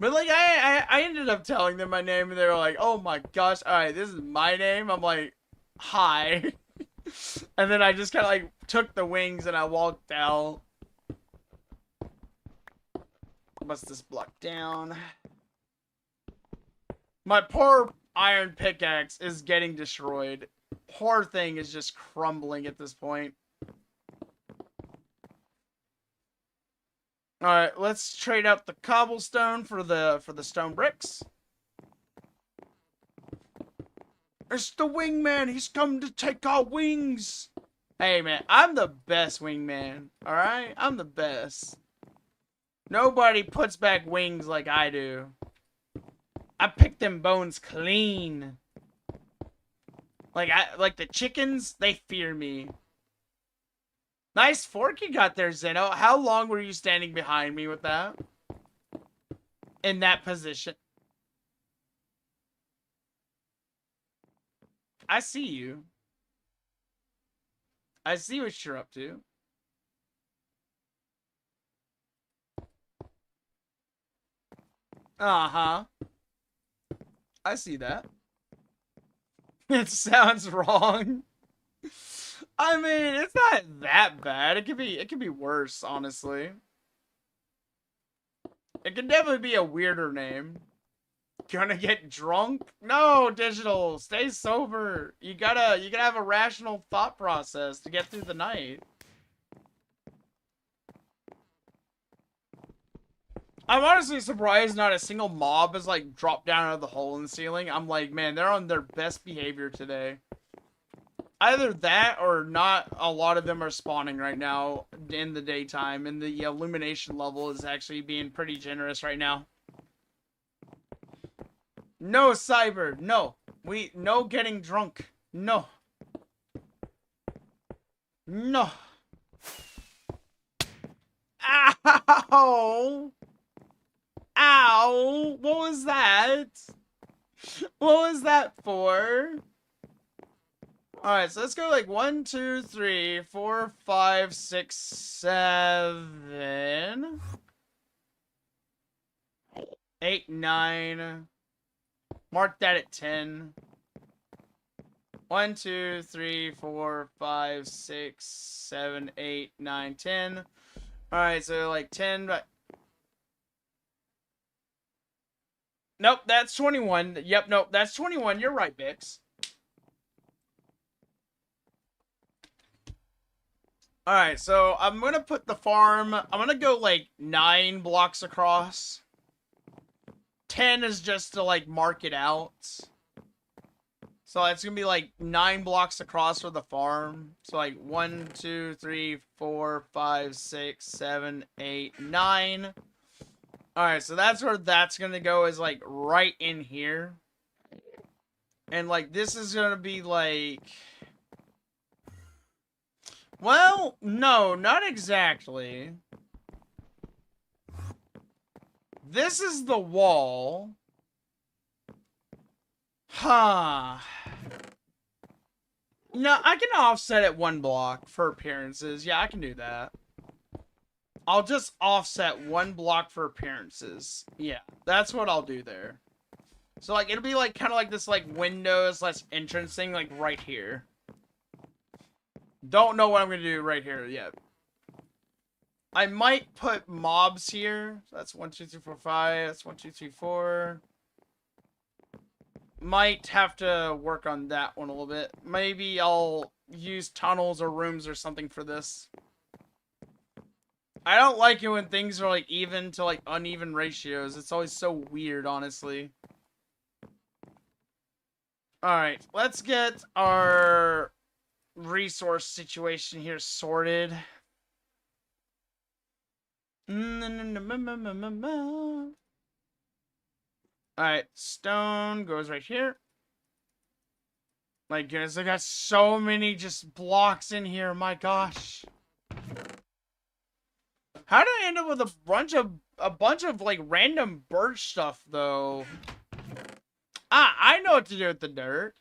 But like I ended up telling them my name and they were like, "Oh my gosh, alright, this is my name." I'm like, "Hi." And then I just kinda like took the wings and I walked out. Bust this block down. My poor iron pickaxe is getting destroyed. Poor thing is just crumbling at this point. Alright, let's trade out the cobblestone for the stone bricks. It's the wingman! He's come to take our wings! Hey man, I'm the best wingman, alright? I'm the best. Nobody puts back wings like I do. I pick them bones clean. Like the chickens, they fear me. Nice fork you got there, Zeno. How long were you standing behind me with that? In that position. I see you. I see what you're up to. Uh-huh. I see that. It sounds wrong. I mean, it's not that bad. It could be worse, honestly. It could definitely be a weirder name. Gonna get drunk? No, Digital, stay sober. You gotta have a rational thought process to get through the night. I'm honestly surprised not a single mob has like dropped down out of the hole in the ceiling. I'm like, man, they're on their best behavior today. Either that or not a lot of them are spawning right now in the daytime, and the illumination level is actually being pretty generous right now. No, Cyber, no. No getting drunk. No. No. Ow! Ow! What was that? What was that for? Alright, so let's go like 1, 2, 3, 4, 5, 6, 7, 8, 9. Mark that at 10. 1, 2, 3, 4, 5, 6, 7, 8, 9, 10. Alright, so like 10, but... Nope, that's 21. Yep, nope, that's 21. You're right, Bix. Alright, so I'm gonna put the farm... I'm gonna go like 9 blocks across. 10 is just to like mark it out. So it's gonna be like 9 blocks across for the farm. So like 1, 2, 3, 4, 5, 6, 7, 8, 9. Alright, so that's where that's gonna go, is like right in here. And like this is gonna be like... Well, no, not exactly. This is the wall. Huh. No, I can offset it 1 block for appearances. Yeah, I can do that. I'll just offset 1 block for appearances. Yeah, that's what I'll do there. So, like, it'll be, like, kind of like this, like, windows / entrance thing, like, right here. Don't know what I'm gonna do right here yet. I might put mobs here. So that's 1, 2, 3, 4, 5. That's 1, 2, 3, 4. Might have to work on that one a little bit. Maybe I'll use tunnels or rooms or something for this. I don't like it when things are like even to like uneven ratios. It's always so weird, honestly. Alright, let's get our resource situation here sorted. Alright, stone goes right here. My goodness, I got so many just blocks in here, my gosh. How did I end up with a bunch of like random birch stuff though? Ah, I know what to do with the dirt.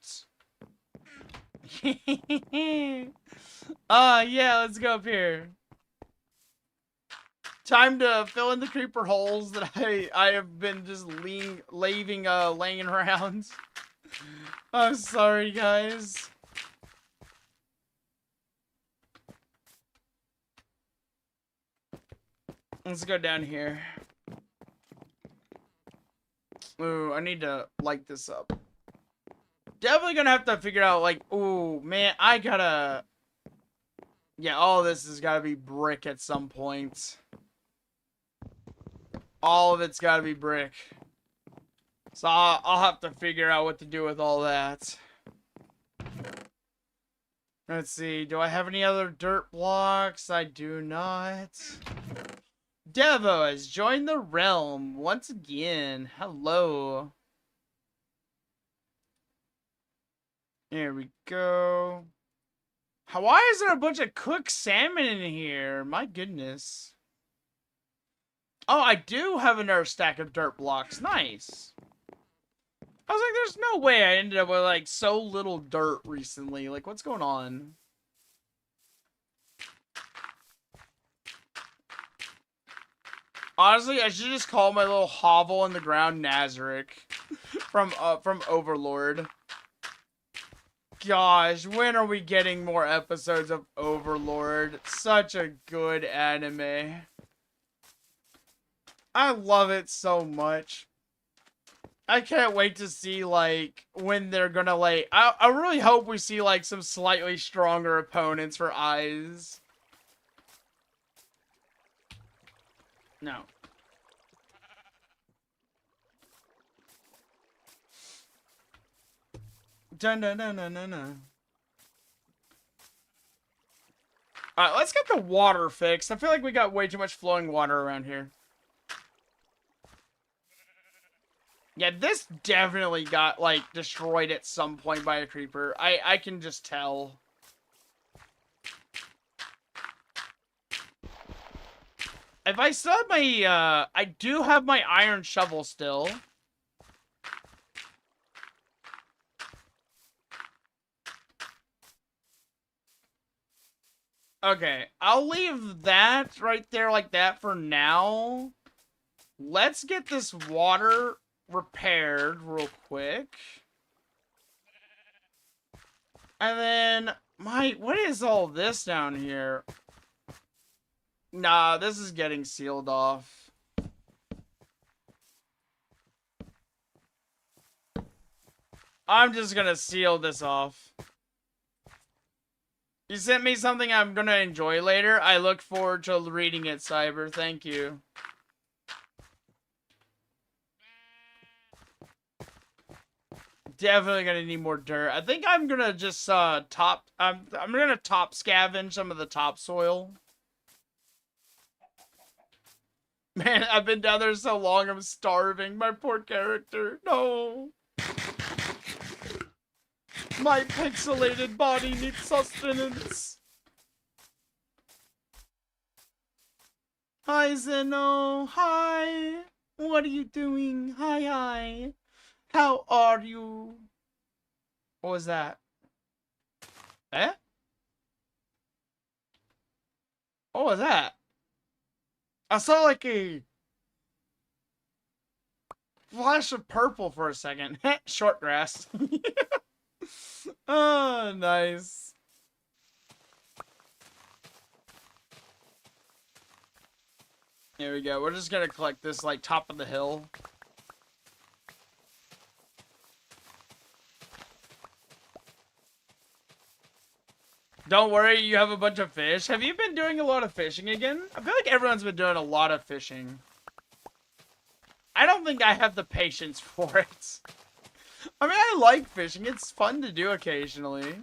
Yeah, let's go up here. Time to fill in the creeper holes that I have been just laying around. I'm sorry, guys. Let's go down here. Ooh, I need to light this up. Definitely gonna have to figure out, like, ooh, man, I gotta... Yeah, all this has gotta be brick at some point. All of it's gotta be brick. So I'll have to figure out what to do with all that. Let's see, do I have any other dirt blocks? I do not. Devo has joined the realm once again. Hello. There we go. Why is there a bunch of cooked salmon in here? My goodness. Oh, I do have another stack of dirt blocks. Nice. I was like, there's no way I ended up with, like, so little dirt recently. Like, what's going on? Honestly, I should just call my little hovel in the ground Nazarick from Overlord. Gosh, when are we getting more episodes of Overlord? Such a good anime. I love it so much. I can't wait to see, like, when they're gonna, like... I really hope we see, like, some slightly stronger opponents for eyes. No. Dun dun dun dun dun dun. Alright, let's get the water fixed. I feel like we got way too much flowing water around here. Yeah, this definitely got, like, destroyed at some point by a creeper. I can just tell. If I still have my, I do have my iron shovel still. Okay, I'll leave that right there like that for now. Let's get this water repaired real quick. And then, what is all this down here? Nah, this is getting sealed off. I'm just gonna seal this off. You sent me something I'm gonna enjoy later. I look forward to reading it, Cyber. Thank you. Definitely gonna need more dirt. I think I'm gonna just I'm gonna top scavenge some of the topsoil. Man, I've been down there so long, I'm starving. My poor character. No. My pixelated body needs sustenance. Hi, Zeno. Hi. What are you doing? Hi, hi. How are you? What was that? Eh? What was that? I saw like a flash of purple for a second. Short grass. Oh, nice. Here we go. We're just gonna collect this, like, top of the hill. Don't worry, you have a bunch of fish. Have you been doing a lot of fishing again? I feel like everyone's been doing a lot of fishing. I don't think I have the patience for it. I mean, I like fishing. It's fun to do occasionally.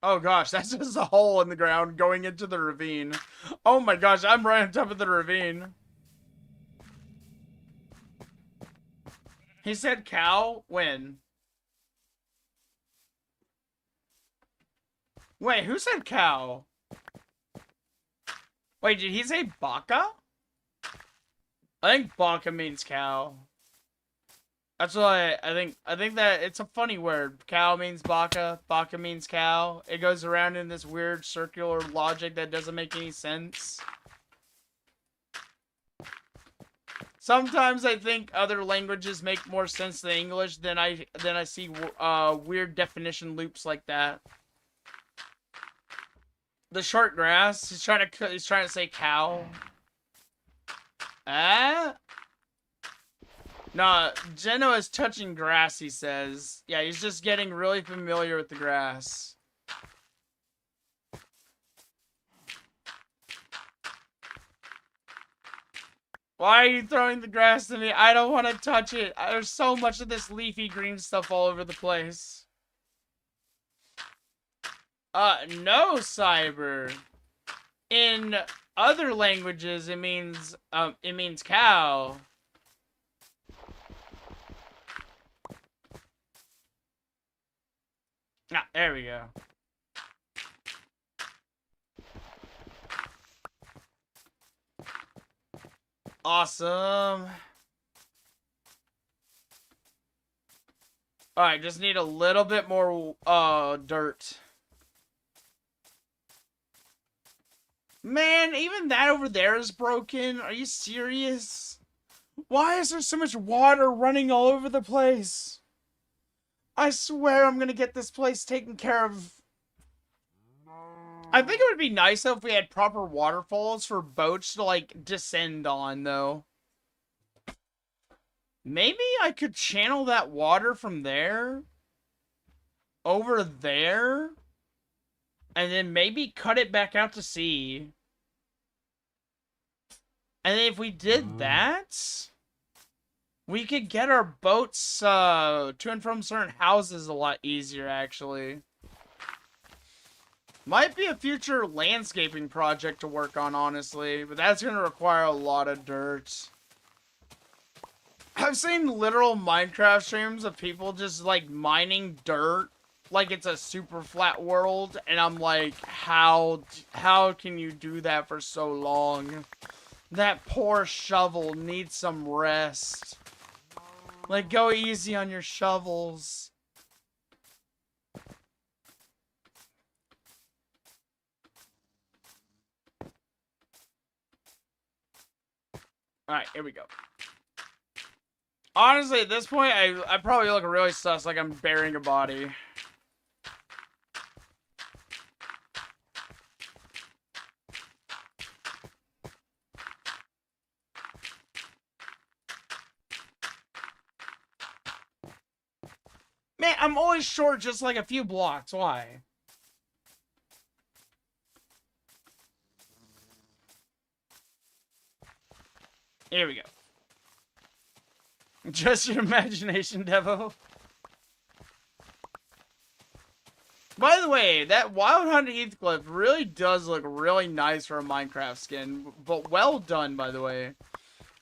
Oh gosh, that's just a hole in the ground going into the ravine. Oh my gosh, I'm right on top of the ravine. He said cow? When? Wait, who said cow? Wait, did he say baka? I think baka means cow. That's why I think that it's a funny word. Cow means baka, baka means cow. It goes around in this weird circular logic that doesn't make any sense. Sometimes I think other languages make more sense than English than I see weird definition loops like that. The short grass, he's trying to say cow. Ah? Nah, Geno is touching grass, he says. Yeah, he's just getting really familiar with the grass. Why are you throwing the grass to me? I don't want to touch it. There's so much of this leafy green stuff all over the place. No, Cyber. In other languages, it means cow. Ah, there we go. Awesome. Alright, just need a little bit more, dirt. Man, even that over there is broken. Are you serious? Why is there so much water running all over the place? I swear I'm gonna get this place taken care of. I think it would be nice if we had proper waterfalls for boats to, like, descend on, though. Maybe I could channel that water from there over there and then maybe cut it back out to sea. And if we did that, we could get our boats to and from certain houses a lot easier, actually. Might be a future landscaping project to work on, honestly, but that's going to require a lot of dirt. I've seen literal Minecraft streams of people just, like, mining dirt like it's a super flat world, and I'm like, how can you do that for so long? That poor shovel needs some rest. Like, go easy on your shovels. Alright, here we go. Honestly, at this point, I probably look really sus, like I'm burying a body. Man, I'm always short just like a few blocks. Why? Here we go. Just your imagination, Devo. By the way, that Wild Hunt Heathcliff really does look really nice for a Minecraft skin. But well done, by the way.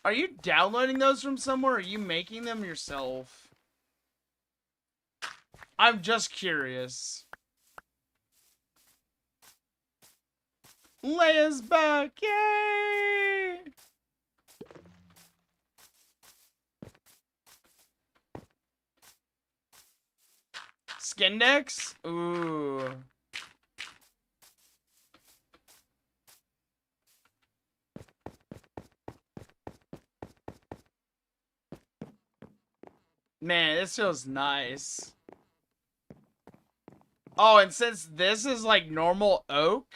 Are you downloading those from somewhere, or are you making them yourself? I'm just curious. Leia's back! Yay! Skin decks? Ooh. Man, this feels nice. Oh, and since this is like normal oak,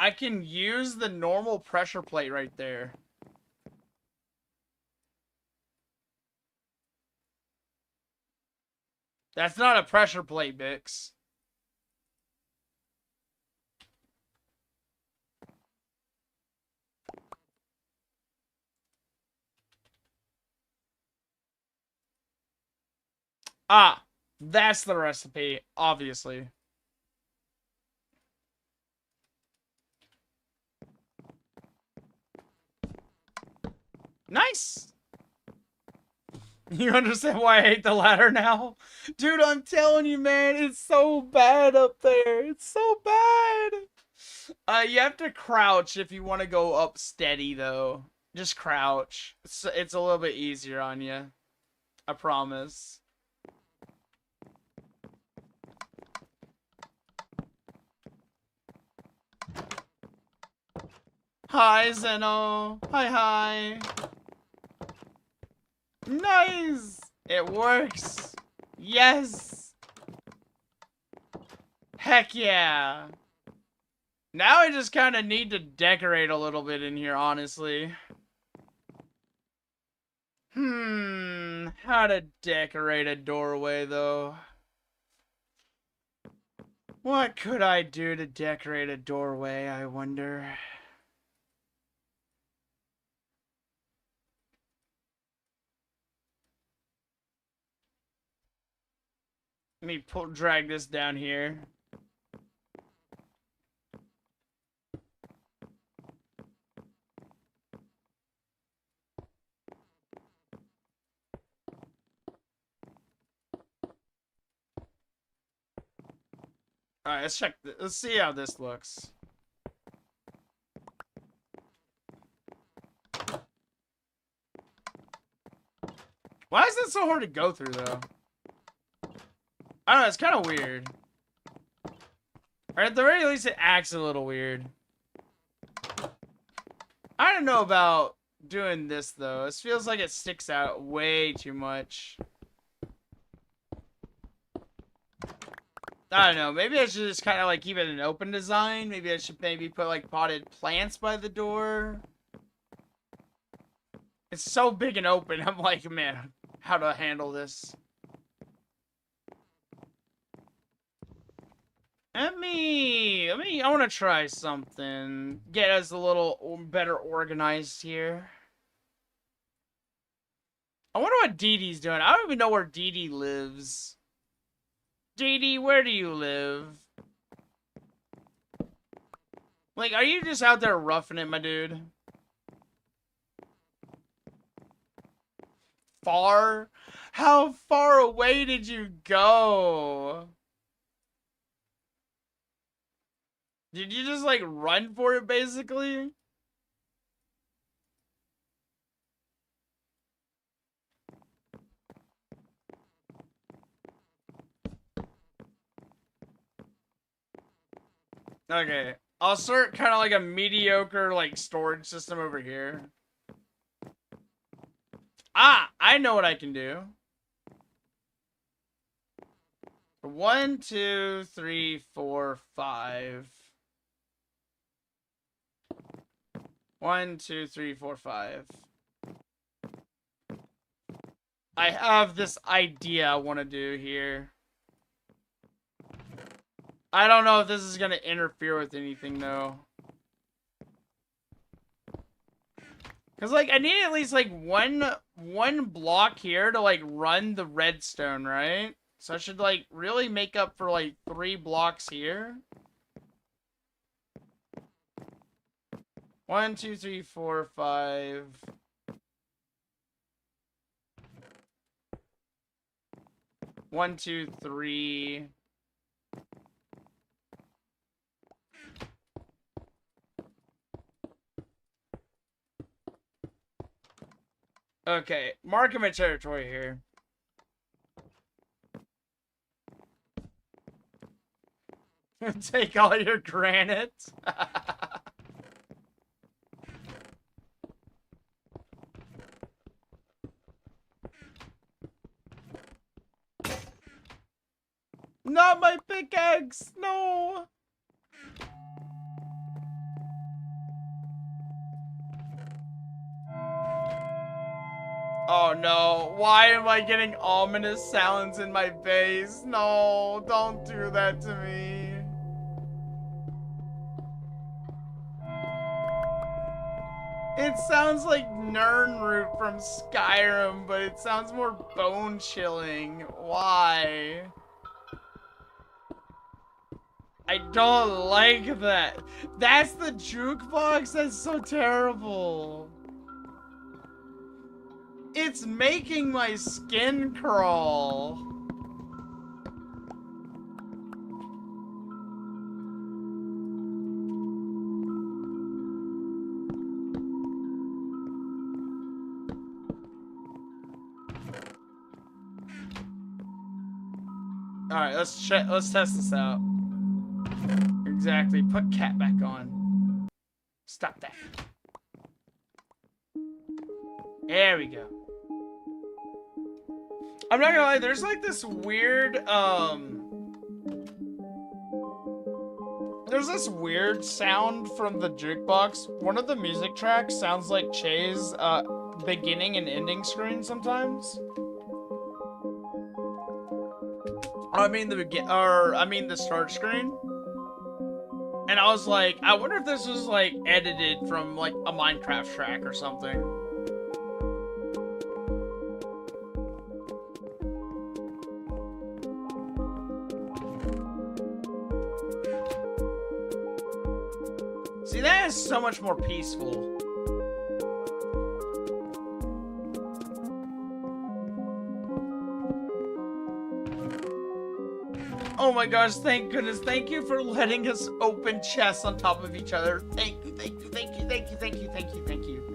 I can use the normal pressure plate right there. That's not a pressure plate, Bix. Ah, that's the recipe, obviously. Nice! You understand why I hate the ladder now? Dude, I'm telling you, man, it's so bad up there. It's so bad. You have to crouch if you want to go up steady, though. Just crouch. It's a little bit easier on you. I promise. Hi, Zeno. Hi. Nice! It works! Yes! Heck yeah! Now I just kind of need to decorate a little bit in here, honestly. How to decorate a doorway, though. What could I do to decorate a doorway, I wonder? Let me drag this down here. Alright, let's check. Let's see how this looks. Why is it so hard to go through, though? I don't know, it's kind of weird. Or at the very least, it acts a little weird. I don't know about doing this, though. This feels like it sticks out way too much. I don't know. Maybe I should just kind of like keep it an open design. Maybe I should put like potted plants by the door. It's so big and open. I'm like, man, how to handle this? I want to try something. Get us a little better organized here. I wonder what Dee Dee's doing. I don't even know where Dee Dee lives. Dee Dee, where do you live? Like, are you just out there roughing it, my dude? Far? How far away did you go? Did you just, like, run for it, basically? Okay. I'll start kind of like a mediocre, like, storage system over here. Ah! I know what I can do. 1, 2, 3, 4, 5. 1, 2, 3, 4, 5. I have this idea I want to do here. I don't know if this is going to interfere with anything, though. Because, like, I need at least, like, one block here to, like, run the redstone, right? So I should, like, really make up for, like, 3 blocks here. 1, 2, 3, 4, 5. One, two, three. Okay, marking my territory here. Take all your granite. Not my pickaxe! No! Oh no, why am I getting ominous sounds in my bass? No, don't do that to me. It sounds like Nirnroot from Skyrim, but it sounds more bone-chilling. Why? I don't like that. That's the jukebox? That's so terrible. It's making my skin crawl. Alright, let's test this out. Exactly. Put cat back on. Stop that. There we go. I'm not gonna lie, there's like this weird, there's this weird sound from the jukebox. One of the music tracks sounds like Che's, beginning and ending screen sometimes. I mean the start screen. And I was like, I wonder if this was like edited from like a Minecraft track or something. See, that is so much more peaceful. Oh my gosh, thank goodness. Thank you for letting us open chests on top of each other. Thank you, thank you, thank you, thank you, thank you, thank you, thank you.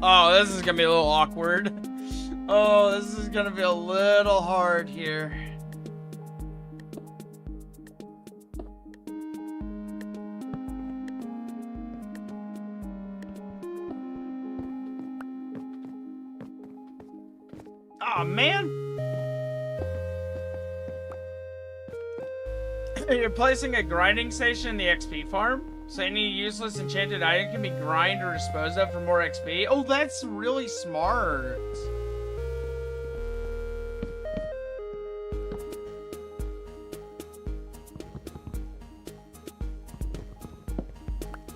Oh, this is gonna be a little awkward. Oh, this is gonna be a little hard here. Oh, man. You're placing a grinding station in the XP farm? So any useless enchanted item can be grind or disposed of for more XP? Oh, that's really smart.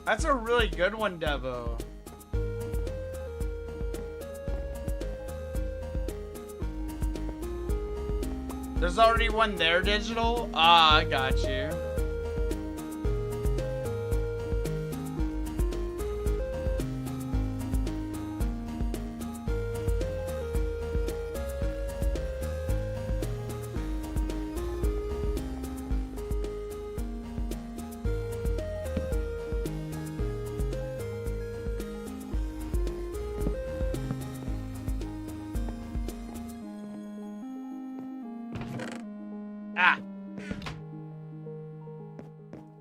That's a really good one, Devo. There's already one there, Digital? Ah, I got you. Ah.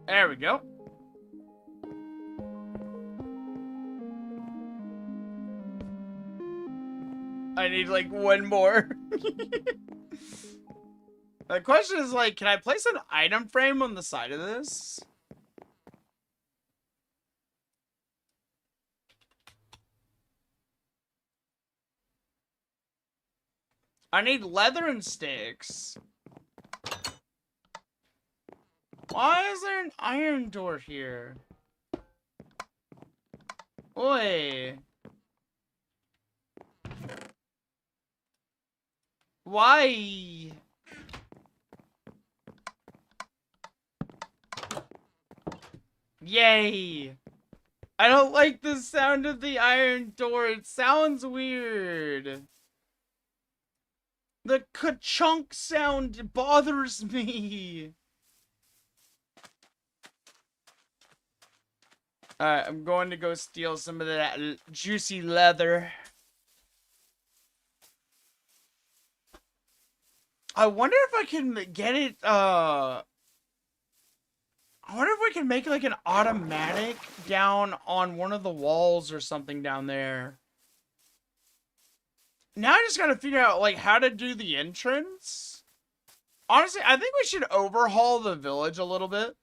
There we go. I need like one more. The question is like, can I place an item frame on the side of this? I need leather and sticks. Why is there an iron door here? Oi. Why? Yay. I don't like the sound of the iron door. It sounds weird. The ka-chunk sound bothers me. Alright, I'm going to go steal some of that juicy leather. I wonder if I can get it, I wonder if we can make like an automatic down on one of the walls or something down there. Now I just gotta figure out like how to do the entrance. Honestly, I think we should overhaul the village a little bit.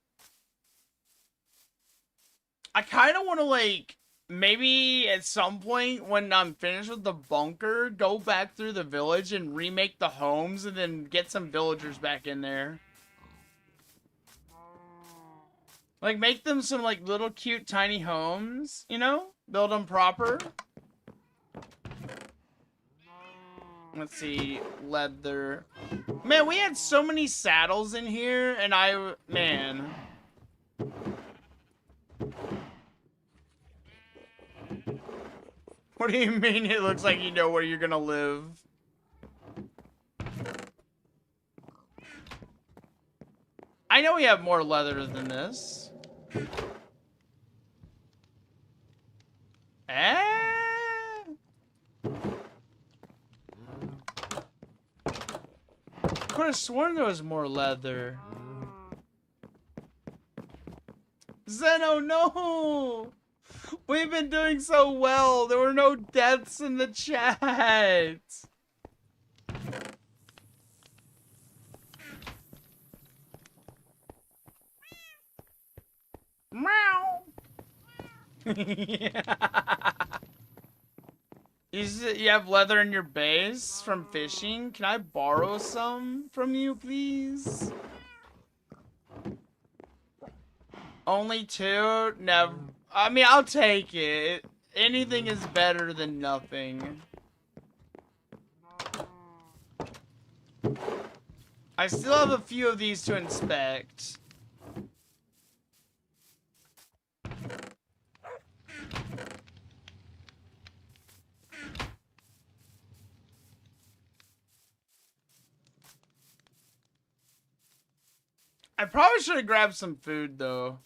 I kind of want to like maybe at some point when I'm finished with the bunker, go back through the village and remake the homes and then get some villagers back in there. Like make them some like little cute tiny homes, you know? Build them proper. Let's see, leather. Man, we had so many saddles in here and man. What do you mean it looks like you know where you're gonna live? I know we have more leather than this. Could have sworn there was more leather. Zeno, no! We've been doing so well. There were no deaths in the chat. Meow. You have leather in your base from fishing? Can I borrow some from you, please? Only 2? Never. I mean, I'll take it. Anything is better than nothing. I still have a few of these to inspect. I probably should have grabbed some food, though.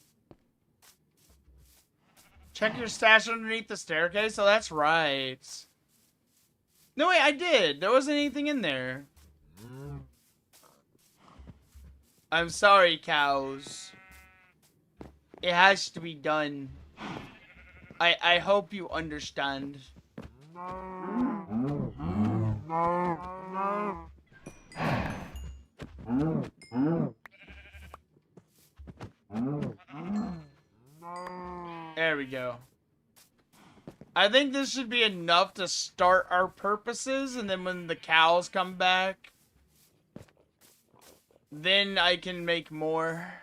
Check your stash underneath the staircase? Oh, that's right. No, wait, I did. There wasn't anything in there. I'm sorry, cows. It has to be done. I hope you understand. There we go. I think this should be enough to start our purposes, and then when the cows come back, then I can make more.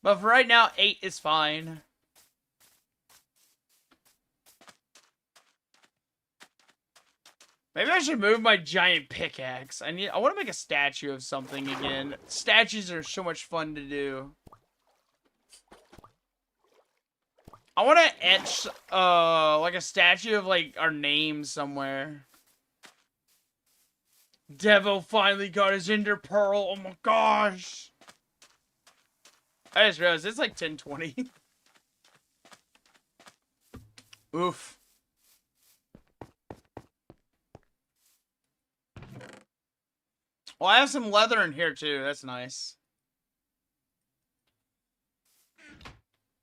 But for right now, 8 is fine. Maybe I should move my giant pickaxe. I want to make a statue of something again. Statues are so much fun to do. I want to etch, like a statue of, like, our name somewhere. Devo finally got his Ender Pearl. Oh my gosh. I just realized it's like 10:20. Oof. Well, I have some leather in here too. That's nice.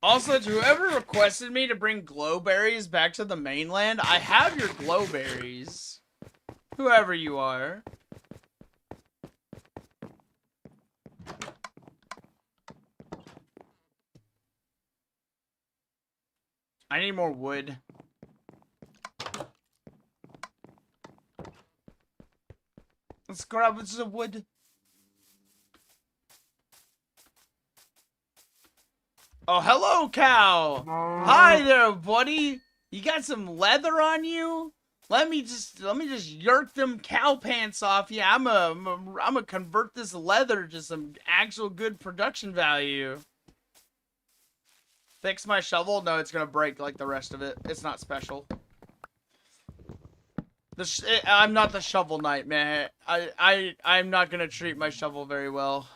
Also, to whoever requested me to bring glowberries back to the mainland, I have your glowberries. Whoever you are. I need more wood. Let's grab some wood. Oh, hello, cow. Hi there, buddy. You got some leather on you? Let me just yerk them cow pants off you. I'm gonna convert this leather to some actual good production value. Fix my shovel? No, it's gonna break like the rest of it. It's not special. I'm not the shovel knight, man. I'm not gonna treat my shovel very well.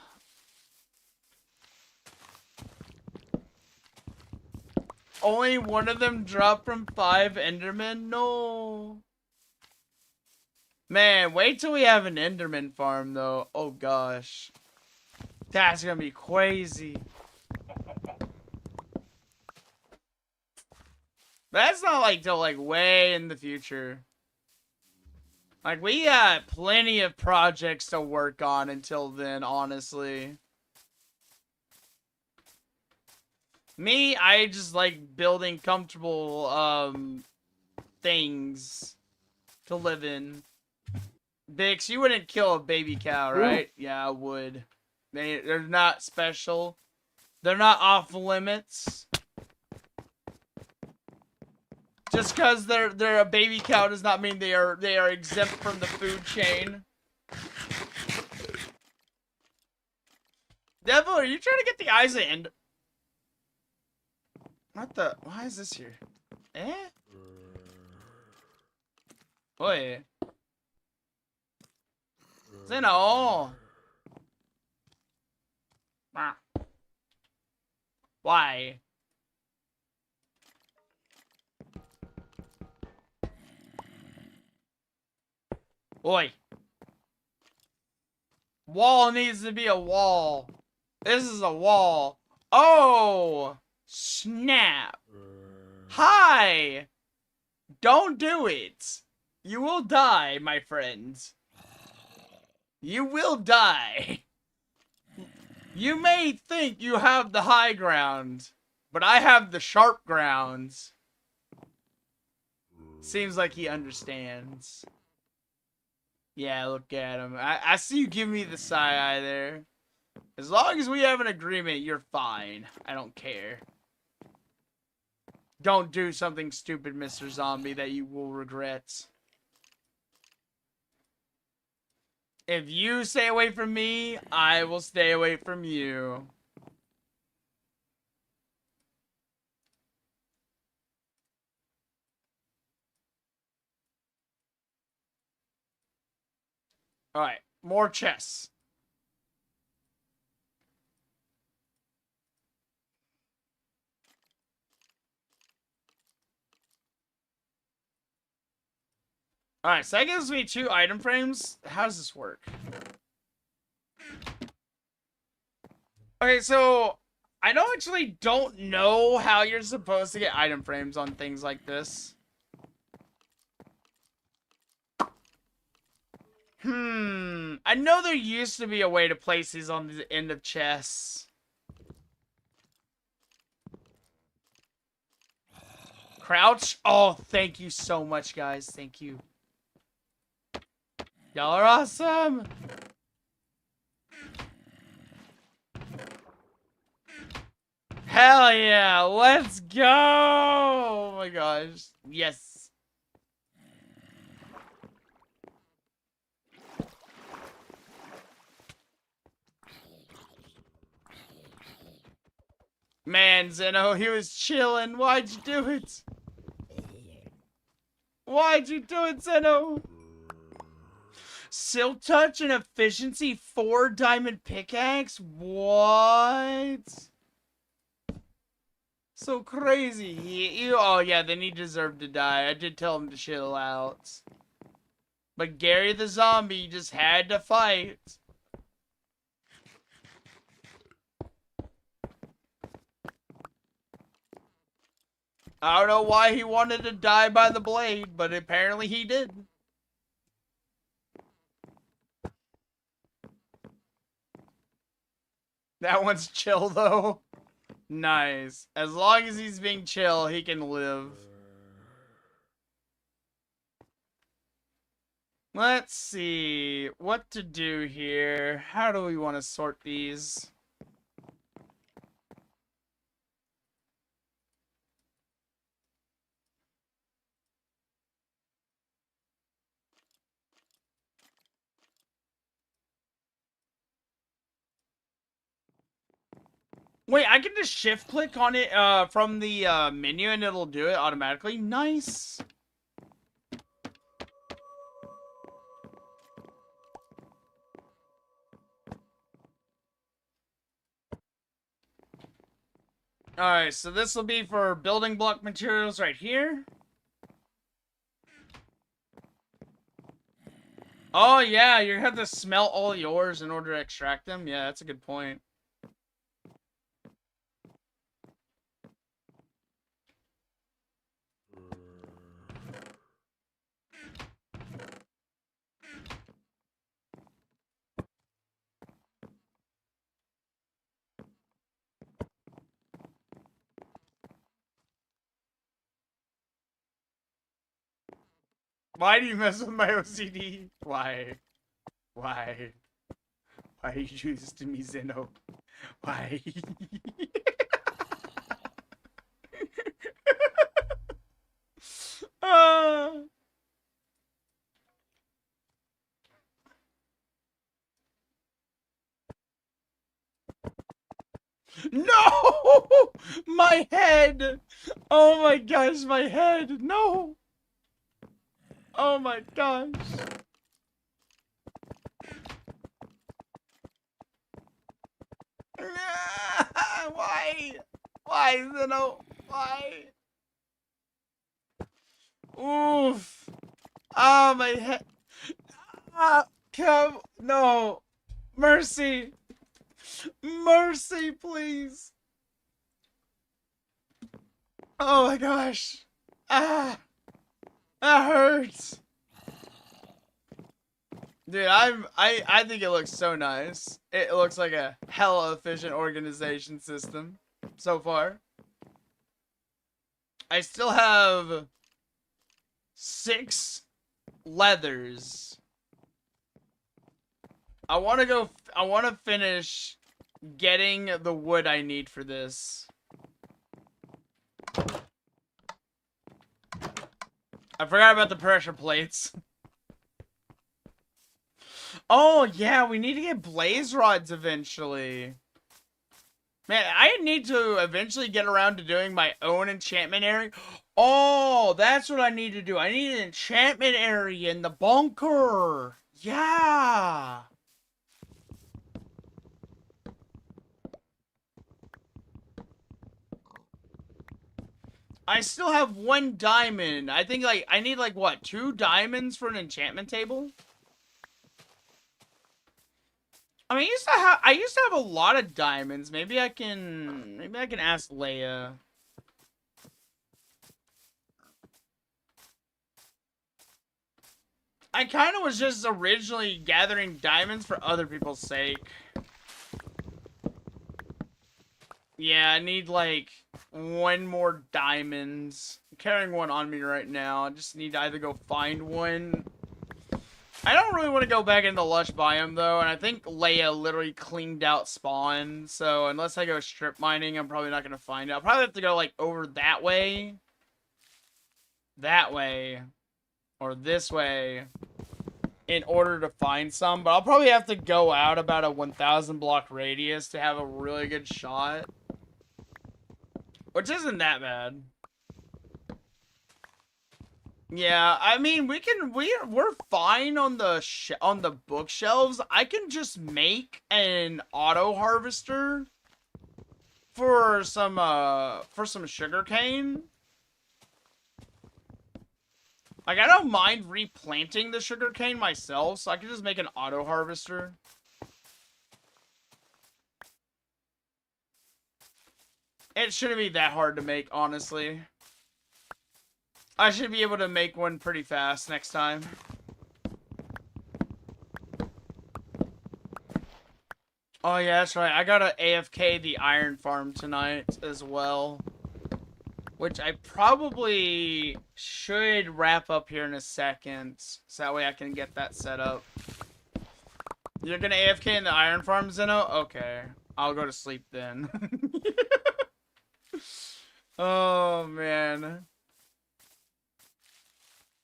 Only one of them dropped from 5 Endermen? No. Man, wait till we have an Enderman farm, though. Oh, gosh. That's gonna be crazy. That's not, like, till, like, way in the future. Like, we got plenty of projects to work on until then, honestly. Me, I just like building comfortable, things to live in. Bix, you wouldn't kill a baby cow, right? Yeah, I would. They're not special. They're not off limits. Just because they're a baby cow does not mean they are exempt from the food chain. Devil, are you trying to get the eyes in? What the? Why is this here? Eh? Oi. Zeno. Why? Oi. Wall needs to be a wall. This is a wall. Oh! Snap. Hi! Don't do it. You will die, my friends. You will die. You may think you have the high ground, but I have the sharp grounds. Seems like he understands. Yeah, look at him. I see you give me the side eye there. As long as we have an agreement, you're fine. I don't care. Don't do something stupid, Mr. Zombie, that you will regret. If you stay away from me, I will stay away from you. Alright, more chests. Alright, so that gives me 2 item frames. How does this work? Okay, so I actually don't know how you're supposed to get item frames on things like this. I know there used to be a way to place these on the end of chests. Crouch? Oh, thank you so much, guys. Thank you. Y'all are awesome. Hell yeah, let's go! Oh my gosh. Yes. Man, Zeno, he was chilling. Why'd you do it? Why'd you do it, Zeno? Silk Touch and Efficiency 4 Diamond Pickaxe? What? So crazy. Oh yeah, then he deserved to die. I did tell him to chill out. But Gary the Zombie just had to fight. I don't know why he wanted to die by the blade, but apparently he did. That one's chill, though. Nice. As long as he's being chill, he can live. Let's see what to do here. How do we want to sort these? Wait, I can just shift click on it from the menu and it'll do it automatically. Nice. Alright, so this will be for building block materials right here. Oh, yeah, you have to smell all yours in order to extract them? Yeah, that's a good point. Why do you mess with my OCD? Why? Why? Why you do this to me, Zeno? Why? uh... No! My head! Oh my gosh, my head! No! Oh my gosh. Why? Why, Zeno? Why? Oof. Ah, my head. Ah, come. No. Mercy. Mercy, please. Oh my gosh. Ah. That hurts. Dude, I think it looks so nice. It looks like a hella efficient organization system so far. I still have 6 leathers. I want to finish getting the wood I need for this. I forgot about the pressure plates. Oh, yeah, we need to get blaze rods eventually. Man, I need to eventually get around to doing my own enchantment area. Oh, that's what I need to do. I need an enchantment area in the bunker. Yeah. I still have 1 diamond. I think, like, I need, like, what, 2 diamonds for an enchantment table? I mean, I used to have a lot of diamonds. Maybe I can ask Leia. I kind of was just originally gathering diamonds for other people's sake. Yeah, I need, like, 1 more diamonds. I'm carrying 1 on me right now. I just need to either go find 1. I don't really want to go back into Lush Biome, though, and I think Leia literally cleaned out spawn, so unless I go strip mining, I'm probably not going to find it. I'll probably have to go, like, over that way, or this way, in order to find some, but I'll probably have to go out about a 1,000 block radius to have a really good shot, which isn't that bad. Yeah, I mean, we're fine on the bookshelves. I can just make an auto harvester for some sugarcane. Like, I don't mind replanting the sugarcane myself, so I can just make an auto harvester. It shouldn't be that hard to make, honestly. I should be able to make one pretty fast next time. Oh yeah, that's right. I gotta AFK the iron farm tonight as well. Which I probably should wrap up here in a second. So that way I can get that set up. You're gonna AFK in the iron farm, Zeno? Okay. I'll go to sleep then. Oh, man.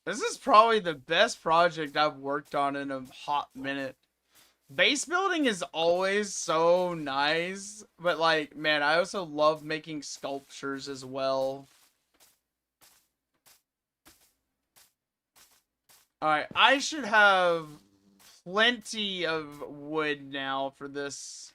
This is probably the best project I've worked on in a hot minute. Base building is always so nice, but, like, man, I also love making sculptures as well. Alright, I should have plenty of wood now for this.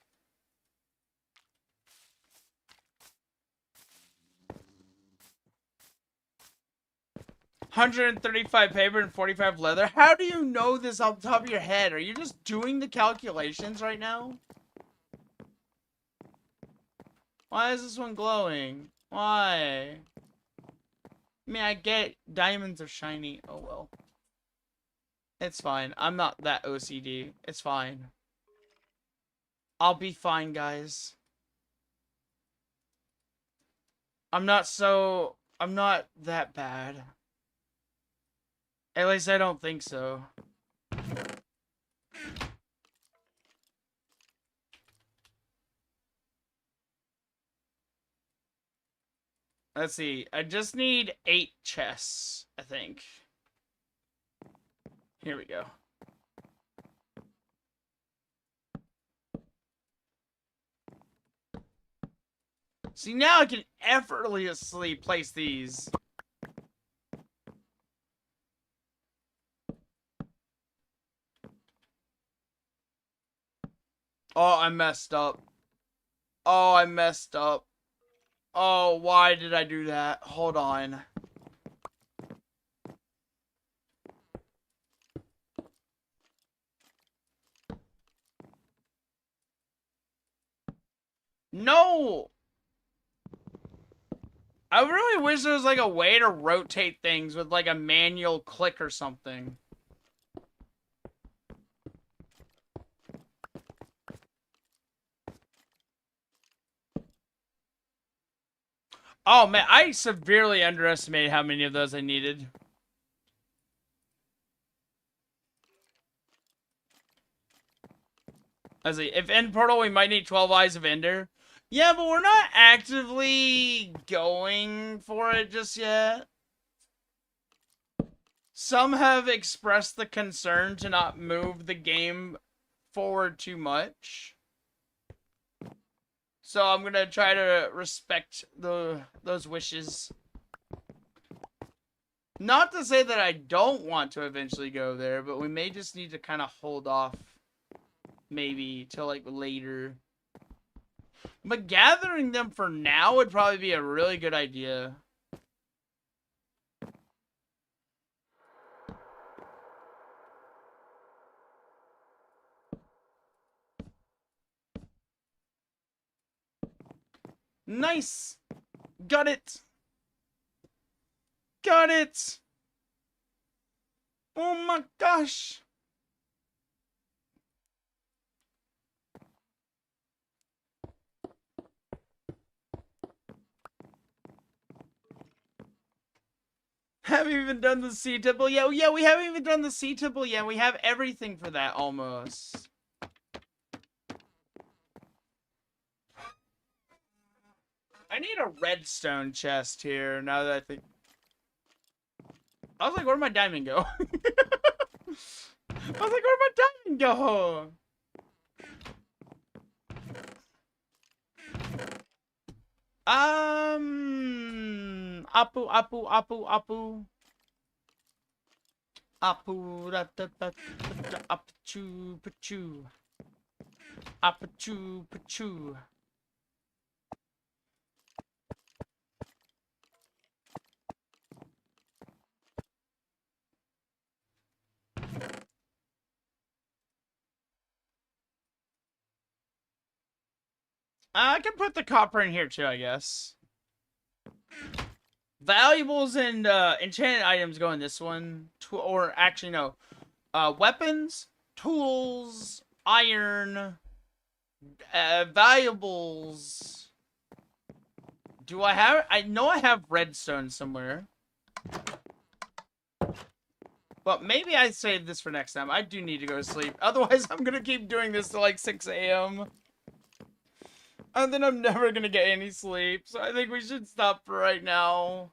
135 paper and 45 leather. How do you know this off the top of your head? Are you just doing the calculations right now? Why is this one glowing? Why? I mean, I get diamonds are shiny. Oh well. It's fine. I'm not that OCD. It's fine. I'll be fine, guys. I'm not that bad. At least I don't think so. Let's see. I just need 8 chests, I think. Here we go. See, now I can effortlessly place these. Oh, I messed up. Oh, I messed up. Oh, why did I do that? Hold on. No! I really wish there was like a way to rotate things with like a manual click or something. Oh man, I severely underestimated how many of those I needed. Let's see, if End Portal, we might need 12 Eyes of Ender. Yeah, but we're not actively going for it just yet. Some have expressed the concern to not move the game forward too much. So I'm gonna try to respect those wishes. Not to say that I don't want to eventually go there, but we may just need to kind of hold off. Maybe till like later. But gathering them for now would probably be a really good idea. Nice! Got it! Got it! Oh my gosh! Haven't even done the sea temple yet. Yeah, we haven't even done the sea temple yet. We have everything for that almost. I need a redstone chest here now that I think. I was like, where'd my diamond go? I was like, where'd my diamond go? Apu, apu, apu, apu. Apu, da, da, da, da, da, apu, pachu. Apu, pachu. I can put the copper in here too, I guess. Valuables and enchanted items go in this one. Or actually, no. Weapons, tools, iron, valuables. Do I have? I know I have redstone somewhere. But maybe I save this for next time. I do need to go to sleep. Otherwise, I'm going to keep doing this till like 6 a.m. And then I'm never going to get any sleep. So I think we should stop for right now.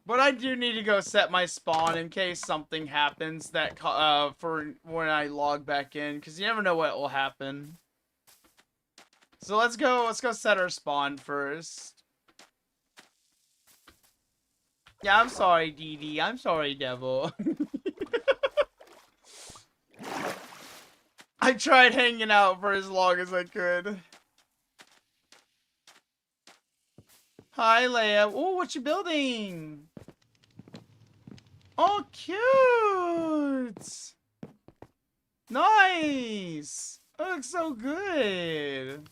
But I do need to go set my spawn in case something happens that for when I log back in. Because you never know what will happen. So let's go set our spawn first. Yeah, I'm sorry, DD. I'm sorry, Devil. I tried hanging out for as long as I could. Hi, Leia. Oh, what you building? Oh, cute! Nice! It looks so good.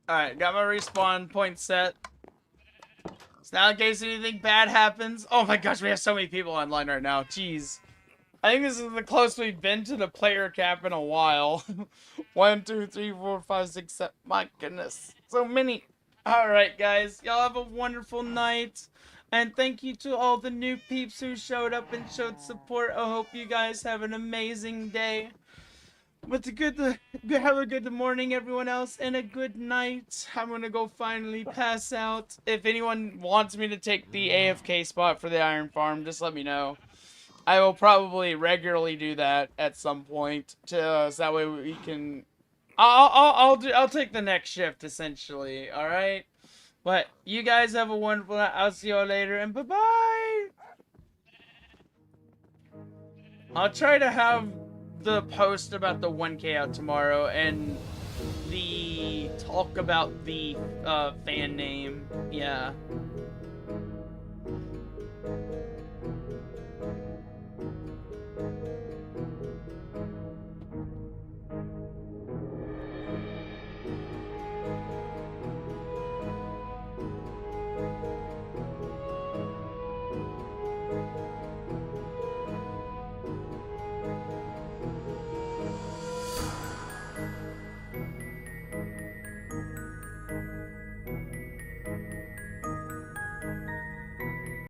Alright, got my respawn point set. So now in case anything bad happens. Oh my gosh, we have so many people online right now. Jeez. I think this is the closest we've been to the player cap in a while. 1, 2, 3, 4, 5, 6, 7. My goodness. So many. Alright, guys. Y'all have a wonderful night. And thank you to all the new peeps who showed up and showed support. I hope you guys have an amazing day. But have a good morning, everyone else, and a good night. I'm gonna go finally pass out. If anyone wants me to take the AFK spot for the iron farm, just let me know. I will probably regularly do that at some point, so that way we can. I'll take the next shift essentially. All right, but you guys have a wonderful night. I'll see you all later, and bye bye. I'll try to have the post about the 1K out tomorrow and the talk about the fan name. Yeah.